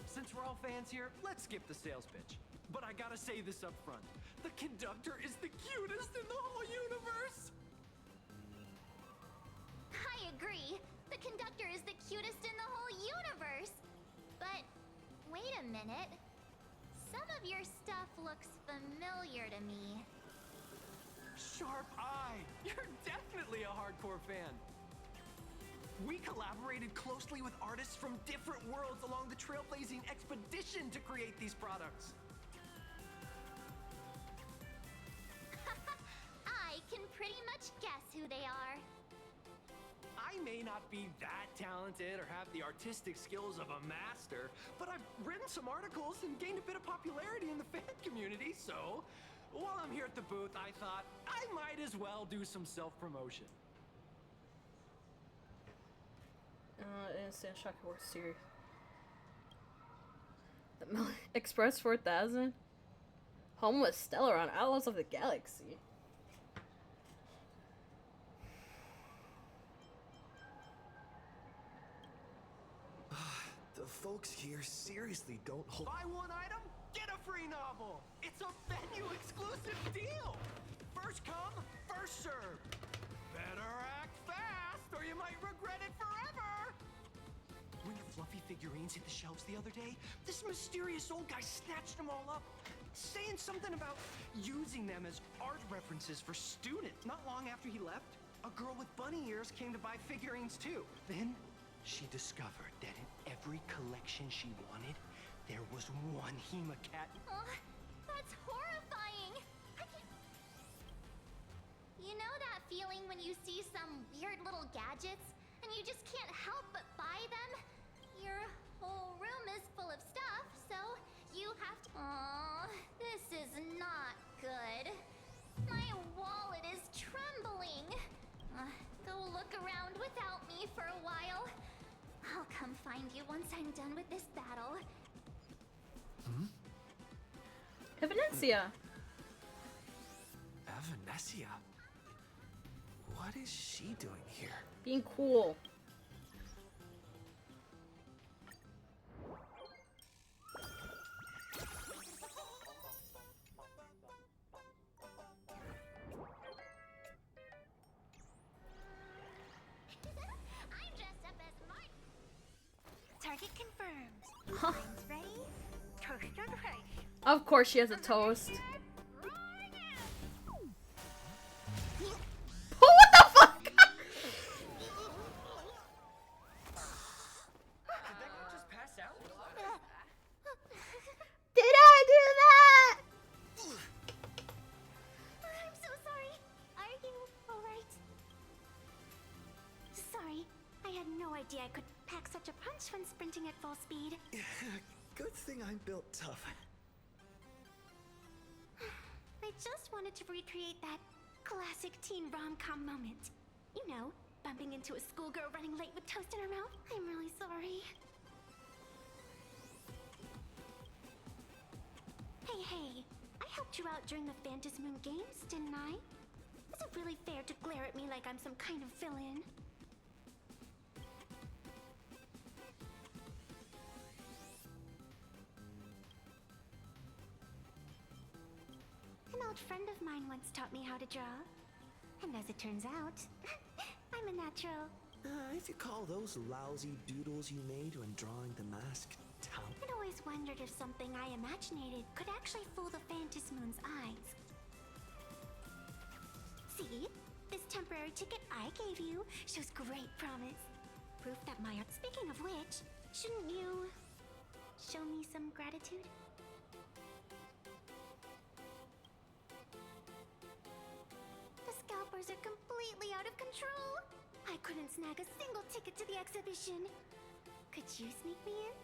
Since we're all fans here, let's skip the sales pitch. But I gotta say this up front. The conductor is the cutest in the whole universe! I agree. The conductor is the cutest in the whole universe. But wait a minute. Some of your stuff looks familiar to me. Sharp eye! You're definitely a hardcore fan. We collaborated closely with artists from different worlds along the trailblazing expedition to create these products. I can pretty much guess who they are. I may not be that talented or have the artistic skills of a master, but I've written some articles and gained a bit of popularity in the fan community, so while I'm here at the booth, I thought I might as well do some self-promotion. Instant Shock Horse Series. The Express 4000. Home with Stellar on Outlaws of the Galaxy. The folks here seriously don't hold. Buy one item, get a free novel. It's a venue exclusive deal. First come, first serve. Better act fast or you might regret it forever. When the fluffy figurines hit the shelves the other day, this mysterious old guy snatched them all up, saying something about using them as art references for students. Not long after he left, a girl with bunny ears came to buy figurines too. Then she discovered that in every collection she wanted, there was one Hema-Cat. Oh, that's horrifying. You know that feeling when you see some weird little gadgets and you just can't help but buy them? Your whole room is full of stuff, so you have to... Aww, this is not good. My wallet is trembling. Go look around without me for a while. I'll come find you once I'm done with this battle. Evanesia. Evanesia? What is she doing here? Being cool. I'm dressed up as Mark. Target confirmed. Brains ready? Toast on face. Of course she has a toast. What the fuck? Did that girl just pass out? Did I do that? I'm so sorry. Are you alright? idea I could pack such a punch when sprinting at full speed. Good thing I'm built tough. I just wanted to recreate that classic teen rom-com moment. You know, bumping into a schoolgirl running late with toast in her mouth. I'm really sorry. Hey, I helped you out during the Phantasmoon Games, didn't I? Is it really fair to glare at me like I'm some kind of villain? An old friend of mine once taught me how to draw. And as it turns out, I'm a natural. If you call those lousy doodles you made when drawing the mask talent. I'd always wondered if something I imaginated could actually fool the Phantasmoon's eyes. See? This temporary ticket I gave you shows great promise. Proof that my art. Speaking of which, shouldn't you show me some gratitude? The scalpers are completely out of control. I couldn't snag a single ticket to the exhibition. Could you sneak me in?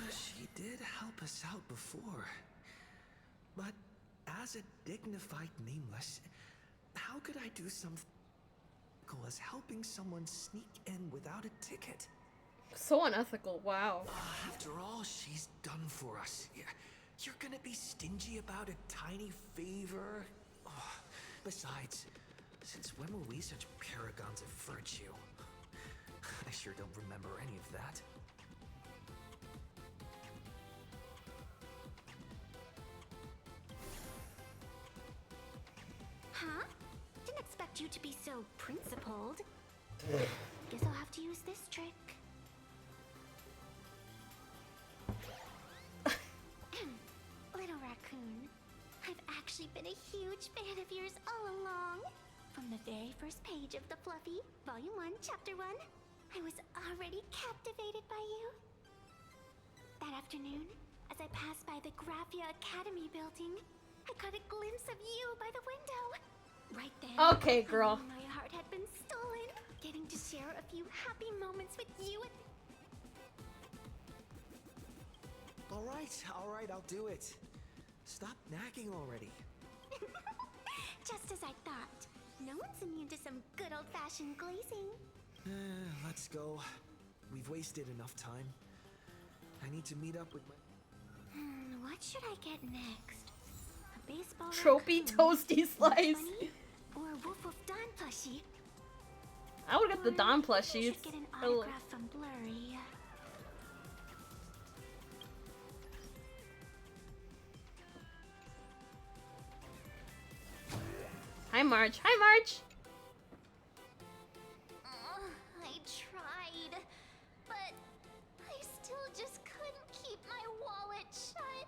She did help us out before. But as a dignified nameless, how could I do something as helping someone sneak in without a ticket? So unethical, wow. After all she's done for us, you're gonna be stingy about a tiny favor? Besides, since when were we such paragons of virtue? I sure don't remember any of that. Huh? Didn't expect you to be so principled. Guess I'll have to use this trick. Little raccoon, I've actually been a huge fan of yours all along. From the very first page of the Fluffy, Volume 1, Chapter 1, I was already captivated by you. That afternoon, as I passed by the Graphia Academy building, I caught a glimpse of you by the window. Right then, Okay, girl. I knew my heart had been stolen. Getting to share a few happy moments with you and... All right, I'll do it. Stop nagging already. Just as I thought. No one's immune to some good old-fashioned glazing. Let's go. We've wasted enough time. I need to meet up with my... What should I get next? A baseball Trophy raccoon, toasty slice. bunny, or a Wolf of Dawn plushie? I would get the Dawn I plushie. should get an autograph from Blurry. Hi, Marge. Hi, Marge. I tried, but I still just couldn't keep my wallet shut.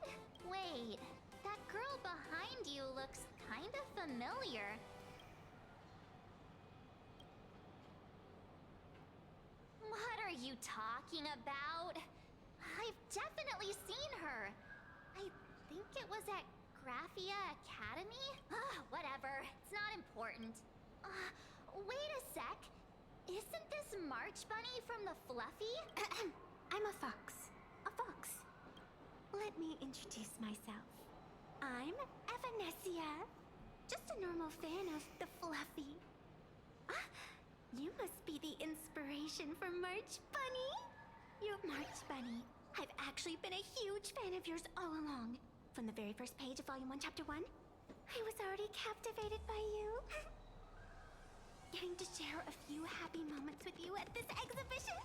Wait, that girl behind you looks kind of familiar. What are you talking about? I've definitely seen her. I think it was at Graphia Academy? Whatever, it's not important. Wait a sec. Isn't this March Bunny from the Fluffy? I'm a fox. A fox. Let me introduce myself. I'm Evanessia. Just a normal fan of the Fluffy. You must be the inspiration for March Bunny. You're March Bunny. I've actually been a huge fan of yours all along. From the very first page of Volume 1, Chapter 1, I was already captivated by you. Getting to share a few happy moments with you at this exhibition,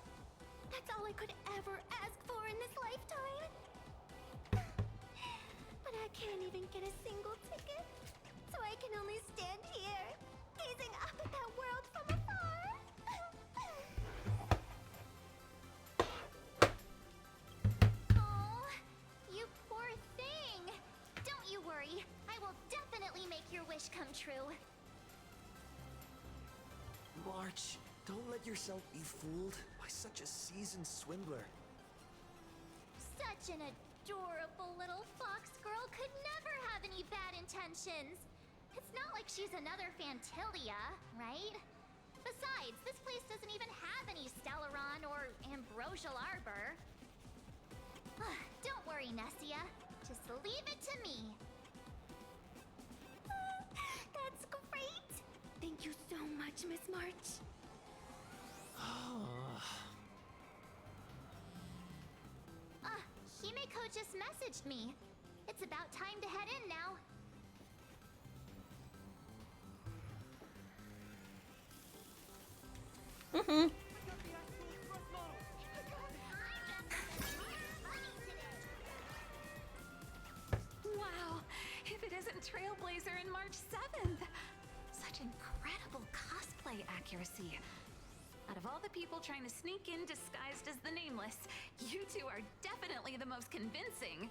that's all I could ever ask for in this lifetime. But I can't even get a single ticket, so I can only stand here, gazing up at that world from afar. Oh, you poor thing. Don't you worry. I will definitely make your wish come true. March, don't let yourself be fooled by such a seasoned swindler. Such an adorable little fox girl could never have any bad intentions. It's not like she's another Fantilia, right? Besides, this place doesn't even have any Stellaron or Ambrosial Arbor. Don't worry, Nessia. Just leave it to me. That's great! Thank you so much, Miss March. Himeko just messaged me. It's about time to head in now. Wow, if it isn't Trailblazer in March 7th! Such incredible cosplay accuracy. Out of all the people trying to sneak in disguised as the Nameless, you two are definitely the most convincing.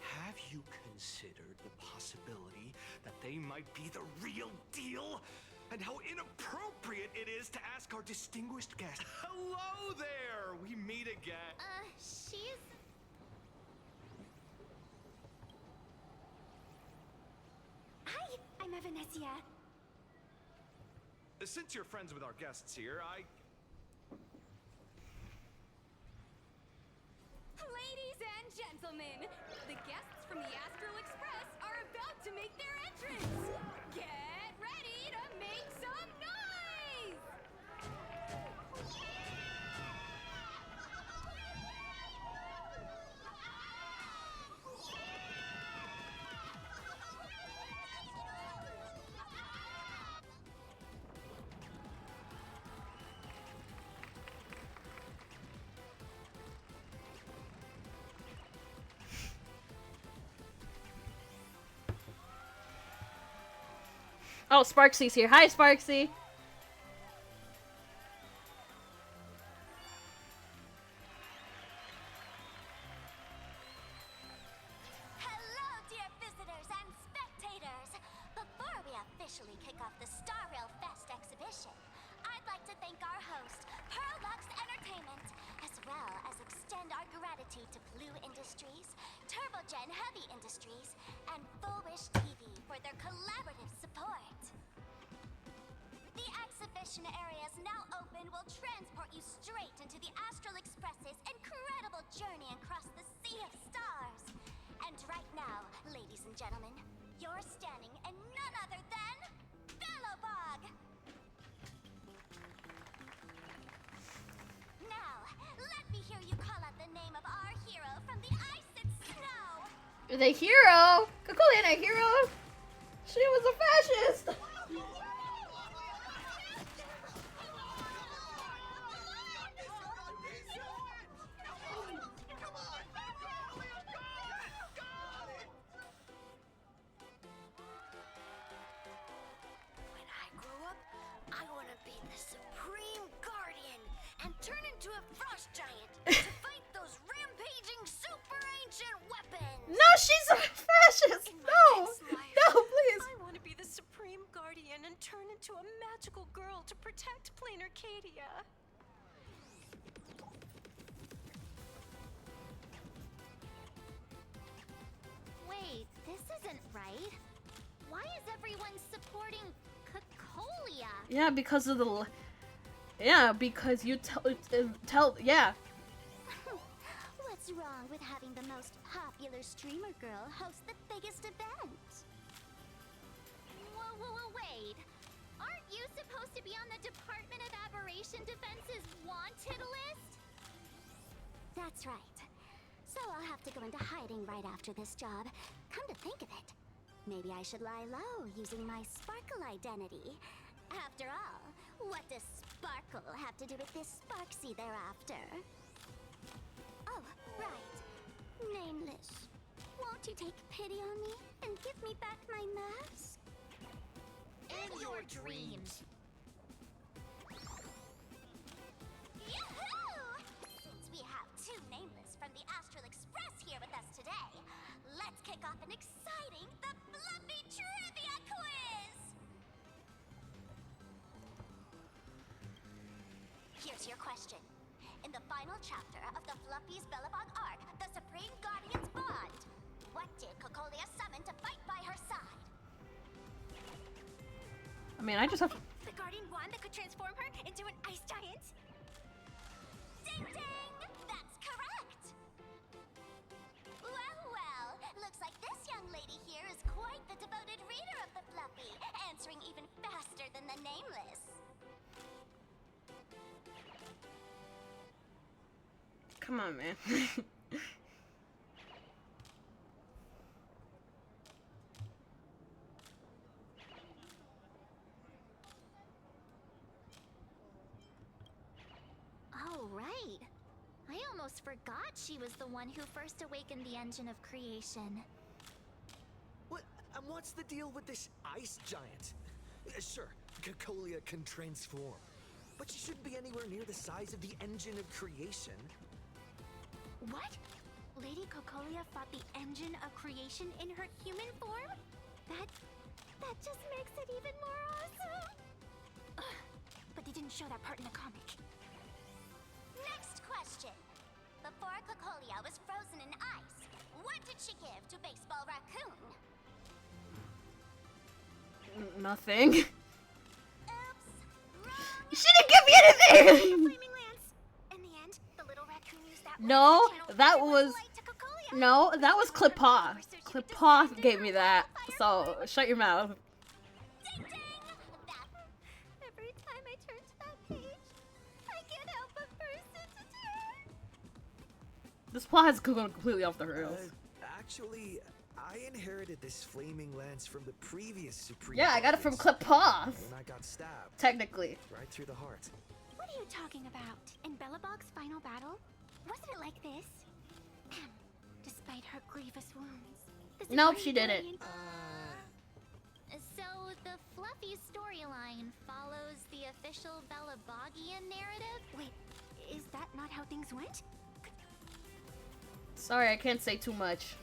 Have you considered the possibility that they might be the real deal? And how inappropriate it is to ask our distinguished guest. Hello there! We meet again. She's... Hi, I'm Evanesia. Since you're friends with our guests here, Ladies and gentlemen, the guests from the Astral Express are about to make their entrance. Get ready to make some noise! Oh, Sparksy's here. Hi, Sparksy. Hello, dear visitors and spectators! Before we officially kick off the Star Rail Fest exhibition, I'd like to thank our host, Pearlux Entertainment, as well as extend our gratitude to Blue Industries, Turbogen Heavy Industries, and Full Wish TV for their collaborative support. The exhibition area is now open will transport you straight into the Astral Express's incredible journey across the Sea of Stars. And right now, ladies and gentlemen, you're standing in none other than Bellowbog! Now, let me hear you call out the name of our hero from the ice and snow! The hero? Kukulian, a hero? She was a fascist! When I grow up, I want to be the Supreme Guardian and turn into a frost giant to fight those rampaging super ancient weapons. No, she's a fascist! No! No, please! I want to be the Supreme Guardian and turn into a magical girl to protect Plain Arcadia. Wait, this isn't right. Why is everyone supporting Cocolia? Yeah, because of the... Yeah, because you yeah. What's wrong with having the most popular streamer girl host the biggest event? Whoa, wait. Aren't you supposed to be on the Department of Aberration Defense's wanted list? That's right. So I'll have to go into hiding right after this job. Come to think of it, maybe I should lie low using my Sparkle identity. After all, what does Sparkle have to do with this Sparksy thereafter? Oh, right. Nameless. Won't you take pity on me and give me back my mask? In your dreams. Yoo-hoo! Since we have two Nameless from the Astral Express here with us today, let's kick off an exciting The Fluffy Trivia Quiz! Here's your question. In the final chapter of the Fluffy's Bellabog arc, The Supreme Guardian's Bond, what did Cocolia summon to fight by her side? mean, I just have. The guardian wand that could transform her into an ice giant? Ding ding! That's correct! Well, well, looks like this young lady here is quite the devoted reader of the Fluffy, answering even faster than the Nameless. Come on, man. Oh, right. I almost forgot she was the one who first awakened the engine of creation. What? And what's the deal with this ice giant? Sure, Cocolia can transform, but she shouldn't be anywhere near the size of the engine of creation. What? Lady Cocolia fought the engine of creation in her human form? That just makes it even more awesome! Ugh, but they didn't show that part in the comic. Next question. Before Cocolia was frozen in ice, what did she give to Baseball Raccoon? Nothing. She didn't give me anything! In the end, the little raccoon used that No, that was... No, that was Clipaw. Clipaw gave me that. So, shut your mouth. Every time I turn to that page, I can't help but burst into tears. This plot has gone completely off the rails. Actually, I inherited this flaming lance from the previous Supreme. Yeah, I got it from Clipaw. When I got stabbed. Technically. Right through the heart. What are you talking about? In Belobog's final battle? Wasn't it like this? Despite her grievous wounds. Nope, she didn't. So the Fluffy storyline follows the official Belabogian narrative? Wait, is that not how things went? Sorry, I can't say too much.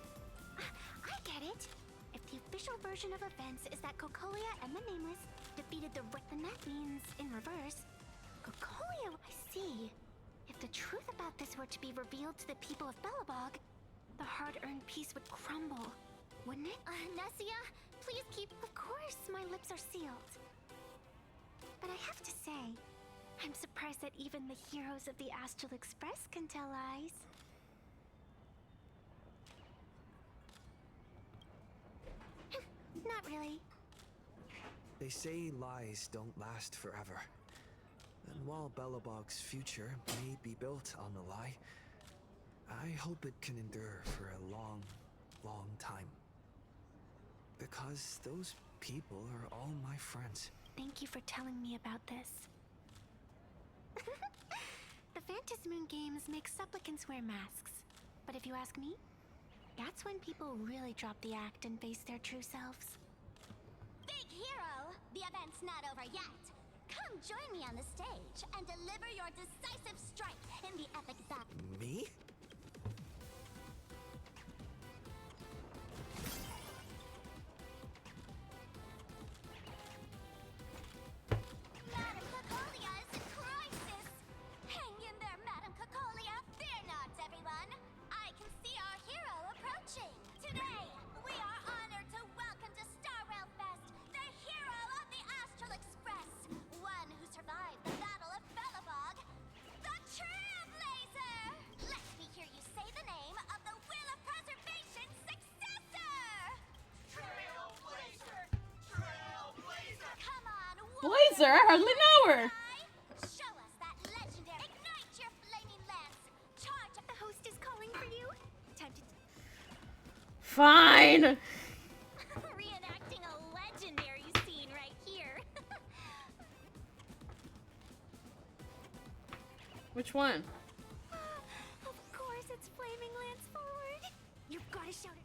I get it. If the official version of events is that Cocolia and the Nameless defeated the then that means, in reverse, Cocolia, I see. If the truth about this were to be revealed to the people of Belobog, the hard-earned peace would crumble, wouldn't it? Nessia, please keep... Of course, my lips are sealed. But I have to say, I'm surprised that even the heroes of the Astral Express can tell lies. Not really. They say lies don't last forever. And while Belobog's future may be built on a lie, I hope it can endure for a long, long time. Because those people are all my friends. Thank you for telling me about this. The Phantasmoon games make supplicants wear masks. But if you ask me, that's when people really drop the act and face their true selves. Big hero! The event's not over yet. Come join me on the stage and deliver your decisive strike in the epic battle. Me? Madam Cocolia is in crisis! Hang in there, Madam Cocolia! Fear not, everyone! I can see our hero approaching! Today, we are honored to welcome to Starwell Fest the hero of the Astral Express! One who survived the Battle of Belobog, the Trailblazer! Let me hear you say the name of the Will of Preservation's successor! Trailblazer! Trailblazer! Come on, Blazer, I hardly know her. show us that legendary. Ignite your flaming lance. Charge up. The host is calling for you. Time to... Fine. Reenacting a legendary scene right here. Which one? Of course, it's Flaming Lance forward. You've got to shout it.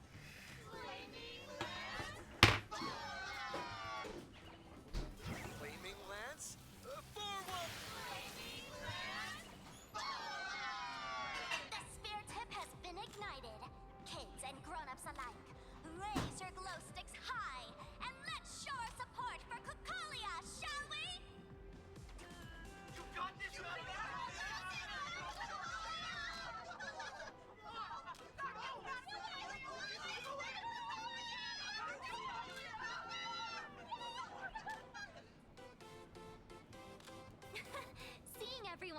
Flaming Lance? Forward! The spirit tip has been ignited. Kids and grown-ups alike, raise your glow sticks high and let's show our support for Cocolia, shall we? You got this,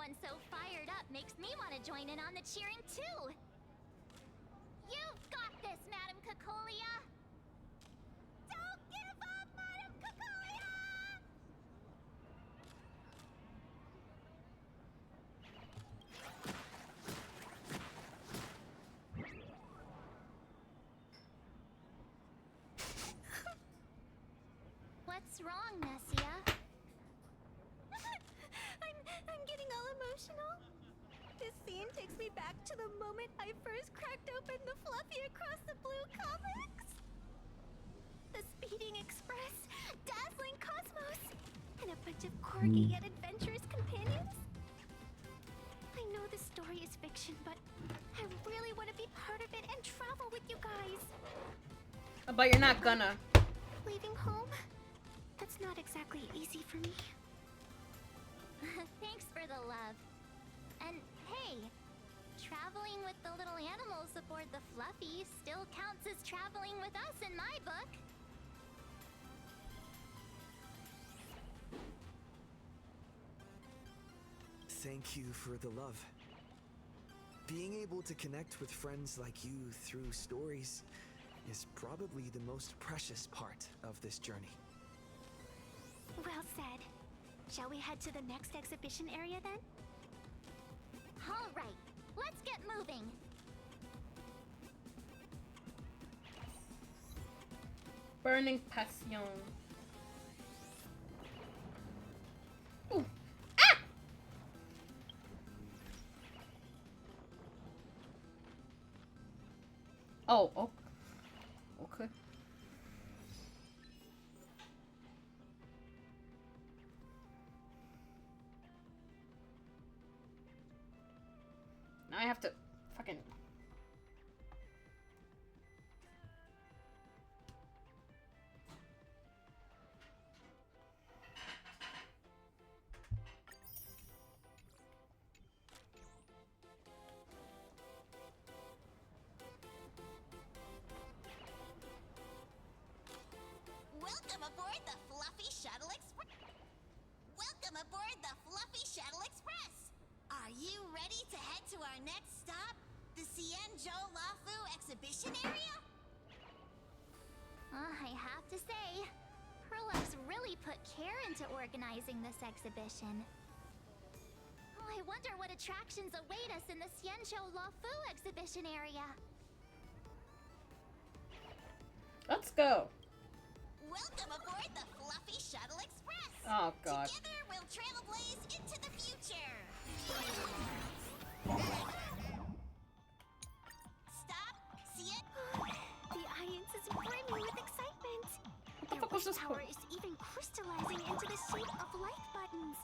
everyone so fired up makes me want to join in on the cheering too. You've got this, Madam Cacolia! Don't give up, Madam Cacolia! What's wrong, Nessia? I'm getting all emotional. This scene takes me back to the moment I first cracked open the Fluffy Across the Blue comics. The speeding express, dazzling cosmos, and a bunch of quirky yet adventurous companions. I know the story is fiction, but I really want to be part of it and travel with you guys. But you're not gonna. Leaving home? That's not exactly easy for me. Thanks for the love. And hey, traveling with the little animals aboard the Fluffy still counts as traveling with us in my book. Thank you for the love. Being able to connect with friends like you through stories is probably the most precious part of this journey. Well said. Shall we head to the next exhibition area then? All right, let's get moving. Burning Passion. Ooh. Oh, okay. Now I have to fucking... Welcome aboard the Fluffy Shuttle Express. Welcome aboard the Fluffy Shuttle Express. Are you ready to head to our next stop, the Xianzhou Lafu exhibition area? I have to say, Perlux really put care into organizing this exhibition. Oh, I wonder what attractions await us in the Xianzhou Lafu exhibition area. Let's go. Welcome aboard the Fluffy Shuttle Express! Oh, God. Together, we'll trailblaze into the future! Stop! See it? The audience is brimming with excitement! Their wish power is even crystallizing into the shape of like buttons!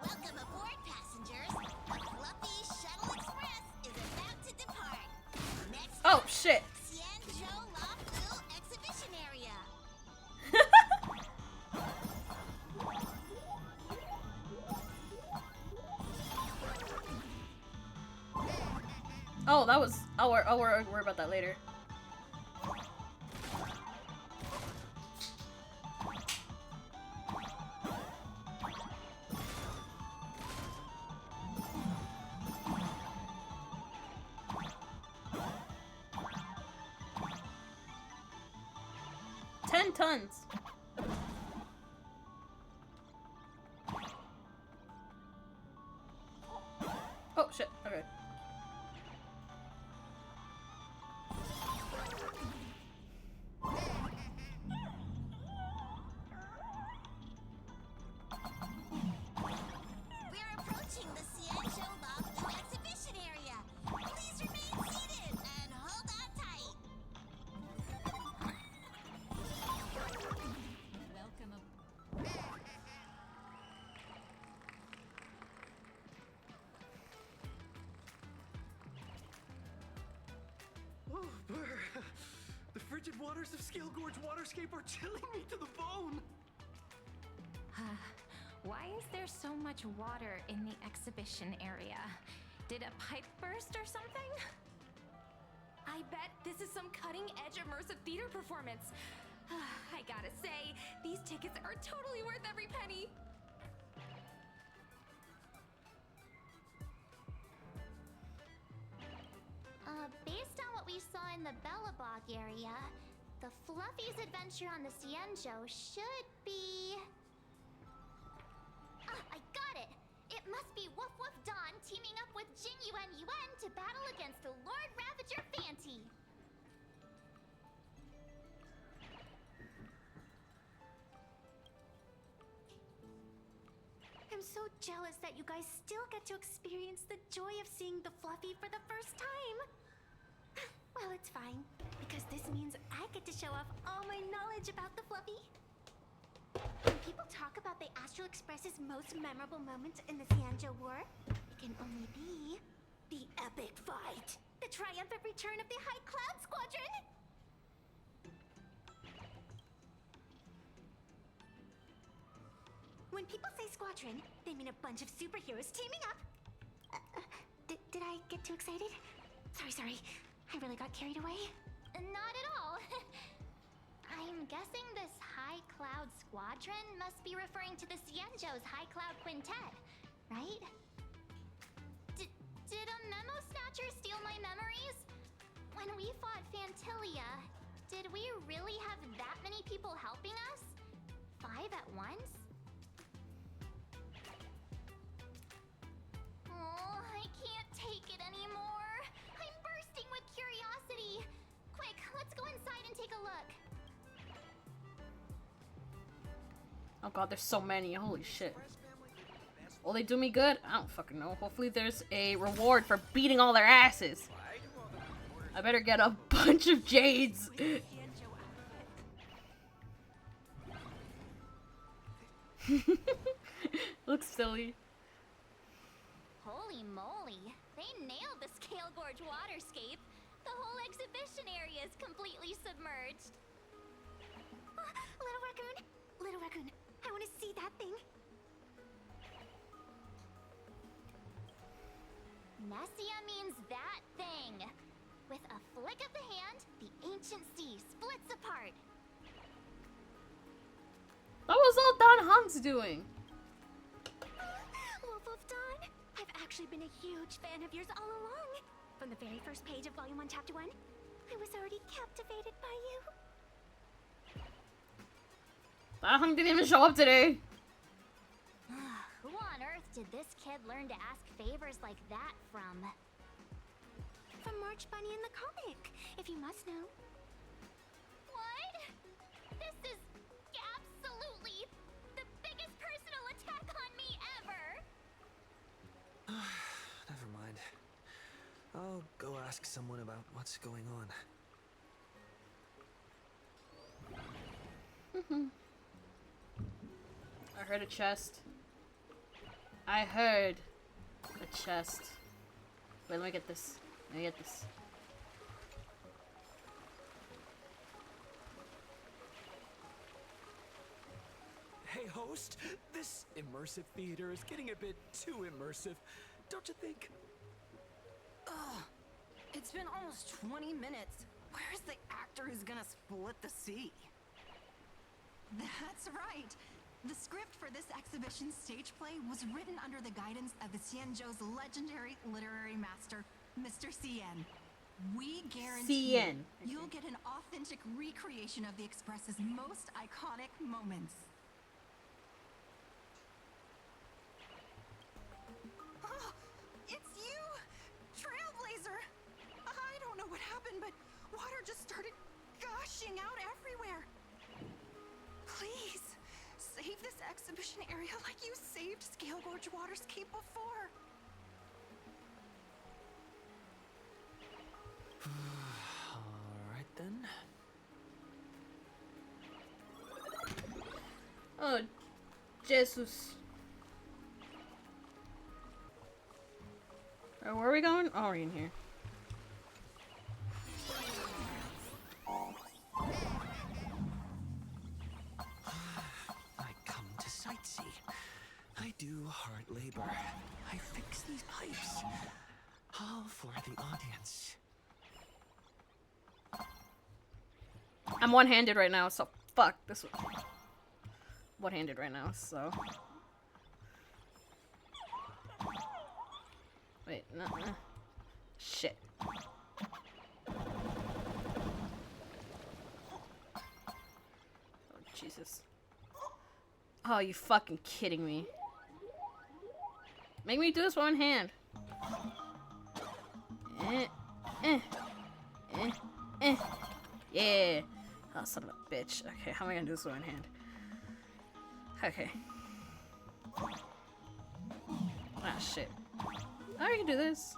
Welcome aboard, passengers! The Fluffy Shuttle Express is about to depart! Next Oh, shit! Xianzhou Lafu exhibition area! Oh, that was... I'll worry about that later. $10 tons. Oh shit, okay. We're approaching the Xianzhou Lafu exhibition area. Please remain seated and hold on tight. Welcome Oh, brr. The frigid waters of Scale Gorge Waterscape are chilling me to the bone. Why is there so much water in the exhibition area? Did a pipe burst or something? I bet this is some cutting-edge immersive theater performance. I gotta say, these tickets are totally worth every penny. the Bellabog area, the Fluffy's adventure on the Cienjo should be... Ah, I got it! It must be Woof Woof Dawn teaming up with Jing Yuan Yuan to battle against the Lord Ravager Fanti. I'm so jealous that you guys still get to experience the joy of seeing the Fluffy for the first time. Well, it's fine, because this means I get to show off all my knowledge about the Fluffy. When people talk about the Astral Express's most memorable moments in the Cianjo War, it can only be the epic fight, the triumphant return of the High Cloud Squadron. When people say squadron, they mean a bunch of superheroes teaming up. Did I get too excited? Sorry. I really got carried away. Not at all. I'm guessing this High Cloud Squadron must be referring to the Cienjo's High Cloud Quintet, right? Did a memo snatcher steal my memories? When we fought Fantilia, did we really have that many people helping us? 5 at once? Oh, I can't take it anymore. I'm bursting with curiosity. Quick, let's go inside and take a look. Oh god, there's so many. Holy shit. Will they do me good? I don't fucking know. Hopefully there's a reward for beating all their asses. I better get a bunch of jades. Looks silly. Holy moly, they nailed the Scale Gorge waterscape. The whole exhibition area is completely submerged. Little Raccoon, I want to see that thing. Nessia means that thing. With a flick of the hand, the ancient sea splits apart. That was all Don Han's doing. Wolf of Dawn, I've actually been a huge fan of yours all along. From the very first page of Volume 1, Chapter 1, I was already captivated by you. Don Han didn't even show up today. Who on earth did this kid learn to ask favors like that from? From March Bunny in the comic, if you must know. What? This is absolutely the biggest personal attack on me ever! Never mind. I'll go ask someone about what's going on. I heard a chest. I heard a chest. Wait, let me get this. Let me get this. Hey, host, this immersive theater is getting a bit too immersive, don't you think? Ugh. It's been almost 20 minutes. Where's the actor who's gonna split the sea? That's right. The script for this exhibition stage play was written under the guidance of the Cienjo's legendary literary master, Mr. Cien. We guarantee you'll get an authentic recreation of the Express's most iconic moments. Oh, it's you! Trailblazer! I don't know what happened, but water just started gushing out everywhere. Please, save this exhibition area like you saved Scale Gorge Waterscape before. Alright then. Oh, Jesus. Where are we going? Oh, we're in here. I come to sightsee. I do hard labor. I fix these pipes. All for the audience. I'm one-handed right now, so fuck this one. One-handed right now, so. Wait, no. Shit. Jesus. Oh, you fucking kidding me. Make me do this with one hand. Yeah. Oh, son of a bitch. Okay, how am I gonna do this with one hand? Okay. Ah, shit. Oh, I can do this.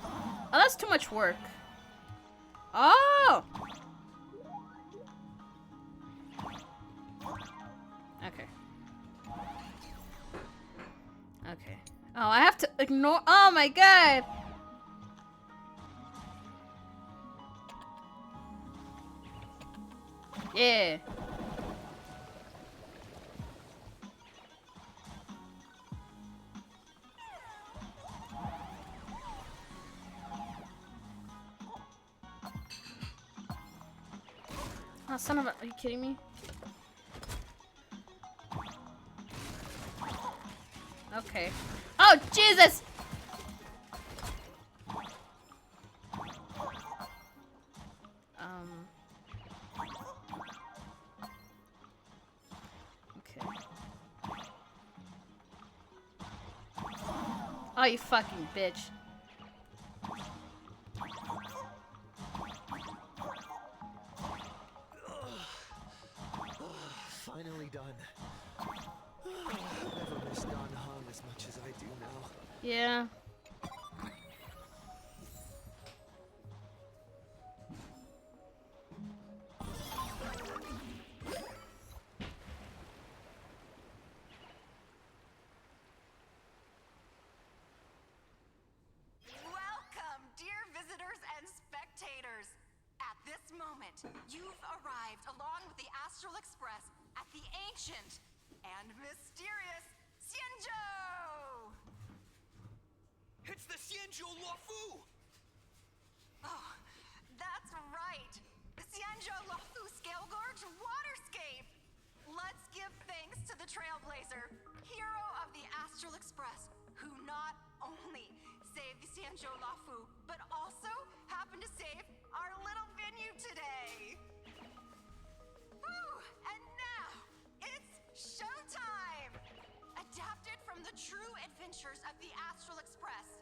Oh, that's too much work. Oh! Okay. Okay. Oh, I have to ignore. Oh my god! Yeah. Oh, son of a. Are you kidding me? Okay. Oh, Jesus! Okay. Oh, you fucking bitch. Finally done. Never missed Don Hung as much as I do now. Yeah. Welcome, dear visitors and spectators. At this moment, you've arrived along with the Astral Express at the ancient and mysterious Xianzhou! It's the Xianzhou Luofu! Oh, that's right. The Xianzhou Luofu Scale Gorge Waterscape! Let's give thanks to the Trailblazer, hero of the Astral Express, who not only saved the Xianzhou Luofu, but also happened to save our little venue today. Whew, and now, it's showtime! Adapted from the true adventures of the Astral Express,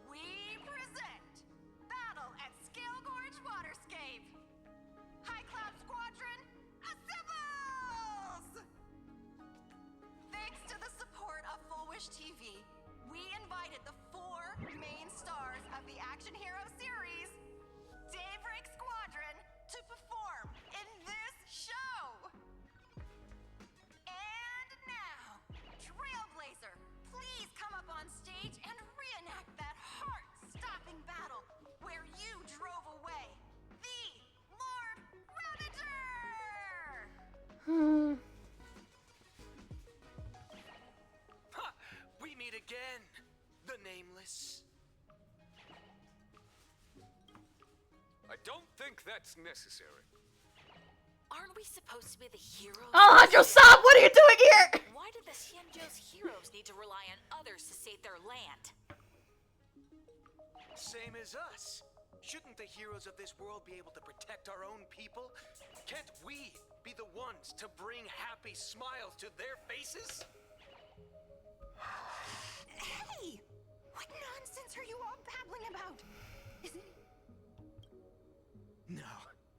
we present Battle at Scale Gorge Waterscape! High Cloud Squadron, assembles! Thanks to the support of Full Wish TV, we invited the 4 main stars of the action hero series, Daybreak Squadron, to perform in this show! And now, Trailblazer, please come up on stage and reenact that heart-stopping battle where you drove away the Lord Ravager! Ha! We meet again, the Nameless. I don't think that's necessary. Aren't we supposed to be the heroes? Alejandro, stop! What are you doing here? Why did the Xianzhou's heroes need to rely on others to save their land? Same as us. Shouldn't the heroes of this world be able to protect our own people? Can't we be the ones to bring happy smiles to their faces? Hey! What nonsense are you all babbling about? Isn't No,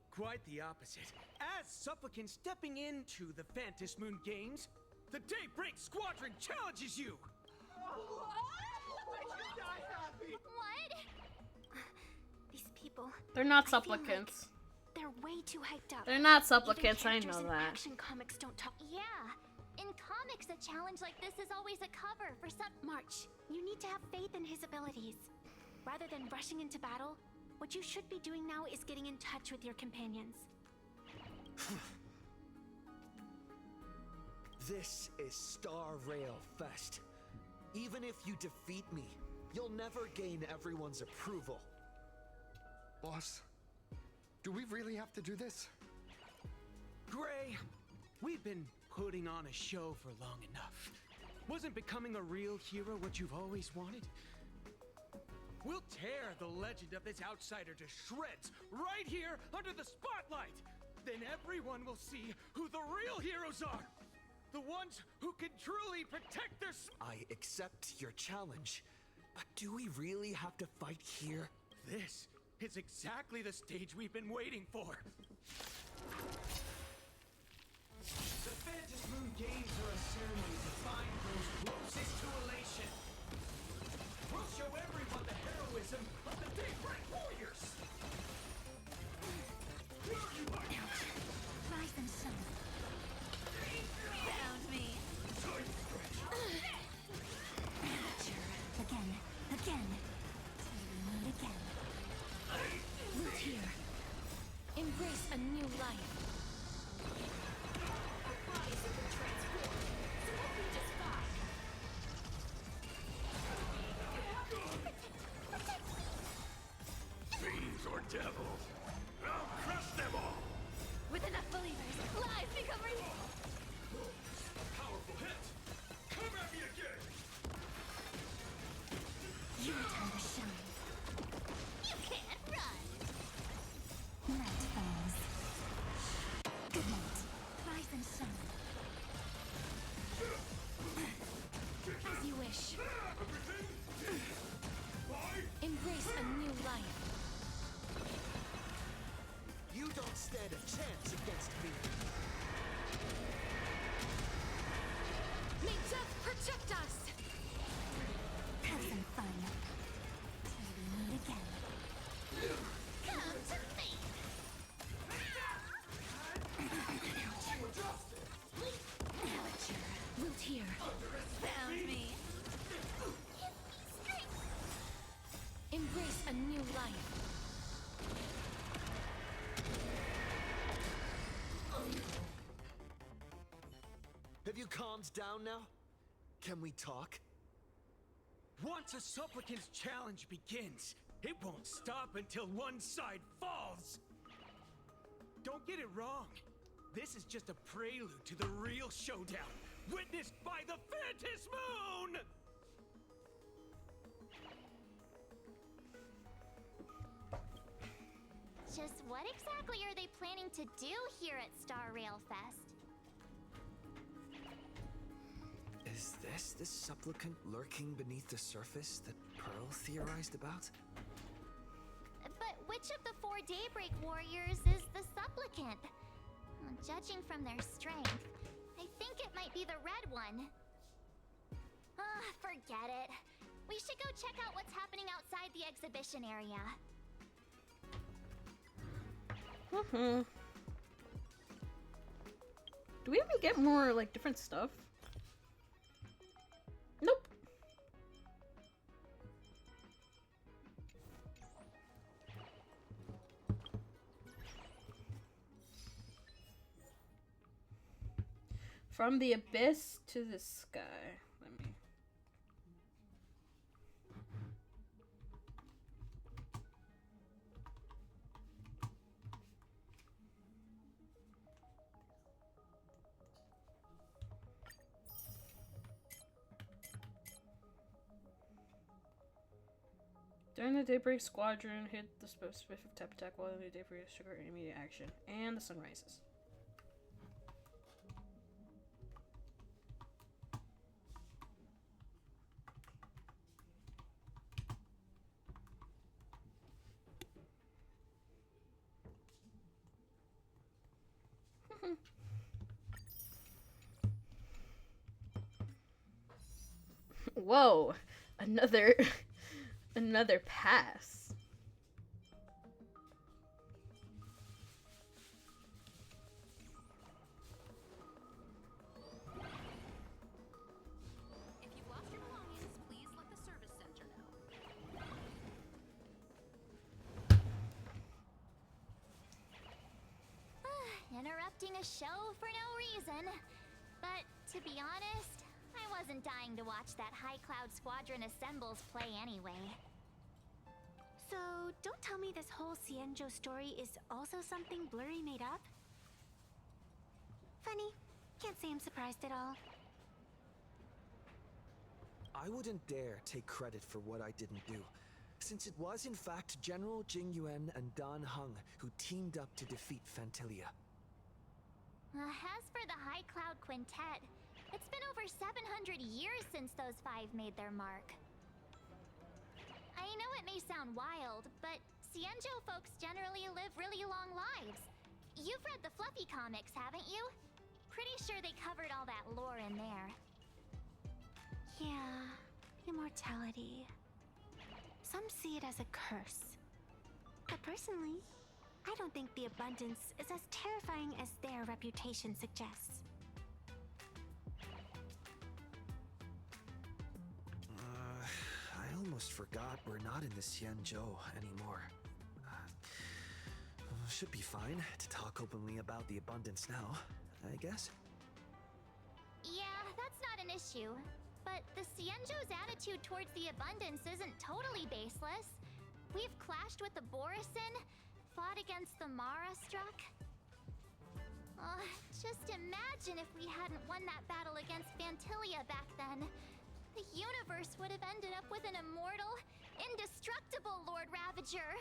quite the opposite. As supplicants stepping into the Phantom Moon Games, the Daybreak Squadron challenges you! What? These people. They're not I feel supplicants. like they're way too hyped up. They're not supplicants, Even I characters know in that. Action comics don't talk. Yeah. In comics, a challenge like this is always a cover for some. March, you need to have faith in his abilities. Rather than rushing into battle, what you should be doing now is getting in touch with your companions. This is Star Rail Fest. Even if you defeat me, you'll never gain everyone's approval. Boss, do we really have to do this? Gray, we've been putting on a show for long enough. Wasn't becoming a real hero what you've always wanted? We'll tear the legend of this outsider to shreds right here under the spotlight! then everyone will see who the real heroes are! The ones who can truly protect their I accept your challenge, but do we really have to fight here? This is exactly the stage we've been waiting for! The Phantom Moon Games are a ceremony to find those closest to elation. We'll show everyone the heroism of the Daybreak Warriors! Rise and shine. Found me. Again. Again. Meet again. Root here. Embrace a new life. Our bodies have been transformed, so we'll be just fine. Fiends or devils, I'll crush them all! With enough believers, lives become real. Powerful hit! Come at me again! Your time to shine. You can't run. Night falls. Good night. Rise and shine. As you wish. Embrace a new life. You don't stand a chance against me. May death protect us! Have some fun. Till we meet again. Come to me. Root here. Found me. Embrace a new life. Have you calmed down now? Can we talk? Once a supplicant's challenge begins, it won't stop until one side falls! Don't get it wrong. This is just a prelude to the real showdown, witnessed by the Phantom Moon! Just what exactly are they planning to do here at Star Rail Fest? Is this the supplicant lurking beneath the surface that Pearl theorized about? But which of the 4 Daybreak Warriors is the supplicant? Well, judging from their strength, I think it might be the red one. Ah, forget it. We should go check out what's happening outside the exhibition area. Do we even get more, like, different stuff? Nope. From the abyss to the sky. Let me... During the Daybreak Squadron, hit the specific tap attack while the Daybreak trigger immediate action, and the sun rises. Whoa, another pass. If you've lost your belongings, please let the service center know. Interrupting a show for no reason. But to be honest, I wasn't dying to watch that High Cloud Squadron Assembles play anyway. So, don't tell me this whole Cienjo story is also something Blurry made up? Funny. Can't say I'm surprised at all. I wouldn't dare take credit for what I didn't do, since it was in fact General Jing Yuan and Dan Heng who teamed up to defeat Fantilia. As for the High Cloud Quintet, it's been over 700 years since those five made their mark. I know it may sound wild, but Xianzhou folks generally live really long lives. You've read the Fluffy comics, haven't you? Pretty sure they covered all that lore in there. Yeah, immortality. Some see it as a curse. But personally, I don't think the abundance is as terrifying as their reputation suggests. I almost forgot we're not in the Xianzhou anymore. Should be fine to talk openly about the abundance now, I guess. Yeah, that's not an issue. But the Xianzhou's attitude towards the abundance isn't totally baseless. We've clashed with the Borisin, fought against the Mara struck. Just imagine if we hadn't won that battle against Vantilia back then. The universe would have ended up with an immortal, indestructible Lord Ravager.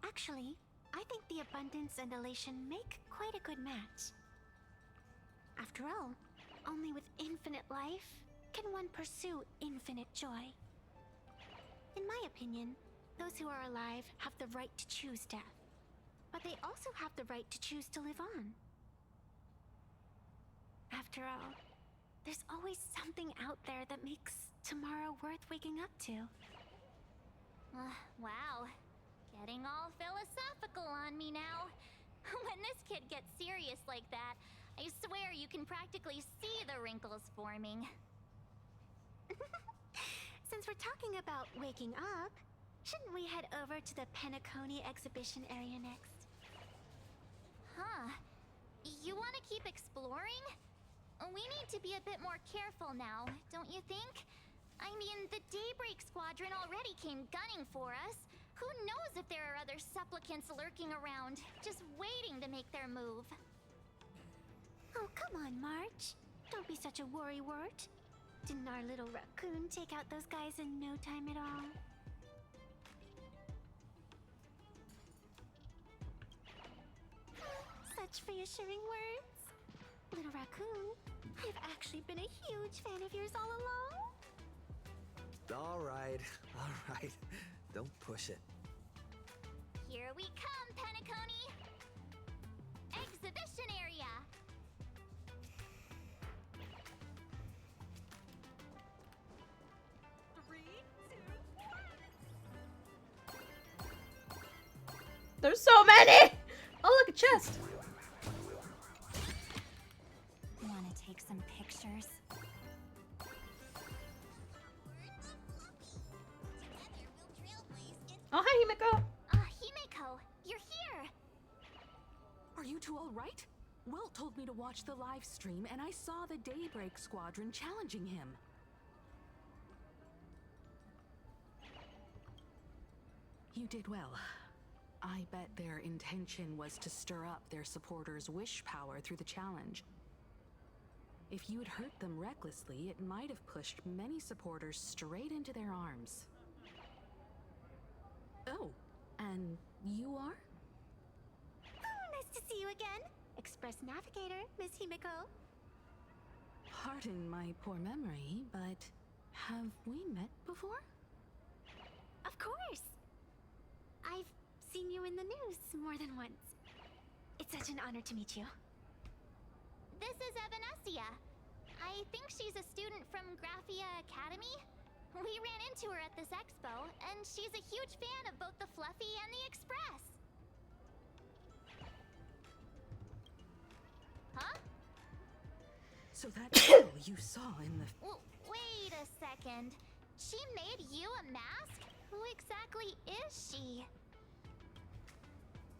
Actually, I think the abundance and elation make quite a good match. After all, only with infinite life can one pursue infinite joy. In my opinion, those who are alive have the right to choose death, but they also have the right to choose to live on. After all, there's always something out there that makes tomorrow worth waking up to. Wow. Getting all philosophical on me now. When this kid gets serious like that, I swear you can practically see the wrinkles forming. Since we're talking about waking up, shouldn't we head over to the Penacony exhibition area next? Huh. You want to keep exploring? We need to be a bit more careful now, don't you think? I mean, the Daybreak Squadron already came gunning for us. Who knows if there are other supplicants lurking around, just waiting to make their move? Oh, come on, March. Don't be such a worrywart. Didn't our little raccoon take out those guys in no time at all? Such reassuring words. Little raccoon, I've actually been a huge fan of yours all along. All right. Don't push it. Here we come, Penacony! Exhibition area! There's so many! Oh, look, a chest! Wanna take some pictures? Oh, hi, Himeko! Himeko, you're here! Are you two all right? Welt told me to watch the live stream, and I saw the Daybreak Squadron challenging him. You did well. I bet their intention was to stir up their supporters' wish power through the challenge. If you'd hurt them recklessly, it might have pushed many supporters straight into their arms. Oh, and you are? Oh, nice to see you again. Express Navigator, Miss Himeko. Pardon my poor memory, but have we met before? Of course. I've seen you in the news more than once. It's such an honor to meet you. This is Evanescia. I think she's a student from Graphia Academy. We ran into her at this expo, and she's a huge fan of both the Fluffy and the Express. Huh? So that's all you saw in the... Wait a second. She made you a mask? Who exactly is she?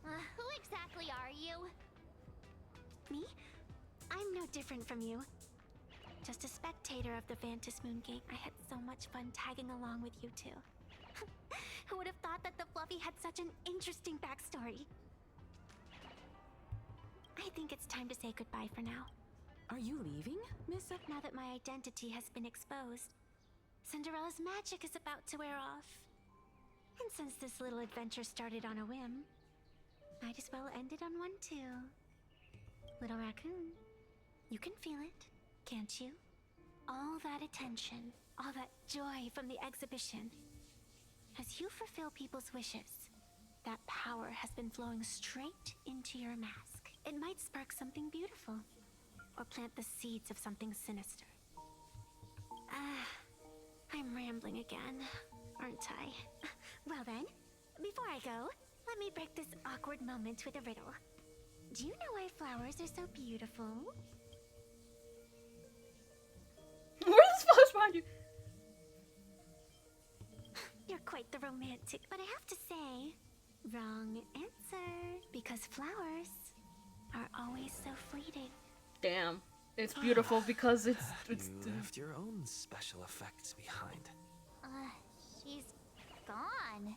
Who exactly are you? Me? I'm no different from you. Just a spectator of the Vantis Moon Game. I had so much fun tagging along with you two. Who would have thought that the Fluffy had such an interesting backstory? I think it's time to say goodbye for now. Are you leaving, Miss? Now that my identity has been exposed, Cinderella's magic is about to wear off. And since this little adventure started on a whim, might as well end it on one too. Little raccoon, you can feel it, can't you? All that attention, all that joy from the exhibition. As you fulfill people's wishes, that power has been flowing straight into your mask. It might spark something beautiful, or plant the seeds of something sinister. I'm rambling again, aren't I? Well then, before I go, let me break this awkward moment with a riddle. Do you know why flowers are so beautiful? Where's the flowers behind you? You're quite the romantic, but I have to say, wrong answer. Because flowers are always so fleeting. Damn. It's beautiful because it's You left your own special effects behind. She's gone.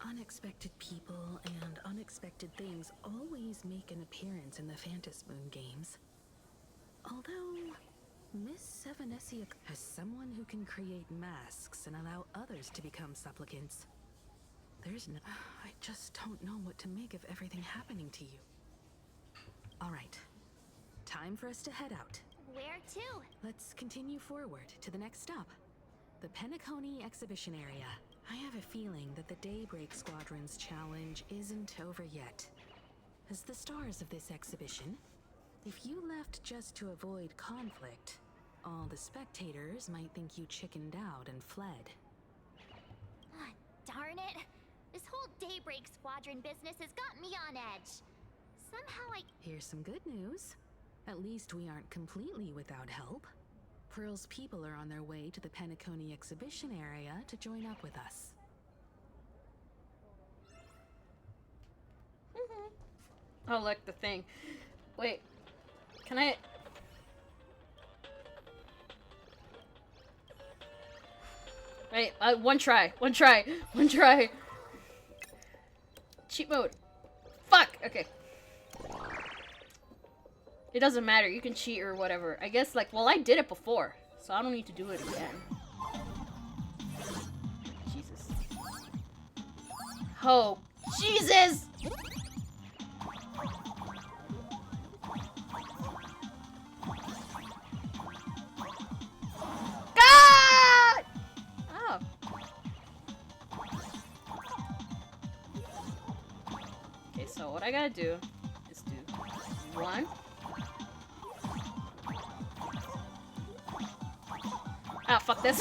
Unexpected people and unexpected things always make an appearance in the Phantasmoon games. Although, Miss Evanescia has someone who can create masks and allow others to become supplicants. I just don't know what to make of everything happening to you. Alright, time for us to head out. Where to? Let's continue forward to the next stop. The Penacony exhibition area. I have a feeling that the Daybreak Squadron's challenge isn't over yet. As the stars of this exhibition, if you left just to avoid conflict, all the spectators might think you chickened out and fled. Darn it! This whole Daybreak Squadron business has got me on edge. Somehow Here's some good news. At least we aren't completely without help. Pearl's people are on their way to the Penacony exhibition area to join up with us. Oh, look, the thing. Wait. Can I... Wait, one try. Cheat mode. Fuck! Okay. It doesn't matter, you can cheat or whatever. I guess, like, well, I did it before, so I don't need to do it again. Jesus. Oh, Jesus! God! Oh. Okay, so what I gotta do is do one. Ah, fuck this.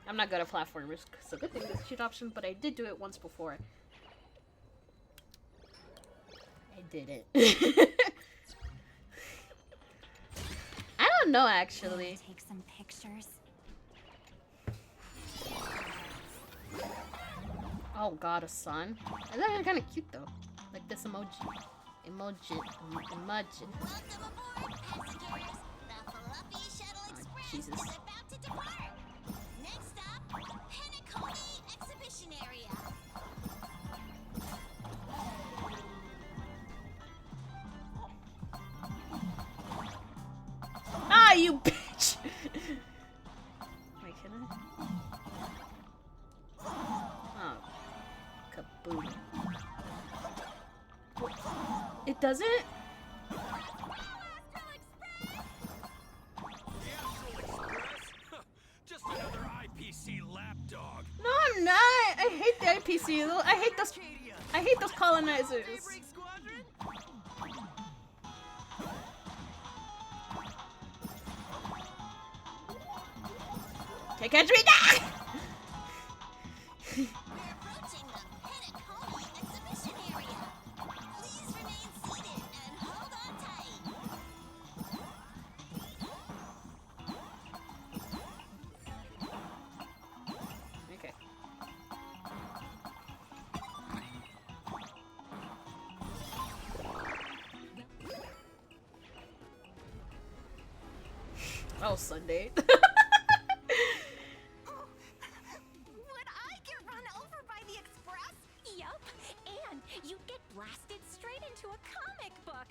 I'm not good at platformers, so good thing there's a cheat option, but I did do it once before. I did it. I don't know, actually. take some pictures. Oh god, a sun? I thought it was kind of cute though. Like this emoji. Emoji. Welcome aboard, passengers. The Fluffy Shuttle Express Jesus. is about to depart. Next stop, Penacony Exhibition Area. Ah, you bitch! Wait, can I? Oh. Kaboom. It doesn't? Just another IPC lapdog. No, I'm not! I hate the IPC. I hate those colonizers. Can't catch me! Ah! We're approaching the Penacony Exhibition Area. Please remain seated and hold on tight. Okay. Oh, Sunday. Would I get run over by the express? Yup, and you get blasted straight into a comic book.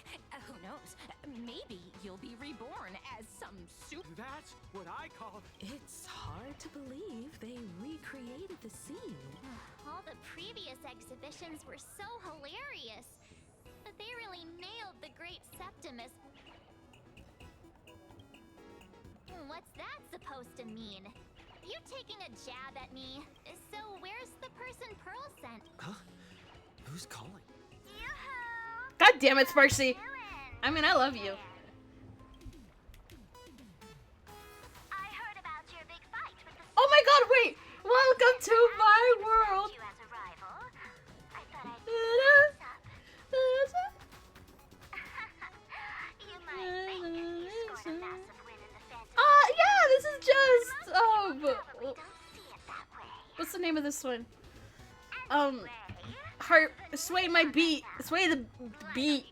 Who knows? Maybe you'll be reborn as some something super. That's what I call. It's hard to believe they recreated the scene. All the previous exhibitions were so hilarious, but they really nailed the Great Septimus. What's that supposed to mean? You taking a jab at me? So where's the person Pearl sent? Huh? Who's calling? God damn it, Sparksy. I mean, I love you. I heard about your big fight with the Oh my god, wait! Welcome to my world! you as a rival. I thought I'd you might think you scored a massive win in the fantasy. Yeah, this is just, what's the name of this one? Heart, sway my beat, sway the beat.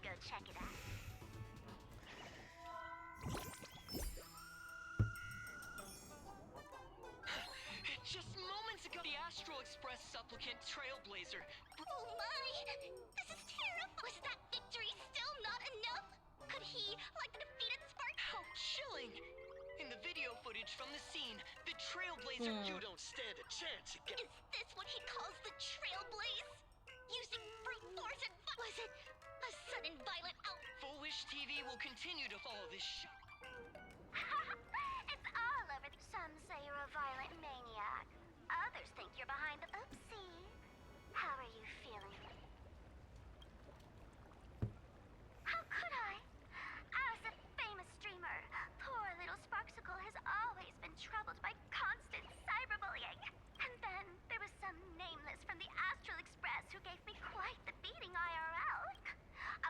Just moments ago, the Astral Express supplicant Trailblazer. Oh my! This is terrible! Was that victory still not enough? Could he, like the defeated Spark? How chilling! In the video footage from the scene, the Trailblazer. Hmm. You don't stand a chance again. Is this what he calls the Trailblaze? Using brute force and was it a sudden violent out? Foolish TV will continue to follow this show. It's all over. Some say you're a violent maniac. Others think you're behind the oopsie. How are you feeling? How could I? I was a famous streamer. Poor little Sparksicle has always been troubled by constant cyberbullying. And then there was some nameless from the Astral Express who gave me quite the beating IRL.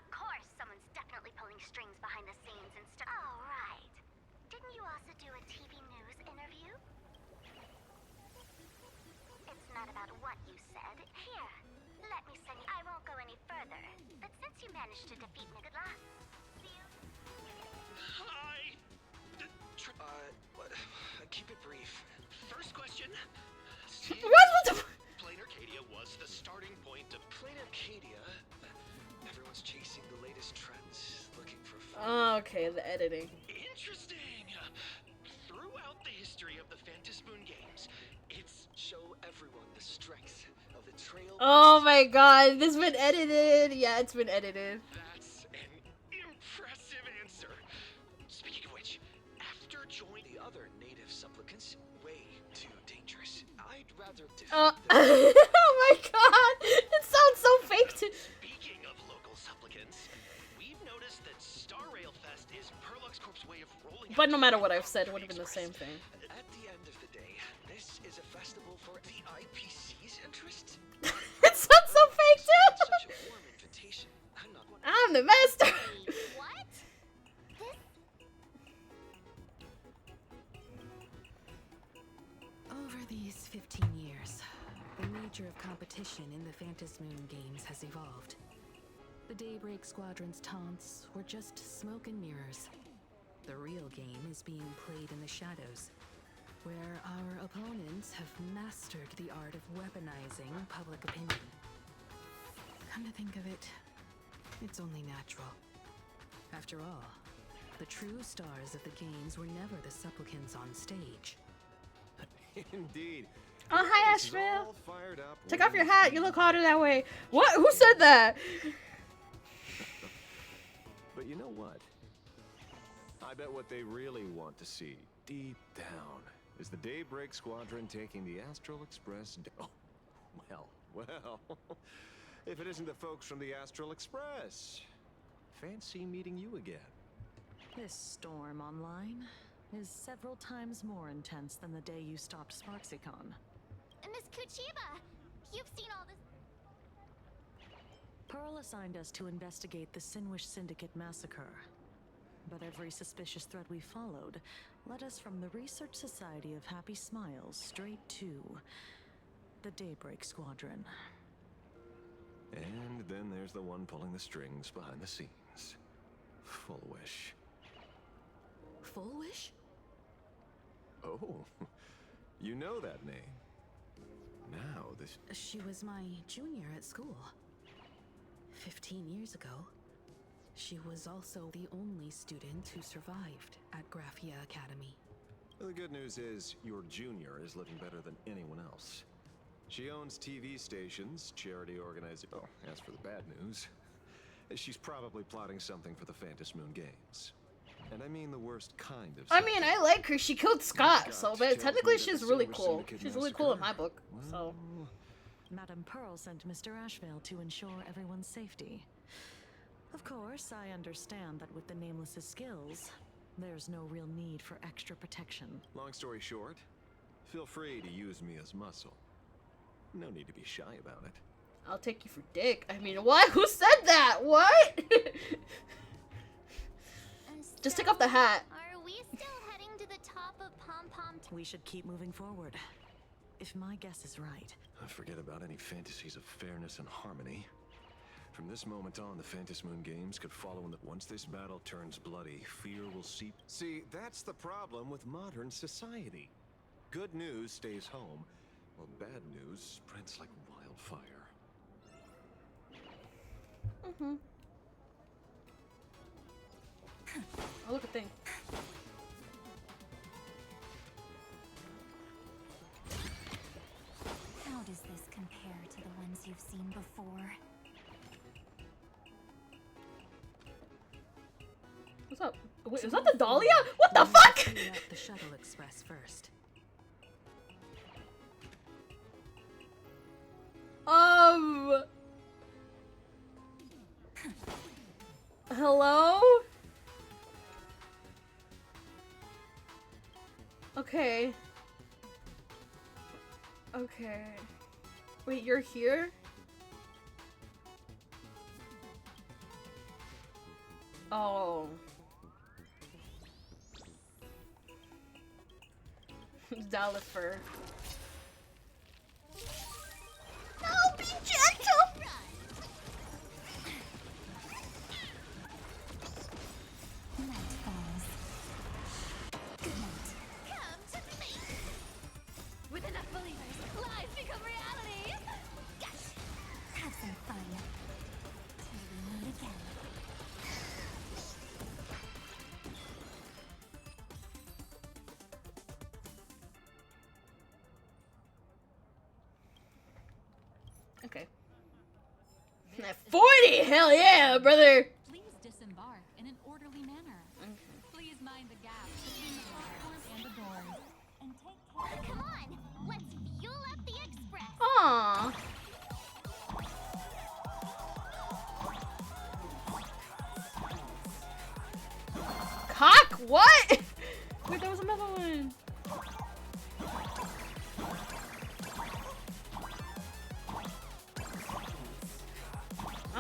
Of course, someone's definitely pulling strings behind the scenes and stuff. Oh, right. Didn't you also do a TV news interview? It's not about what you said. Here, let me send you. I won't go any further. But since you managed to defeat Nicola, see you. Hi! Keep it brief. First question. Plain Arcadia was the starting point of Plain Arcadia. Everyone's chasing the latest trends, looking for fun. Oh, okay, the editing. Interesting. Throughout the history of the Phantasmoon games, it's show everyone the strength of the trail. Oh my god, this has been edited. Yeah, it's been edited. That's an impressive answer. Speaking of which, after joining the other native supplicants, way too dangerous. I'd rather defeat Oh my god, it sounds so fake to. Speaking of local supplicants, we've noticed that Star Rail Fest is Perlux Corp's way of rolling. But no matter what I've said, it would have been the same thing. At the end of the day, this is a festival for the IPC's interest. It sounds so fake too. Such a warm invitation. I'm the master. What? Over these 15 years, the nature of competition in the Phantasmoon games has evolved. The Daybreak Squadron's taunts were just smoke and mirrors. The real game is being played in the shadows, where our opponents have mastered the art of weaponizing public opinion. Come to think of it, it's only natural. After all, the true stars of the games were never the supplicants on stage. Indeed. Oh, hi, This is Asheville. all fired up. Take off your hat. You look hotter that way. What? Who said that? But you know what? I bet what they really want to see, deep down, is the Daybreak Squadron taking the Astral Express down. Well. If it isn't the folks from the Astral Express. Fancy meeting you again. This storm online is several times more intense than the day you stopped SparksyCon. Miss Kuchiba, you've seen all this. Pearl assigned us to investigate the Sinwish Syndicate massacre. But every suspicious thread we followed led us from the Research Society of Happy Smiles straight to the Daybreak Squadron. And then there's the one pulling the strings behind the scenes. Full Wish. Full Wish? Oh, you know that name. Now this... She was my junior at school. 15 years ago. She was also the only student who survived at Graphia Academy. The good news is your junior is living better than anyone else. She owns TV stations, charity organizing. Oh, as for the bad news, she's probably plotting something for the Phantom Moon Games. And I mean the worst kind of. I mean, I like her. She killed Scott, so but technically she's really cool. She's really cool in my book. So. Madame Pearl sent Mr. Ashvale to ensure everyone's safety. Of course, I understand that with the Nameless's skills, there's no real need for extra protection. Long story short, feel free to use me as muscle. No need to be shy about it. I'll take you for dick. I mean, what? Who said that? What? Just take off the hat. Are we still heading to the top of Pom Pom? We should keep moving forward. If my guess is right. Forget about any fantasies of fairness and harmony. From this moment on, the Phantom Moon Games could follow in that once this battle turns bloody, fear will seep. See, that's the problem with modern society. Good news stays home, while bad news spreads like wildfire. Mm-hmm. Oh, look at thing. How does this compare to the ones you've seen before? What's up? Wait, is that the Dahlia? What the fuck? Clear out the shuttle express first. Hello? Okay. Okay. Wait, you're here? Oh. Dalifer. No, be gentle! Night falls. Good night. Come to me! With enough believers, lies become reality! Yes! Have some fun. Till we meet again. Okay. 40! Hell yeah, brother! Please disembark in an orderly manner. Please mind the gap between the platform and the doors. And take care. Come on, let's fuel up the express. Aww. Cock? What? Wait, there was another one.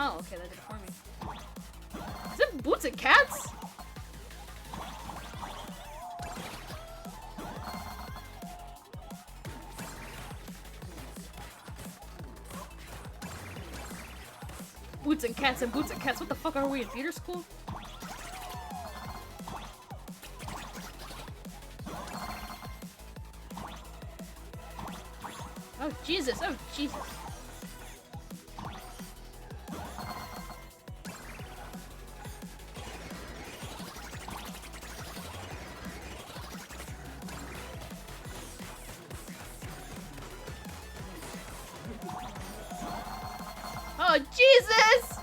Oh, okay, that did it for me. Is it Boots and Cats? Boots and Cats and Boots and Cats. What the fuck are we in theater school? Oh Jesus! Oh Jesus! Oh Jesus!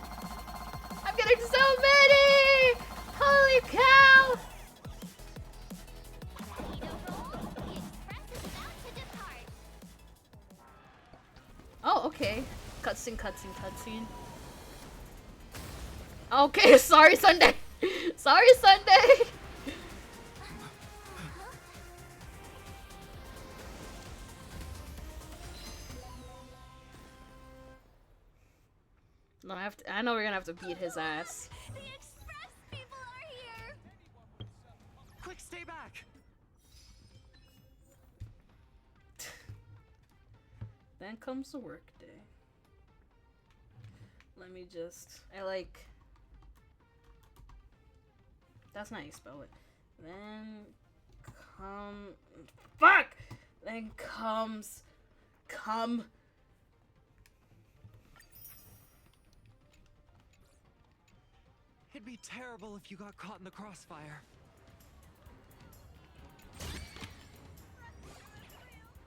I'm getting so many! Holy cow! Oh, okay. Cutscene, cutscene, cutscene. Okay, sorry Sunday! Sorry Sunday! No, I know we're gonna have to beat his ass. The express people are here! Quick, stay back! Then comes the work day. Let me just... I like... That's not how you spell it. Then come... Fuck! Then comes... Come... It'd be terrible if you got caught in the crossfire.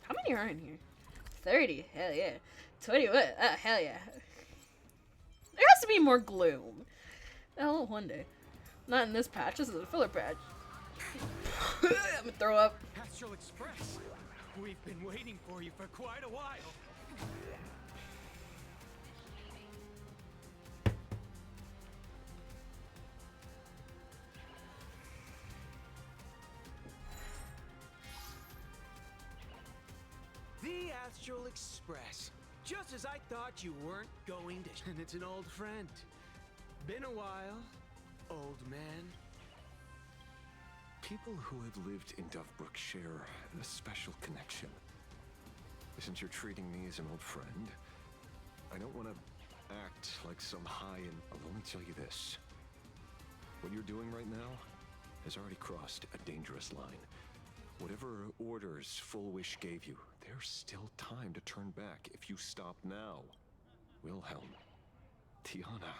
How many are in here? 30. Hell yeah. 20. What? Hell yeah. There has to be more gloom. Oh, one day. Not in this patch. This is a filler patch. I'm gonna throw up. Astral Express. We've been waiting for you for quite a while. The Astral Express. Just as I thought you weren't going to. And it's an old friend. Been a while, old man. People who have lived in Dovebrook share a special connection. Since you're treating me as an old friend, I don't want to act like some high and I'll only tell you this. What you're doing right now has already crossed a dangerous line. Whatever orders Full Wish gave you, there's still time to turn back if you stop now. Wilhelm, Tiana,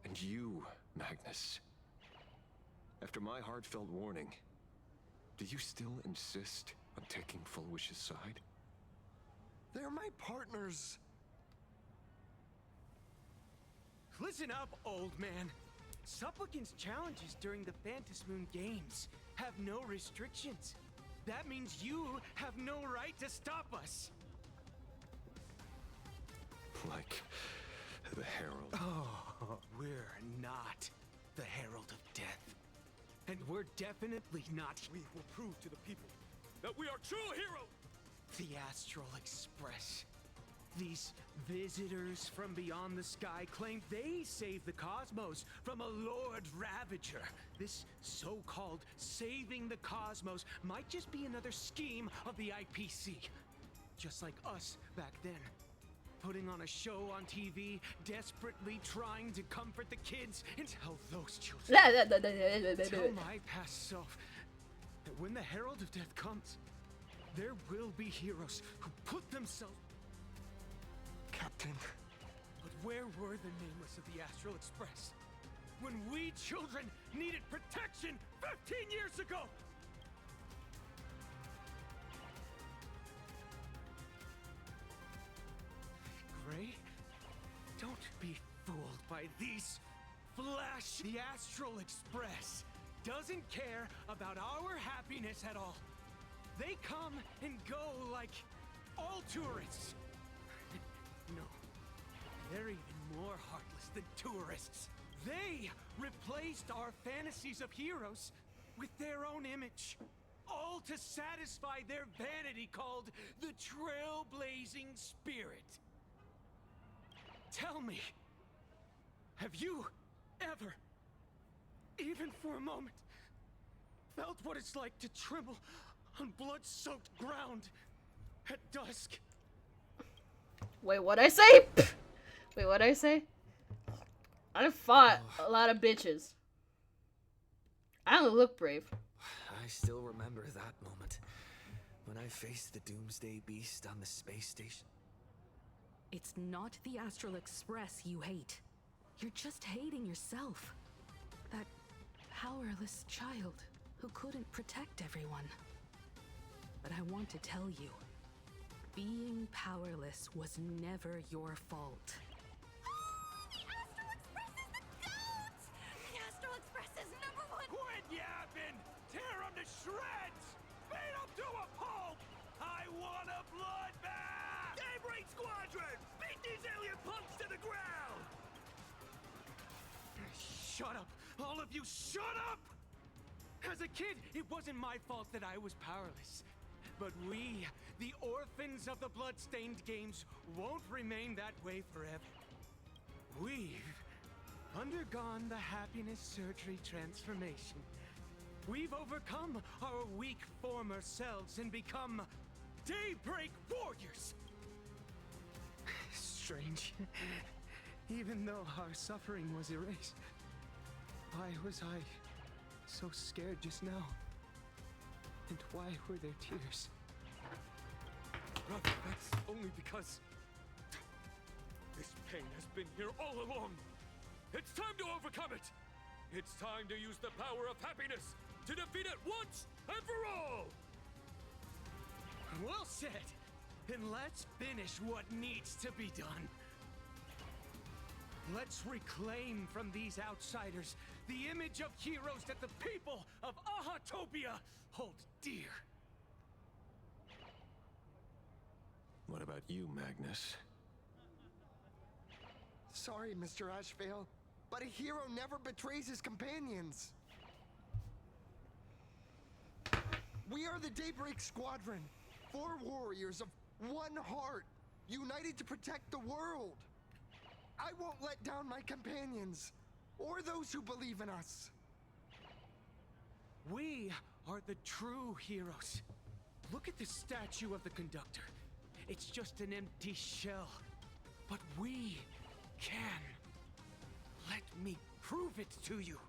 and you, Magnus. After my heartfelt warning, do you still insist on taking Full Wish's side? They're my partners. Listen up, old man. Supplicants' challenges during the Phantasmoon Games have no restrictions. That means you have no right to stop us. Like the Herald. Oh, we're not the Herald of Death. And we're definitely not. We will prove to the people that we are true heroes! The Astral Express. These visitors from beyond the sky claim they saved the cosmos from a Lord Ravager. This so-called saving the cosmos might just be another scheme of the IPC. Just like us back then. Putting on a show on TV, desperately trying to comfort the kids and tell those children. Tell my past self that when the Herald of Death comes, there will be heroes who put themselves. Captain. But where were the nameless of the Astral Express when we children needed protection 15 years ago? Gray, don't be fooled by these flash. The Astral Express doesn't care about our happiness at all. They come and go like all tourists. No, they're even more heartless than tourists. They replaced our fantasies of heroes with their own image. All to satisfy their vanity called the Trailblazing Spirit. Tell me, have you ever, even for a moment, felt what it's like to tremble on blood-soaked ground at dusk? Wait, what'd I say? Wait, what'd I say? I done fought a lot of bitches. I don't look brave. I still remember that moment when I faced the Doomsday Beast on the space station. It's not the Astral Express you hate. You're just hating yourself. That powerless child who couldn't protect everyone. But I want to tell you, being powerless was never your fault. The Astral Express is #1! Quit yapping! Tear them to shreds! Beat them to a pulp! I want a bloodbath! Daybreak Squadron! Beat these alien punks to the ground! Shut up! All of you, shut up! As a kid, it wasn't my fault that I was powerless. But we, the orphans of the Bloodstained Games, won't remain that way forever. We've undergone the happiness surgery transformation. We've overcome our weak former selves and become Daybreak Warriors! Strange. Even though our suffering was erased, why was I so scared just now? And why were there tears? Brother, that's only because this pain has been here all along. It's time to overcome it! It's time to use the power of happiness to defeat it once and for all! Well said. And let's finish what needs to be done. Let's reclaim from these outsiders the image of heroes that the people of Ahatopia hold dear. What about you, Magnus? Sorry, Mr. Ashvale, but a hero never betrays his companions. We are the Daybreak Squadron, 4 warriors of one heart, united to protect the world. I won't let down my companions, or those who believe in us. We are the true heroes. Look at the statue of the conductor. It's just an empty shell. But we can. Let me prove it to you.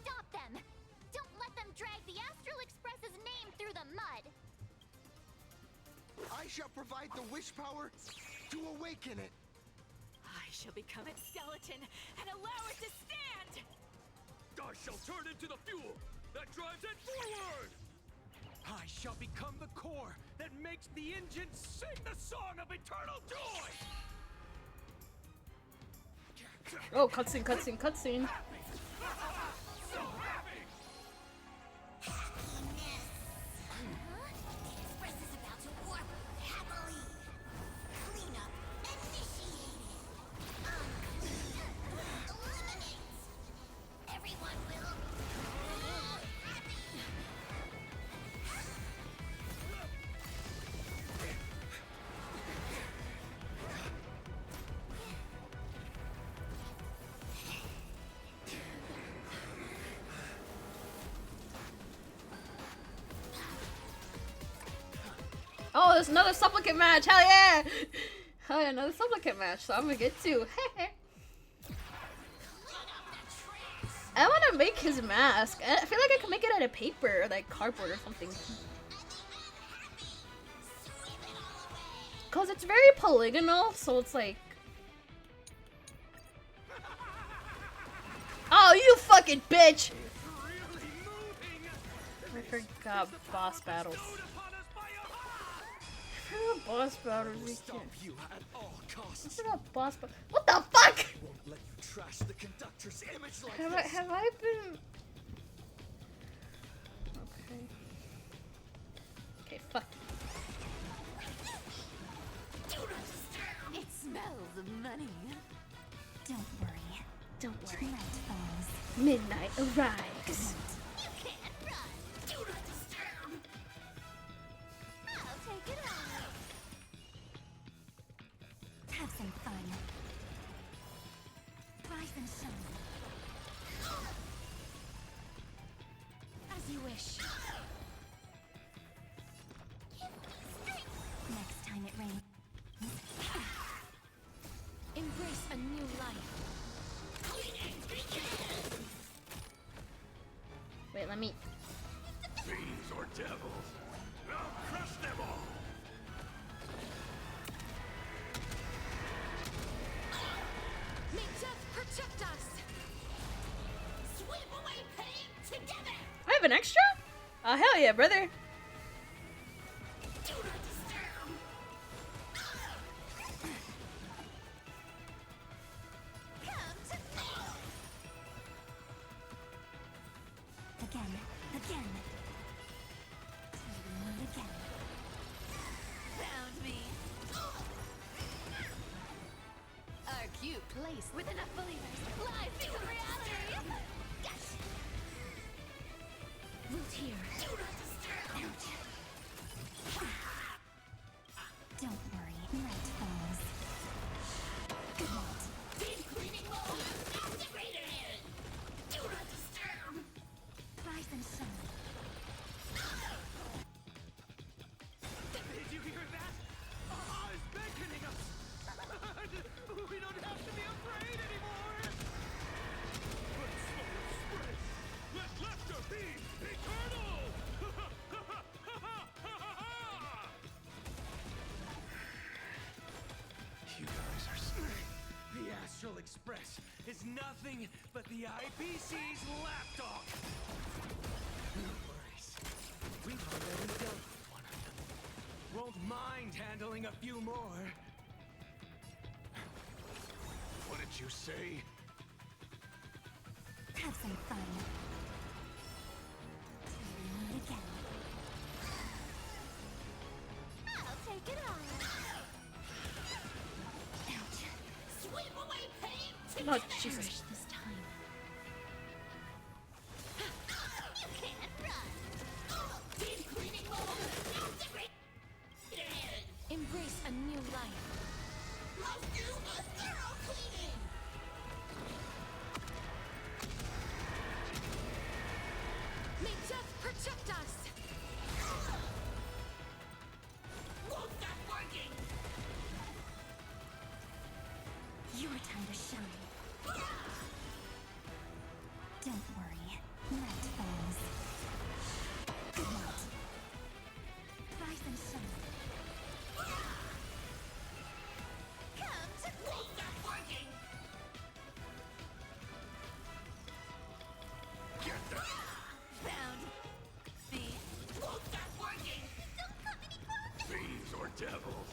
Stop them! Don't let them drag the Astral Express's name through the mud! I shall provide the wish power to awaken it. I shall become its skeleton and allow it to stand! I shall turn into the fuel that drives it forward! I shall become the core that makes the engine sing the song of eternal joy! Oh, cutscene, cutscene, cutscene. So happy! Express is about to warp happily. Cleanup initiated. Eliminate. Everyone will happy. Oh, there's another supplicant match. Hell yeah! Hell yeah, another supplicant match. So I'm gonna get to. I want to make his mask. I feel like I can make it out of paper, or like cardboard or something. Cause it's very polygonal, so it's like. Oh, you fucking bitch! I forgot boss battles. Boss battles. We Stop you at all costs. What's about boss battle? What the fuck? Won't let you trash the conductor's image like Have this. I been? Okay. Okay, fuck. It smells of money. Don't worry. Don't worry. Night falls. Midnight arrives. You can't run. Do not disturb. I'll take it on. Have some fun. Rise and shine. As you wish. Next time it rains. Embrace a new life. Wait, let me. Fiends or devils, I'll crush them all! May death protect us! Sweep away pain together. I have an extra? Oh, hell yeah, brother. Do not disturb. Come to me. Again. Till we meet again. Found me. Our cute place with enough believers. Life become reality. Yes. Root here. Do not disturb. Don't worry. Night falls. Good night. Deep cleaning mode activated. Do not disturb. Rise and shine. Did you hear that? Aha is beckoning us! We don't have to be afraid anymore! Express is nothing but the IPC's lapdog. No worries. We've already dealt with one of them. Won't mind handling a few more. What did you say? Have some fun. Till we meet again. I'll take it all. Ouch. Sweep away pain to Oh, get Jesus. perish this time. You can't run. Deep cleaning mode. Embrace a new life. Let's do a thorough cleaning. May death protect us! Won't stop working. Your time to shine. Don't worry. Let falls. Good night. Rise and shine. Come to me. Won't stop working. Get that! Found. Thieves. Won't stop working. Don't come any closer. Thieves or devils?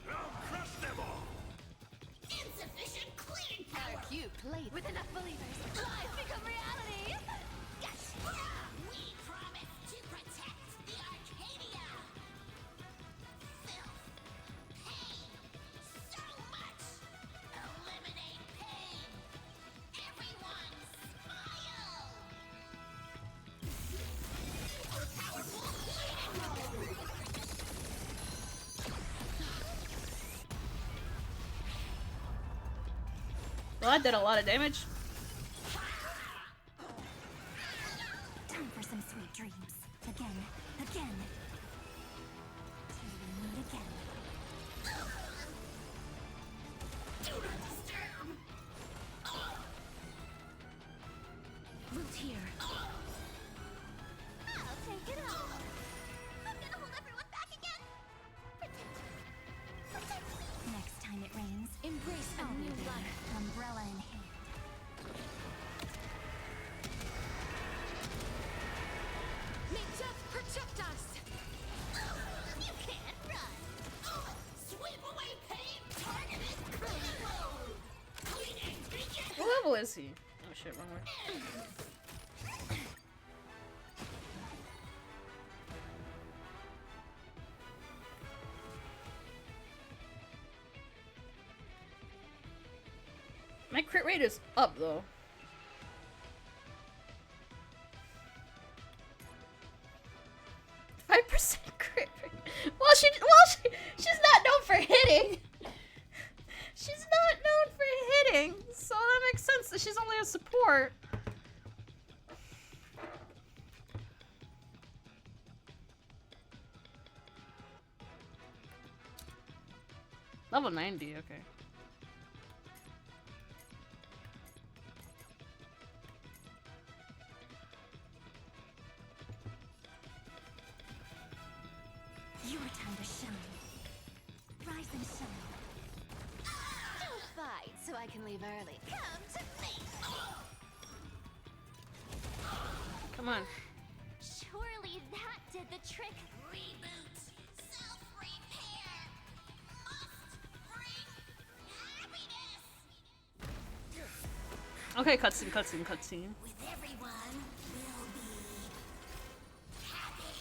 I'll crush them all! Insufficient cleaning power. You played with enough believers. Lies become reality. Yes. We promise to protect the Arcadia. Filth. Pain. So much. Eliminate pain. Everyone smile. Powerful cleaning mode. Well, that did a lot of damage. Time for some sweet dreams. Again. Again. Till we meet again. Do not disturb. Root here. I'll take it all. I'm gonna hold everyone back again. Protect me. Next time it rains, Embrace a I'll be new there, life. umbrella in hand. May death protect us! You can't run. Sweep away pain. Target is cleaning mode. Cleaning begin. What level is he? Oh shit, wrong way. My crit rate is up though. %5 crit rate. Well, she's not known for hitting. She's not known for hitting, so that makes sense that she's only a support. Level 90, okay. Your time to shine. Rise and shine. Don't fight so I can leave early. Come to me. Come on. Surely that did the trick. Reboot. Self-repair. Must bring happiness. Okay, cutscene, cutscene, cutscene. With everyone will be happy.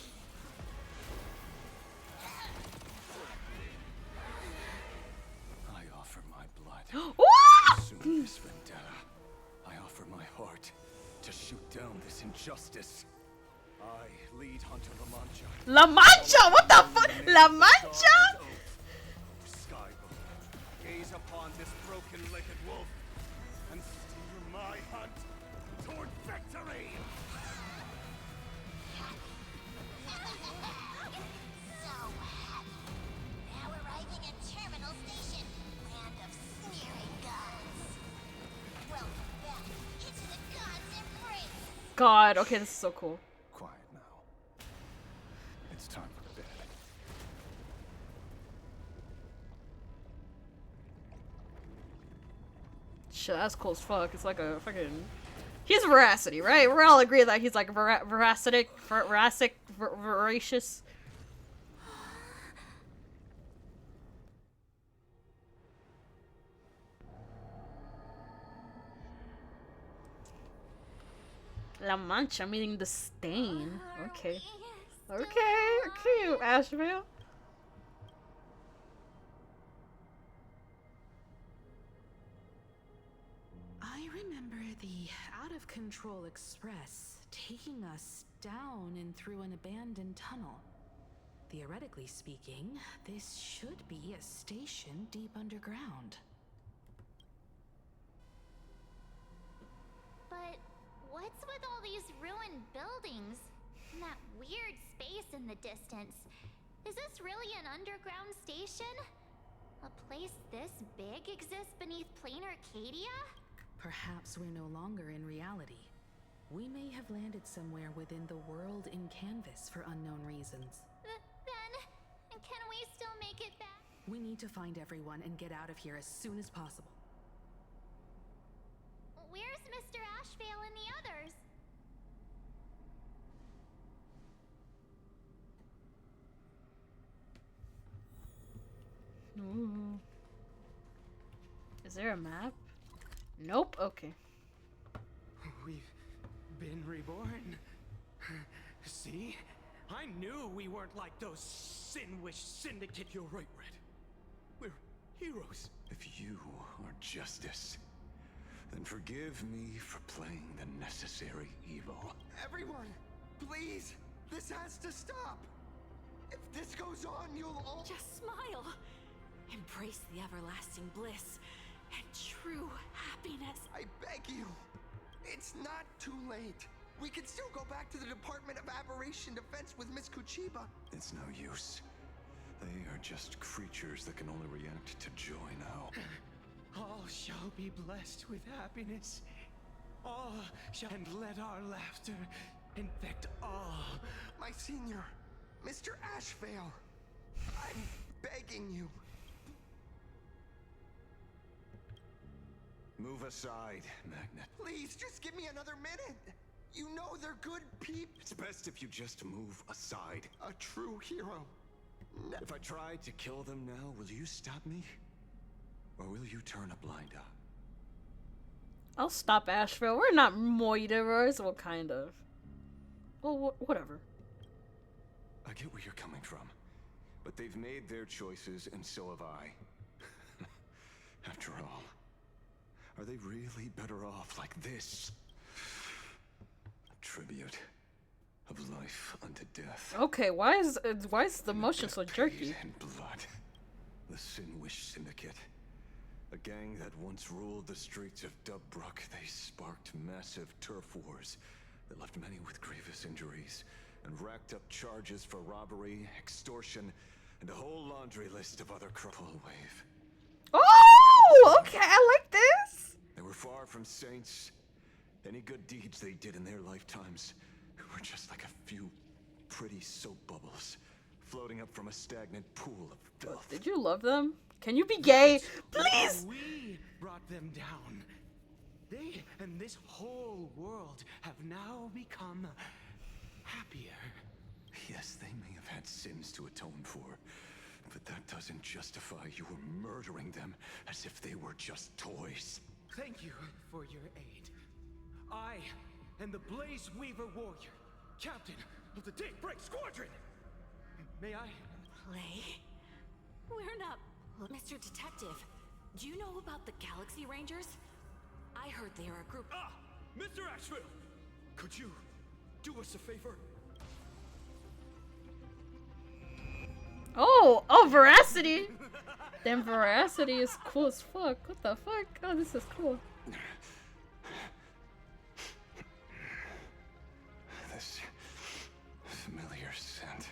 I offer my blood. Wah! To consume this vendetta. I offer my heart to shoot down this injustice. I lead Hunter La Mancha. La Mancha? What the fuck? La Mancha? Skybound, gaze upon this broken-legged wolf and steer my hunt toward victory. So happy. Now arriving at Terminal Station, land of sneering gods. Welcome back into the gods' embrace. God, okay, this is so cool. Quiet now. It's time for bed. shit, that's cool as fuck. It's like a fucking... He's veracity, right? We're all agree that he's like voracious. La Mancha, meaning the stain. Okay. Okay, Asheville. I remember the out-of-control express taking us down and through an abandoned tunnel. Theoretically speaking, this should be a station deep underground. But what's with all these ruined buildings? And that weird space in the distance? Is this really an underground station? A place this big exists beneath plain Arcadia? Perhaps we're no longer in reality. We may have landed somewhere within the world in canvas for unknown reasons. Then, can we still make it back? We need to find everyone and get out of here as soon as possible. Where's Mr. Ashvale and the others? Ooh. Is there a map? Nope. Okay. We've been reborn. See? I knew we weren't like those Sinwish Syndicate. You're right, Red. We're heroes. If you are justice, then forgive me for playing the necessary evil. Everyone, please! This has to stop! If this goes on, you'll all— Just smile. Embrace the everlasting bliss and true happiness. I beg you. It's not too late. We can still go back to the Department of Aberration Defense with Miss Kuchiba. It's no use. They are just creatures that can only react to joy now. All shall be blessed with happiness. All shall, and let our laughter infect all. My senior, Mr. Ashvale, I'm begging you. Move aside, Magnet. Please, just give me another minute. You know they're good people. It's best if you just move aside. A true hero. If I tried to kill them now, will you stop me? Or will you turn a blind eye? I'll stop Asheville. We're not murderers. Well, kind of. Well, whatever. I get where you're coming from. But they've made their choices, and so have I. After all, are they really better off like this? A tribute of life unto death. Okay, why is the motion so jerky? And blood. The Sinwish Syndicate. A gang that once ruled the streets of Dubbrook. They sparked massive turf wars that left many with grievous injuries and racked up charges for robbery, extortion, and a whole laundry list of other full wave. Oh, okay, I like this. They were far from saints. Any good deeds they did in their lifetimes were just like a few pretty soap bubbles floating up from a stagnant pool of filth. Did you love them? Can you be gay? Please! We brought them down. They and this whole world have now become happier. Yes, they may have had sins to atone for, but that doesn't justify you murdering them as if they were just toys. Thank you for your aid. I am the Blaze Weaver Warrior, Captain of the Daybreak Squadron. May I? Play? We're not... Mr. Detective, do you know about the Galaxy Rangers? I heard they are a group... Ah! Mr. Asheville! Could you do us a favor? Oh, veracity! Damn, veracity is cool as fuck. What the fuck? Oh, this is cool. This familiar scent.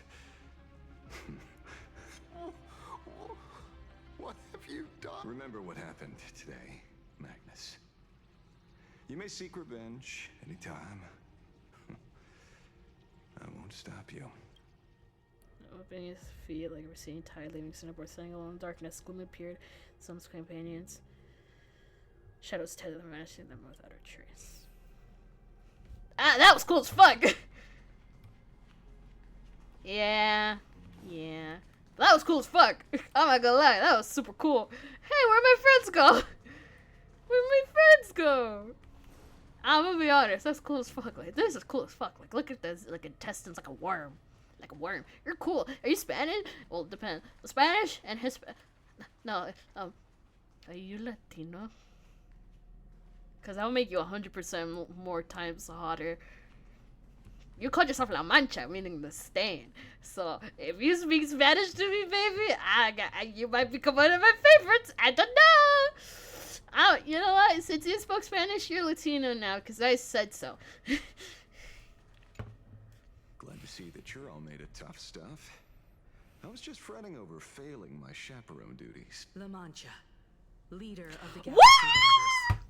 What have you done? Remember what happened today, Magnus. You may seek revenge anytime. I won't stop you. Opening his feet like a receding tide, leaving Cinnabor standing alone in darkness. Gloom appeared. Some companions. Shadows tether them, vanishing them without a trace. Ah, that was cool as fuck! Yeah. That was cool as fuck. I'm not gonna lie, that was super cool. Hey, where'd my friends go? Where'd my friends go? I'm gonna be honest, that's cool as fuck. Like, this is cool as fuck. Like, look at this, like, intestines, like a worm. Like a worm. You're cool. Are you Spanish? Well, it depends. Spanish and No, are you Latino? Because that'll make you 100% more times hotter. You called yourself La Mancha, meaning the stain. So, if you speak Spanish to me, baby, you might become one of my favorites. I don't know. You know what? Since you spoke Spanish, you're Latino now, because I said so. Glad to see that you're all made of tough stuff. I was just fretting over failing my chaperone duties. La Mancha, leader of the Galaxy Rangers.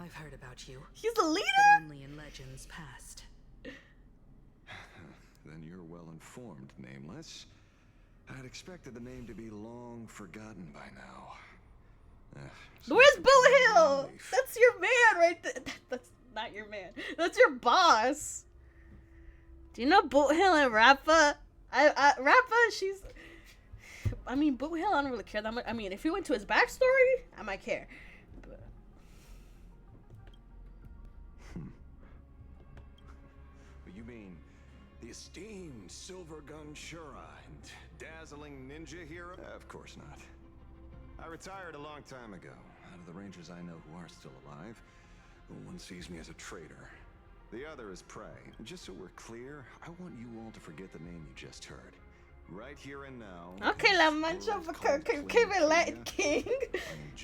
I've heard about you. He's the leader? But only in legends past. Then you're well informed, Nameless. I'd expected the name to be long forgotten by now. Where's Boot Hill? That's your man right there. That's not your man. That's your boss. Do you know Boot Hill and Rappa? Rappa, she's... I mean, Boot Hill, I don't really care that much. I mean, if you went to his backstory, I might care. But... You mean the esteemed Silver Gun Shura and dazzling ninja hero? Of course not. I retired a long time ago. Out of the Rangers I know who are still alive, one sees me as a traitor. The other is prey. And just so we're clear, I want you all to forget the name you just heard. Right here and now. Okay, La Mancha, can we Latin King?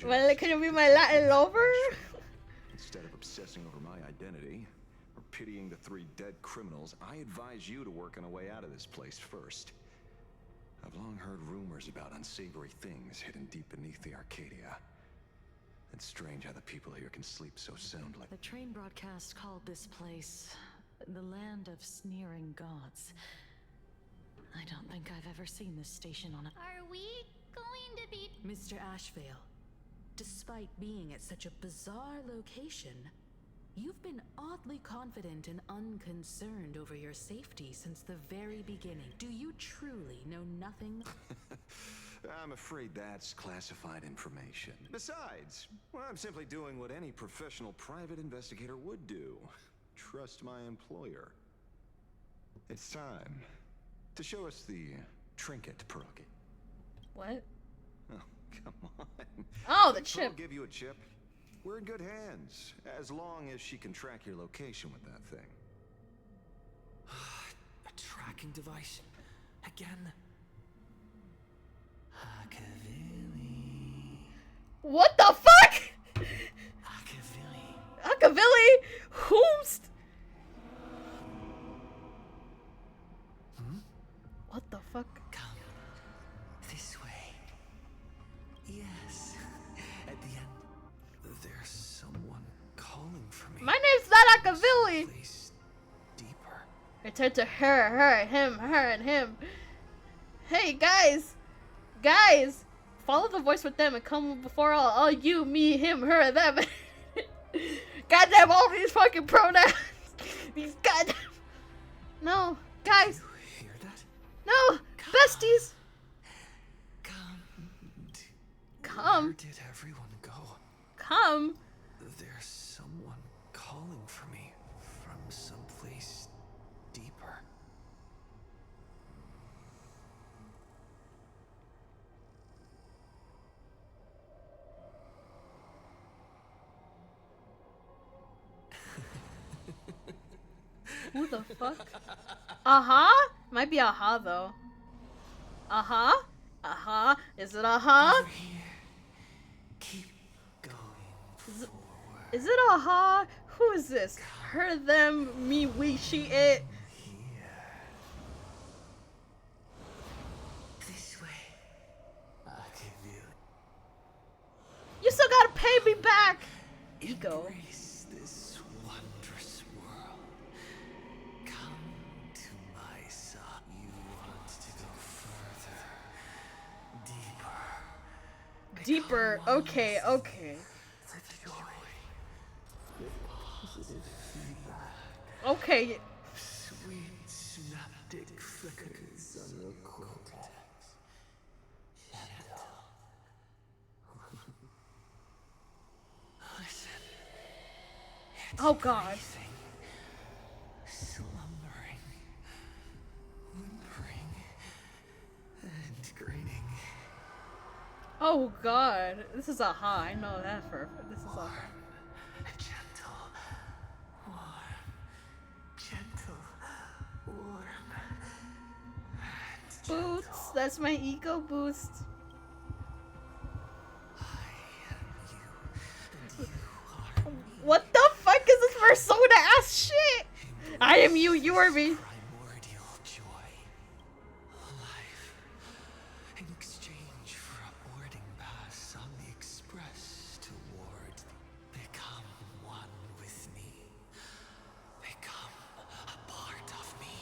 Well, can you be my Latin lover? Instead of obsessing over my identity, or pitying the 3 dead criminals, I advise you to work on a way out of this place first. I've long heard rumors about unsavory things hidden deep beneath the Arcadia. It's strange how the people here can sleep so soundly. The train broadcast called this place the land of sneering gods. I don't think I've ever seen this station on a... Are we going to be... Mr. Ashvale, despite being at such a bizarre location, you've been oddly confident and unconcerned over your safety since the very beginning. Do you truly know nothing? I'm afraid that's classified information. Besides, well, I'm simply doing what any professional private investigator would do. Trust my employer. It's time to show us the trinket, Peroki. What? Oh, come on. Oh, the I'll chip. give you a chip. We're in good hands, as long as she can track your location with that thing. A tracking device? Again? What the fuck? Akavilli? Whomst? What the fuck? Come this way. Yes. At the end, there's someone calling for me. My name's not Akavilli. Place deeper. I turned to her, him, and him. Hey, guys. Follow the voice with them and come before all you, me, him, her, them. Goddamn, all these fucking pronouns. These goddamn... No, guys. You hear that? No, besties. Come. Where did everyone go? Come. There's someone calling for me from someplace deeper. Who the fuck? Uh-huh? Might be aha though. Uh-huh? Uh-huh? Is it uh-huh? Over here. Keep going. Is it aha? Who is this? Her, them, me, we, she, it. This way. I'll give you. You still gotta pay me back. Ego. Embrace this wondrous world. Come to my side. You want to go further, deeper. Deeper. Okay. With your Okay. Sweet synaptic flickers on your cortex. Gentle. Listen. It's Oh God. breathing, slumbering, whimpering, and grinning. Oh God. This is a high. I know that for this is a high. Gentle, warm, gentle, warm. Boots. That's my ego boost. What the fuck is this Persona ass shit? I am you, you are me. Primordial joy. Life. In exchange for a boarding pass on the express toward become one with me. Become a part of me.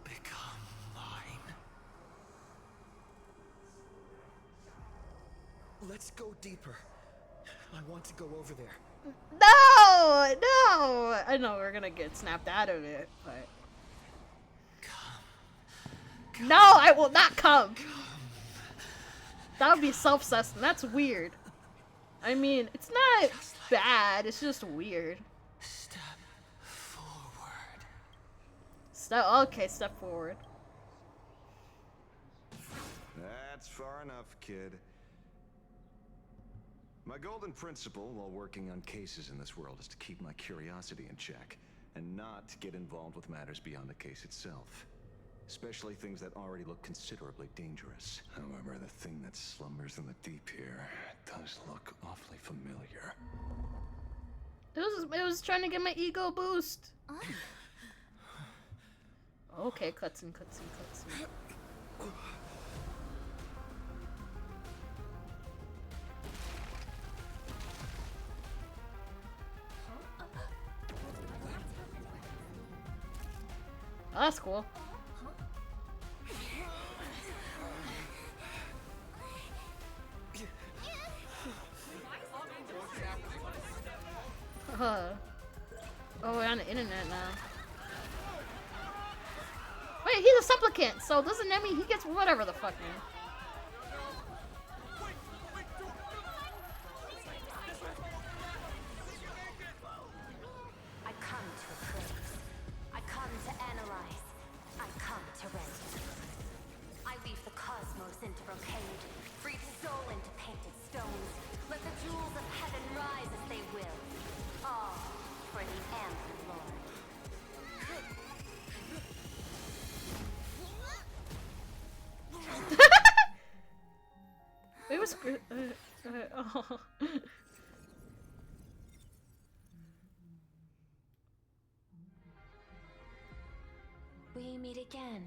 Become mine. Let's go deeper. I want to go over there. No, no. I know we're gonna get snapped out of it, but no, I will not come. That would be self-cessing. That's weird. I mean, it's not bad. It's just weird. Step forward. Okay, step forward. That's far enough, kid. My golden principle while working on cases in this world is to keep my curiosity in check and not get involved with matters beyond the case itself. Especially things that already look considerably dangerous. However, the thing that slumbers in the deep here does look awfully familiar. It was trying to get my ego boost. Okay, cutscene. Oh, that's cool. Oh, we're on the internet now. Wait, he's a supplicant, so doesn't that mean he gets whatever the fuck, man? I come to appraise. I come to analyze. I come to render. I weave the cosmos into brocade, breathe soul into painted stones. Let the jewels of heaven rise as they will. All for the Amber Lord. It was good. Oh. We meet again,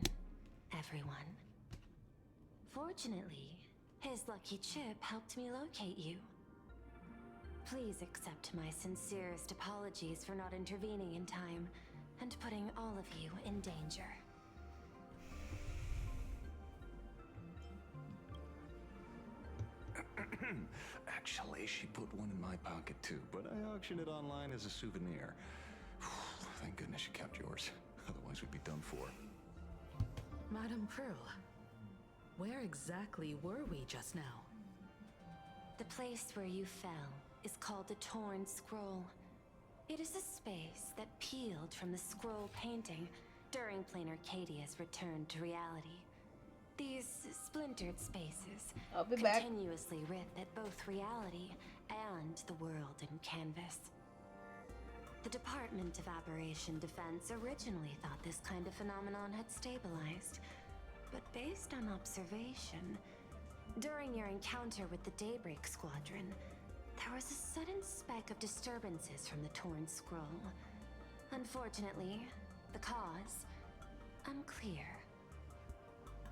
everyone. Fortunately, his lucky chip helped me locate you. Please accept my sincerest apologies for not intervening in time and putting all of you in danger. Actually, she put one in my pocket too, but I auctioned it online as a souvenir. Thank goodness you kept yours. Otherwise, we'd be done for. Madame Pearl, where exactly were we just now? The place where you fell is called the Torn Scroll. It is a space that peeled from the scroll painting during Plain Arcadia's return to reality. These splintered spaces continuously rip at both reality and the world in canvas. The Department of Aberration Defense originally thought this kind of phenomenon had stabilized, but based on observation, during your encounter with the Daybreak Squadron, there was a sudden speck of disturbances from the Torn Scroll. Unfortunately, the cause, unclear.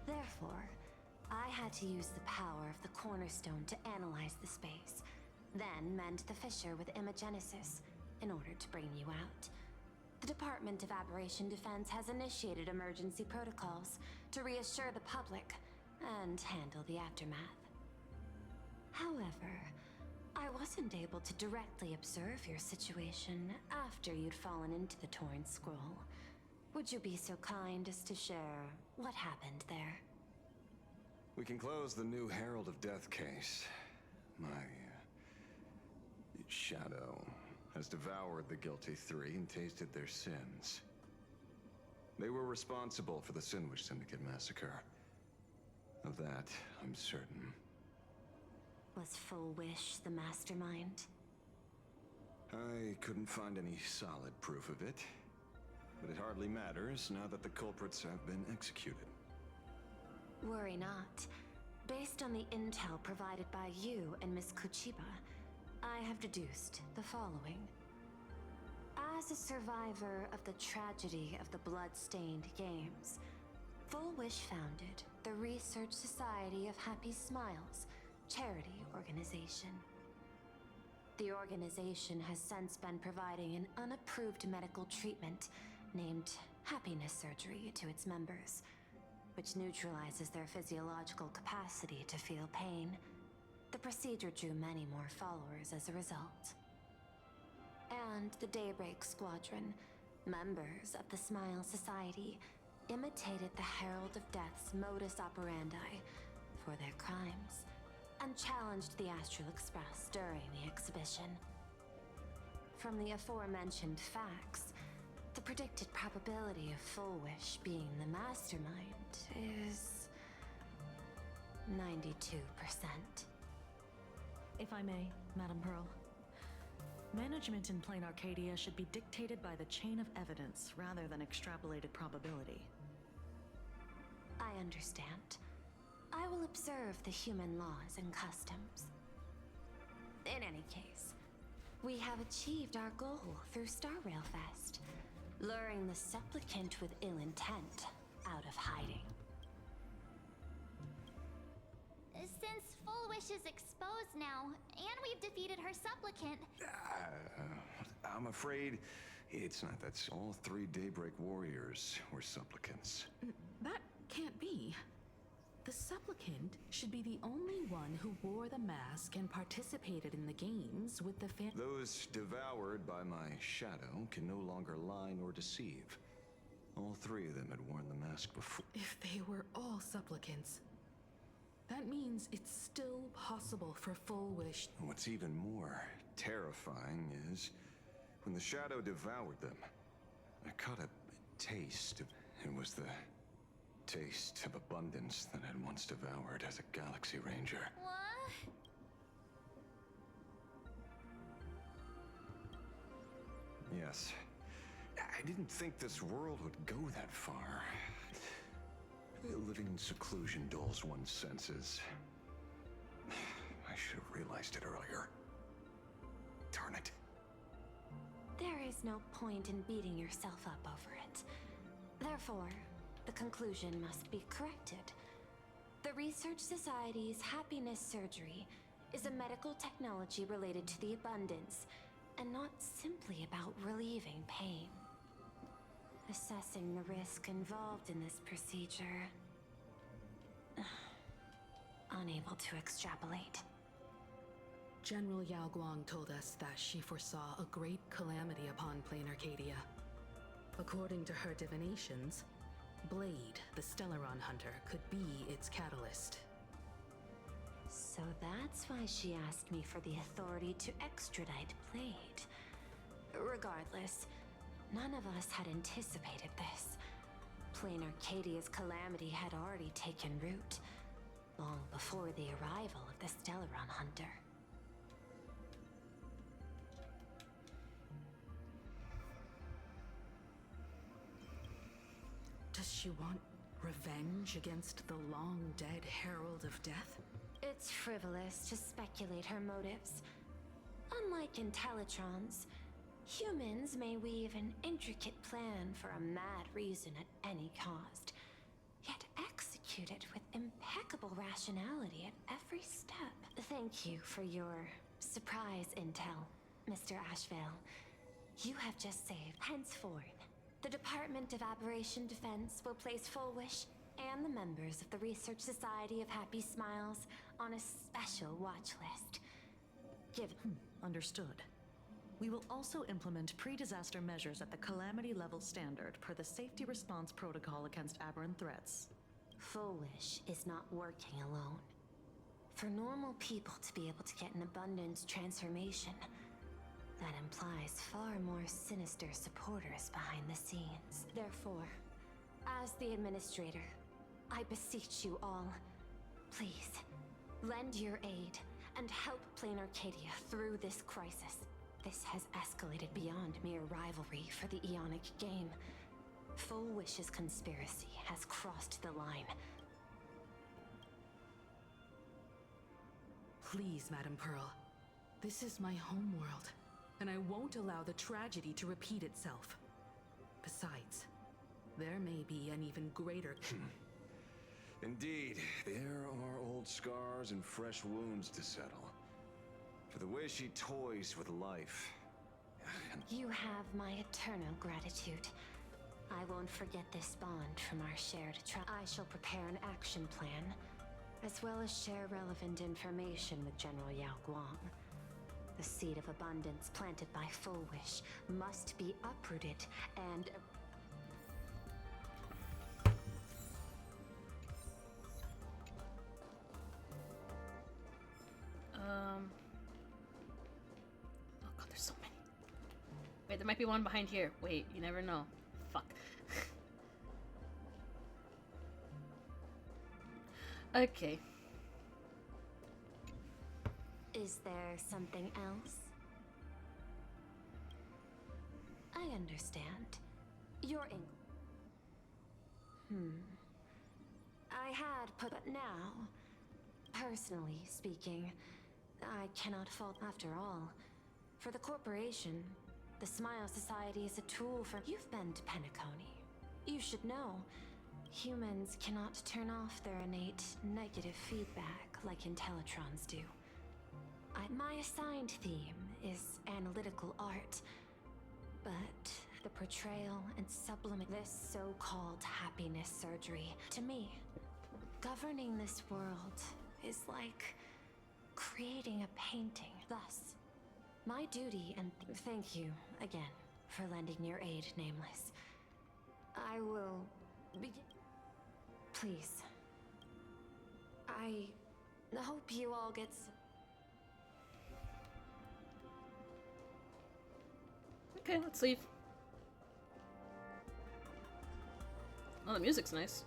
Therefore, I had to use the power of the Cornerstone to analyze the space, then mend the fissure with Imagenesis in order to bring you out. The Department of Aberration Defense has initiated emergency protocols to reassure the public and handle the aftermath. However, I wasn't able to directly observe your situation after you'd fallen into the torn scroll. Would you be so kind as to share what happened there? We can close the new Herald of Death case. My shadow has devoured the guilty three and tasted their sins. They were responsible for the Sinwish Syndicate massacre. Of that, I'm certain. Was Full Wish the mastermind? I couldn't find any solid proof of it, but it hardly matters now that the culprits have been executed. Worry not. Based on the intel provided by you and Miss Kuchiba, I have deduced the following. As a survivor of the tragedy of the Blood-Stained Games, Full Wish founded the Research Society of Happy Smiles, charity organization. The organization has since been providing an unapproved medical treatment named happiness surgery to its members, which neutralizes their physiological capacity to feel pain. The procedure drew many more followers as a result. And the Daybreak Squadron, members of the Smile Society, imitated the Herald of Death's modus operandi for their crimes, and challenged the Astral Express during the exhibition. From the aforementioned facts, the predicted probability of Full Wish being the mastermind is 92%. If I may, Madam Pearl. Management in Plain Arcadia should be dictated by the chain of evidence rather than extrapolated probability. I understand. I will observe the human laws and customs. In any case, we have achieved our goal through Star Rail Fest, luring the supplicant with ill intent out of hiding. Since Full Wish is exposed now, and we've defeated her supplicant... I'm afraid it's not that. All three Daybreak warriors were supplicants. That can't be. The supplicant should be the only one who wore the mask and participated in the games with the Those devoured by my shadow can no longer lie nor deceive. All three of them had worn the mask before. If they were all supplicants, that means it's still possible for Full Wish. What's even more terrifying is when the shadow devoured them, I caught a taste of it. Was the taste of abundance that I'd once devoured as a Galaxy Ranger. What? Yes. I didn't think this world would go that far. Living in seclusion dulls one's senses. I should have realized it earlier. Darn it. There is no point in beating yourself up over it. Therefore, the conclusion must be corrected. The Research Society's happiness surgery is a medical technology related to the abundance, and not simply about relieving pain. Assessing the risk involved in this procedure... unable to extrapolate. General Yao Guang told us that she foresaw a great calamity upon Plain Arcadia. According to her divinations, Blade, the Stellaron hunter, could be its catalyst. So that's why she asked me for the authority to extradite Blade. Regardless, none of us had anticipated this. Plain Arcadia's calamity had already taken root, long before the arrival of the Stellaron hunter. Does she want revenge against the long-dead Herald of Death? It's frivolous to speculate her motives. Unlike Intellitrons, humans may weave an intricate plan for a mad reason at any cost, yet execute it with impeccable rationality at every step. Thank you for your surprise intel, Mr. Ashvale. You have just saved. Henceforth, the Department of Aberration Defense will place Full Wish and the members of the Research Society of Happy Smiles on a special watch list. Give. Understood. We will also implement pre-disaster measures at the calamity level standard per the safety response protocol against aberrant threats. Full Wish is not working alone. For normal people to be able to get an abundance transformation, that implies far more sinister supporters behind the scenes. Therefore, as the administrator, I beseech you all, please, lend your aid and help Plain Arcadia through this crisis. This has escalated beyond mere rivalry for the Ionic game. Full Wish's conspiracy has crossed the line. Please, Madam Pearl. This is my homeworld, and I won't allow the tragedy to repeat itself. Besides, there may be an even greater... Indeed, there are old scars and fresh wounds to settle. For the way she toys with life. You have my eternal gratitude. I won't forget this bond from our shared trust. I shall prepare an action plan, as well as share relevant information with General Yao Guang. The seed of abundance planted by Full Wish must be uprooted and... Oh god, there's so many. Wait, there might be one behind here. Wait, you never know. Fuck. Okay. Is there something else? I understand. You're in... I had put... But now, personally speaking, I cannot fault after all. For the corporation, the Smile Society is a tool for... You've been to Penacony. You should know. Humans cannot turn off their innate negative feedback like Intellitrons do. My assigned theme is analytical art, but the portrayal and sublimate this so-called happiness surgery. To me, governing this world is like creating a painting. Thus, my duty and thank you again for lending your aid, Nameless. I will begin. Please. I hope you all get... Okay, let's leave. Oh, the music's nice.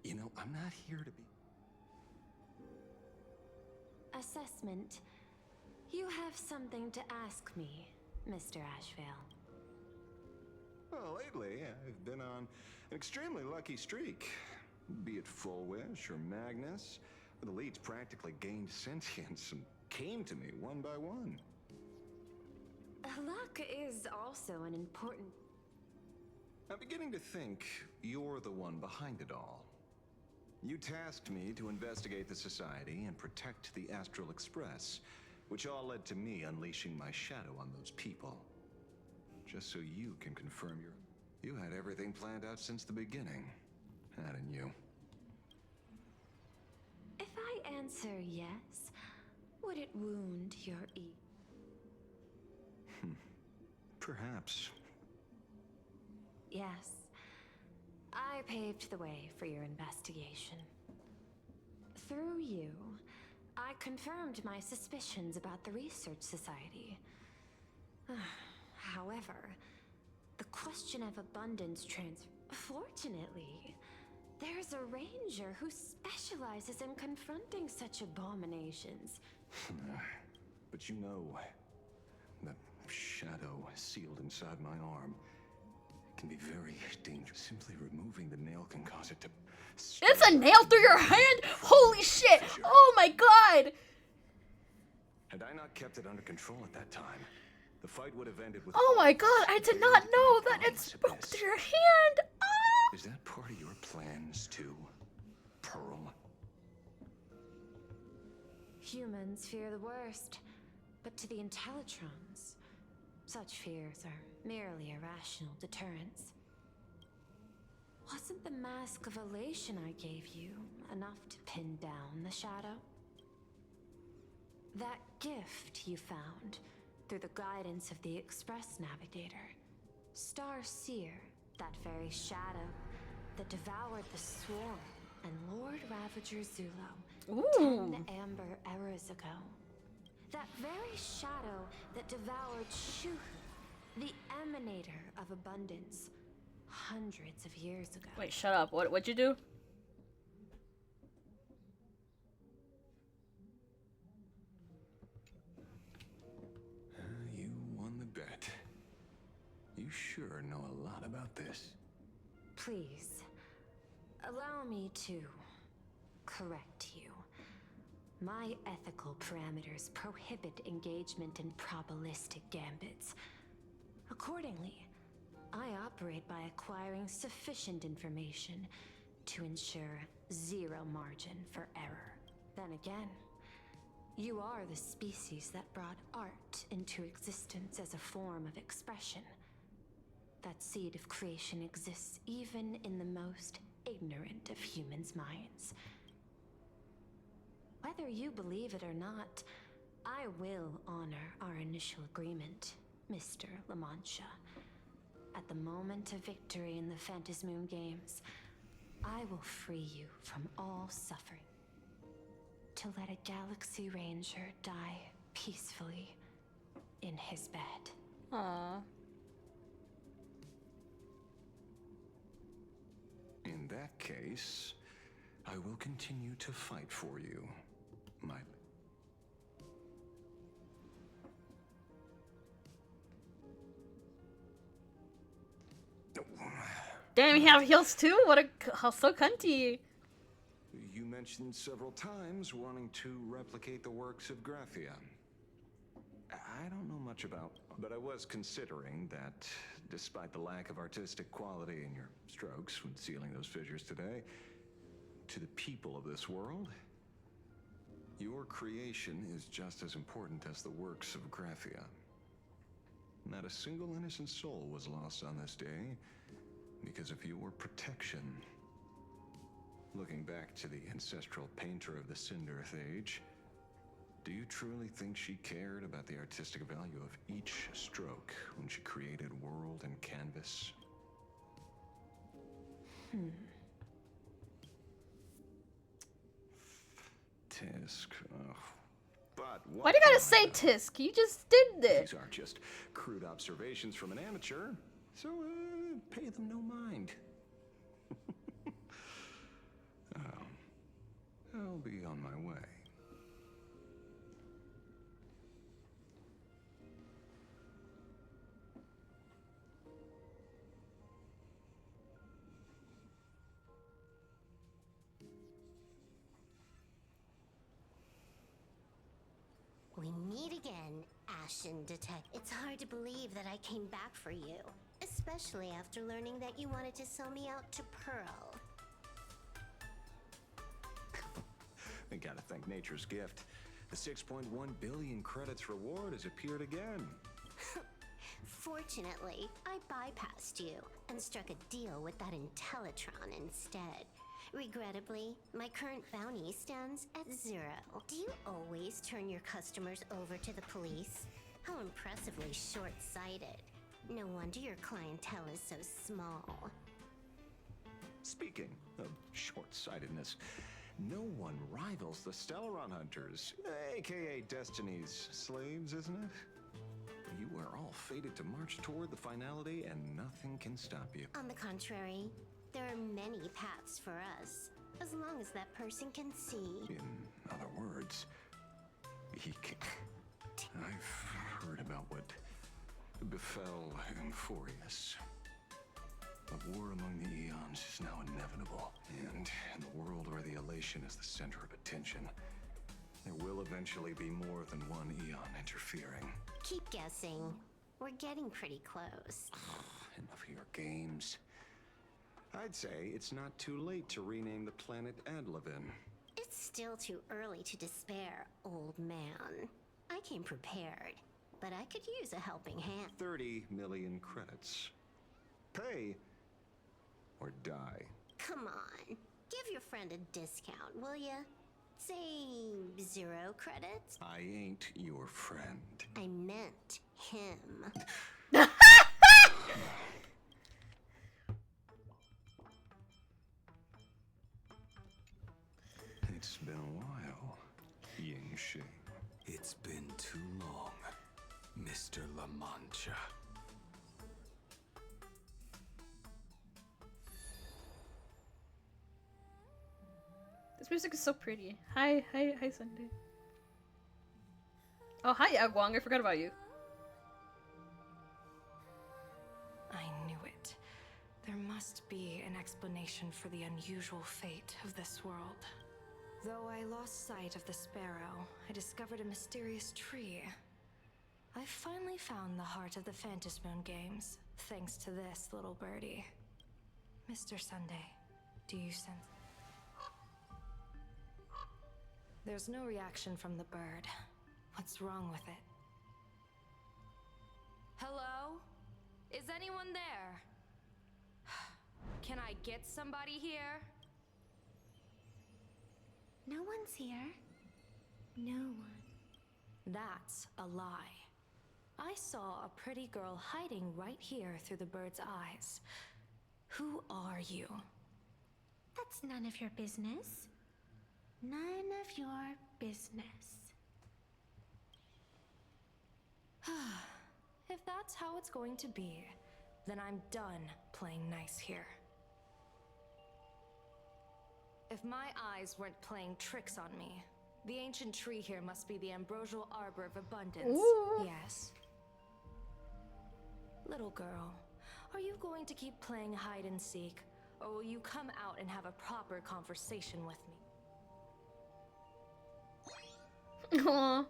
You know, I'm not here to be... Assessment. You have something to ask me, Mr. Ashvale. Well, lately, I've been on an extremely lucky streak. Be it Full Wish or Magnus, the leads practically gained sentience and came to me one by one. Luck is also an important... I'm beginning to think you're the one behind it all. You tasked me to investigate the Society and protect the Astral Express, which all led to me unleashing my shadow on those people. Just so you can confirm you had everything planned out since the beginning, hadn't you? If I answer yes, would it wound your Perhaps. Yes. I paved the way for your investigation. Through you, I confirmed my suspicions about the Research Society. However, the question of abundance Fortunately, there's a ranger who specializes in confronting such abominations. But you know, that shadow sealed inside my arm can be very dangerous. Simply removing the nail can cause it to... It's a nail through your hand? Holy shit! Oh my god! Had I not kept it under control at that time, the fight would have ended with... Oh my god, I did not know that it spoke through your hand! Ah! Is that part of your plans too, Pearl? Humans fear the worst, but to the Intellitrons, such fears are merely irrational deterrents. Wasn't the mask of elation I gave you enough to pin down the shadow? That gift you found through the guidance of the Express Navigator, Star Seer, that very shadow that devoured the Swarm and Lord Ravager Zulo 10 amber eras ago. That very shadow that devoured Shuhu, the emanator of abundance, hundreds of years ago. Wait, shut up. What'd you do? You won the bet. You sure know a lot about this. Please, allow me to correct you. My ethical parameters prohibit engagement in probabilistic gambits. Accordingly, I operate by acquiring sufficient information to ensure zero margin for error. Then again, you are the species that brought art into existence as a form of expression. That seed of creation exists even in the most ignorant of humans' minds. Whether you believe it or not, I will honor our initial agreement, Mr. La Mancha. At the moment of victory in the Phantasmoon Games, I will free you from all suffering. To let a Galaxy Ranger die peacefully in his bed. Aww. In that case, I will continue to fight for you, my... Damn, you have heels too? How so cunty. You mentioned several times wanting to replicate the works of Graphia. I don't know much about, but I was considering that despite the lack of artistic quality in your strokes when sealing those fissures today, to the people of this world, your creation is just as important as the works of Graphia. Not a single innocent soul was lost on this day because of your protection. Looking back to the ancestral painter of the Cinderth Age, do you truly think she cared about the artistic value of each stroke when she created world and canvas? Tisk, but what? Why do you gotta say Tisk? You just did this. These aren't just crude observations from an amateur, so pay them no mind. I'll be on my way. We meet again, Ashen Detective. It's hard to believe that I came back for you, especially after learning that you wanted to sell me out to Pearl. I gotta thank nature's gift. The 6.1 billion credits reward has appeared again. Fortunately, I bypassed you and struck a deal with that Intellitron instead. Regrettably, my current bounty stands at 0. Do you always turn your customers over to the police? How impressively short-sighted. No wonder your clientele is so small. Speaking of short-sightedness, no one rivals the Stellaron Hunters, aka Destiny's slaves, isn't it? You are all fated to march toward the finality and nothing can stop you. On the contrary, there are many paths for us, as long as that person can see. In other words, he can... I've heard about what befell Euphorius. A war among the eons is now inevitable, and in the world where the elation is the center of attention, there will eventually be more than one eon interfering. Keep guessing. We're getting pretty close. Enough of your games. I'd say it's not too late to rename the planet Adlevin. It's still too early to despair, old man. I came prepared, but I could use a helping hand. 30 million credits. Pay or die. Come on. Give your friend a discount, will ya? Say 0 credits? I ain't your friend. I meant him. It's been a while, Yingxing. It's been too long, Mr. La Mancha. This music is so pretty. Hi, Sunday. Oh, hi, Agwang. I forgot about you. I knew it. There must be an explanation for the unusual fate of this world. Though I lost sight of the sparrow, I discovered a mysterious tree. I finally found the heart of the Phantasmoon games, thanks to this little birdie. Mr. Sunday, do you sense? There's no reaction from the bird. What's wrong with it? Hello? Is anyone there? Can I get somebody here? No one's here. No one. That's a lie. I saw a pretty girl hiding right here through the bird's eyes. Who are you? That's none of your business. None of your business. If that's how it's going to be, then I'm done playing nice here. If my eyes weren't playing tricks on me, the ancient tree here must be the ambrosial arbor of abundance. Ooh. Yes. Little girl, are you going to keep playing hide and seek, or will you come out and have a proper conversation with me? Aww.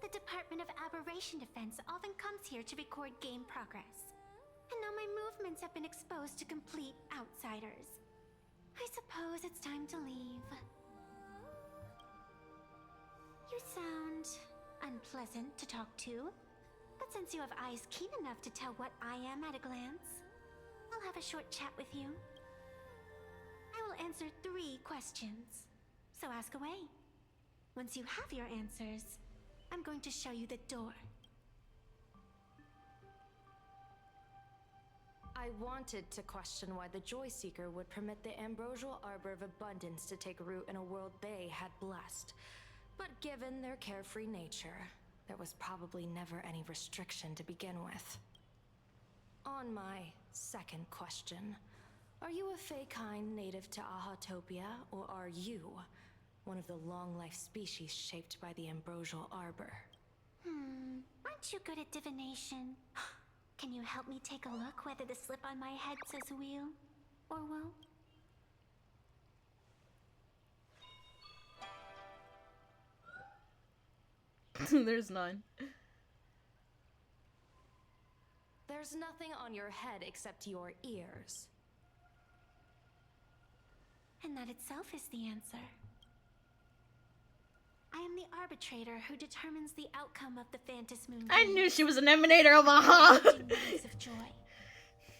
The Department of Aberration Defense often comes here to record game progress. And now my movements have been exposed to complete outsiders. I suppose it's time to leave. You sound unpleasant to talk to, but since you have eyes keen enough to tell what I am at a glance, I'll have a short chat with you. I will answer 3 questions, so ask away. Once you have your answers, I'm going to show you the door. I wanted to question why the Joy Seeker would permit the ambrosial arbor of abundance to take root in a world they had blessed. But given their carefree nature, there was probably never any restriction to begin with. On my second question, are you a Fey-kind native to Ahatopia, or are you one of the long-life species shaped by the ambrosial arbor? Aren't you good at divination? Can you help me take a look whether the slip on my head says wheel or woe? There's none. There's nothing on your head except your ears. And that itself is the answer. I am the arbitrator who determines the outcome of the Phantasmoon. I knew she was an emanator of Aha! of joy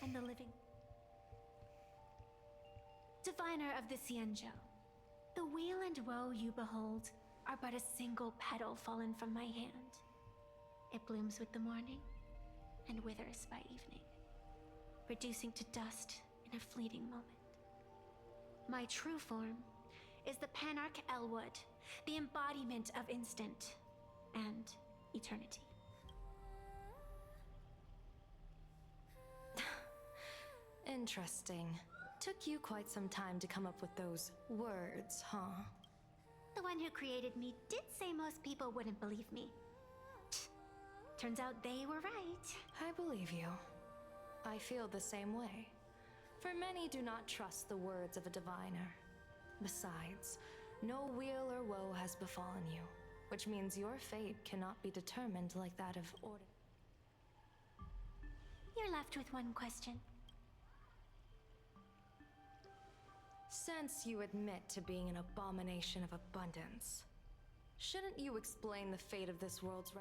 and the living. Diviner of the Cienjo, the weal and woe you behold are but a single petal fallen from my hand. It blooms with the morning and withers by evening, reducing to dust in a fleeting moment. My true form is the Panarch Elwood, the embodiment of instant and eternity. Interesting. Took you quite some time to come up with those words, huh? The one who created me did say most people wouldn't believe me. Turns out they were right. I believe you. I feel the same way. For many do not trust the words of a diviner. Besides, no weal or woe has befallen you, which means your fate cannot be determined like that of order. You're left with one question. Since you admit to being an abomination of abundance, shouldn't you explain the fate of this world's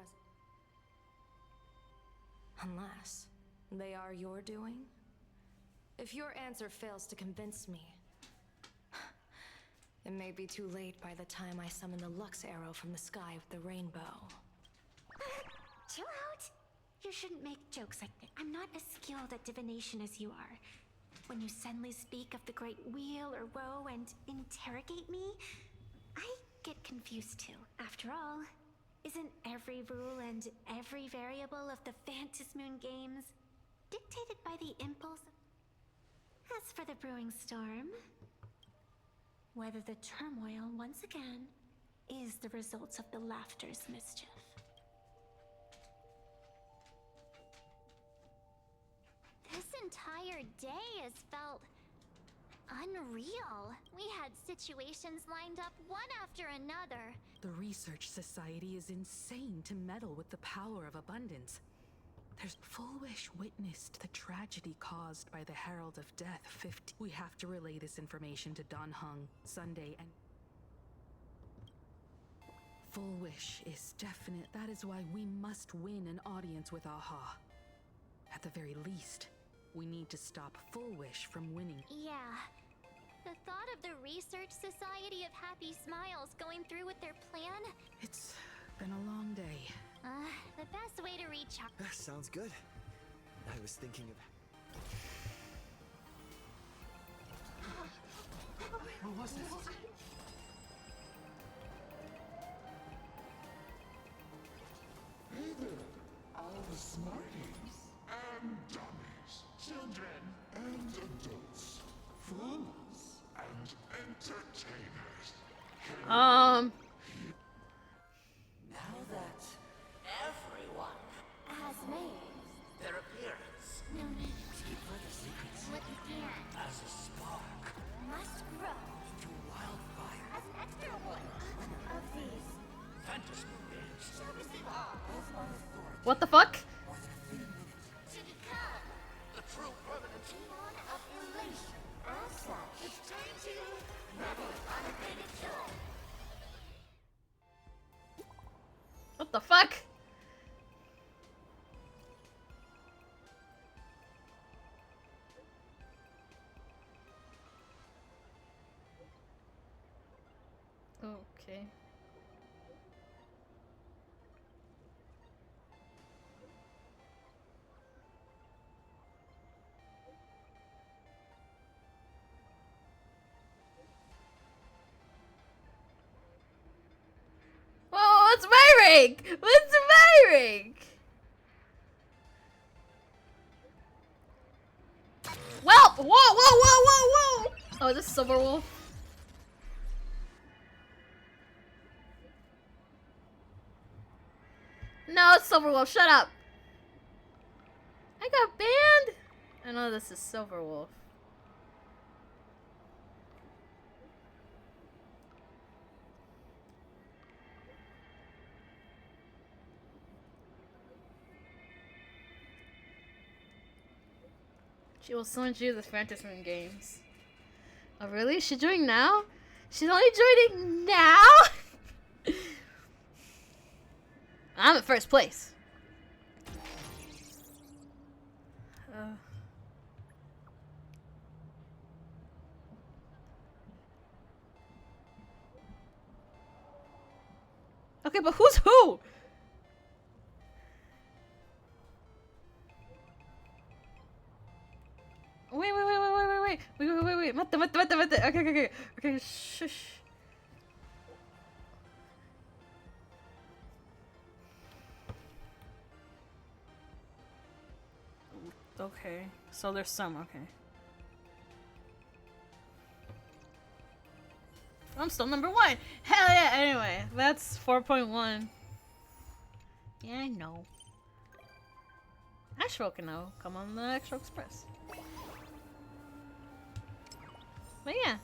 Unless they are your doing? If your answer fails to convince me, it may be too late by the time I summon the Lux Arrow from the sky with the rainbow. Chill out. You shouldn't make jokes like that. I'm not as skilled at divination as you are. When you suddenly speak of the Great Wheel or Woe and interrogate me, I get confused too. After all, isn't every rule and every variable of the Phantasmoon games dictated by the impulse? As for the brewing storm, whether the turmoil, once again, is the results of the laughter's mischief. This entire day has felt unreal. We had situations lined up one after another. The Research Society is insane to meddle with the power of abundance. There's Full Wish witnessed the tragedy caused by the Herald of Death 50. We have to relay this information to Don Hung, Sunday, and Full Wish is definite. That is why we must win an audience with Aha. At the very least, we need to stop Full Wish from winning. Yeah. The thought of the Research Society of Happy Smiles going through with their plan? It's been a long day. The best way to reach out. Sounds good. I was thinking of... What was this? Hey there, all the smarties and dummies, children and adults, fools and entertainers. Now that everyone has made their appearance, no need deeper the secrets within as a spark must grow into wildfire. as an extra one of these Phantasmoon games shall receive all of my authority What the fuck? to become the true permanent demon of elation. As such, it's time to revel in unabated joy. What the fuck? Okay. Whoa, what's my rank? What's my rank? Well, whoa, whoa, whoa, whoa, whoa! Oh, this is Silver Wolf. No, it's Silver Wolf. Shut up. I got banned. I know this is Silver Wolf. She will send you the Phantasmoon games. Oh, really? She's joining now? She's only joining now? I'm in first place. Okay, but who's who? Wait. Matte. Okay, shush. Okay, so there's some, okay. I'm still number 1. Hell yeah, anyway, that's 4.1. Yeah, I know. Astro can know. Come on the Astro Express. But yeah,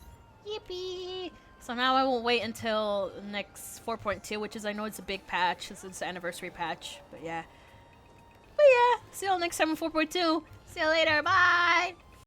yippee! So now I won't wait until next 4.2, which is, I know it's a big patch, it's the anniversary patch, but yeah. See you all next time in 4.2. See you later, bye!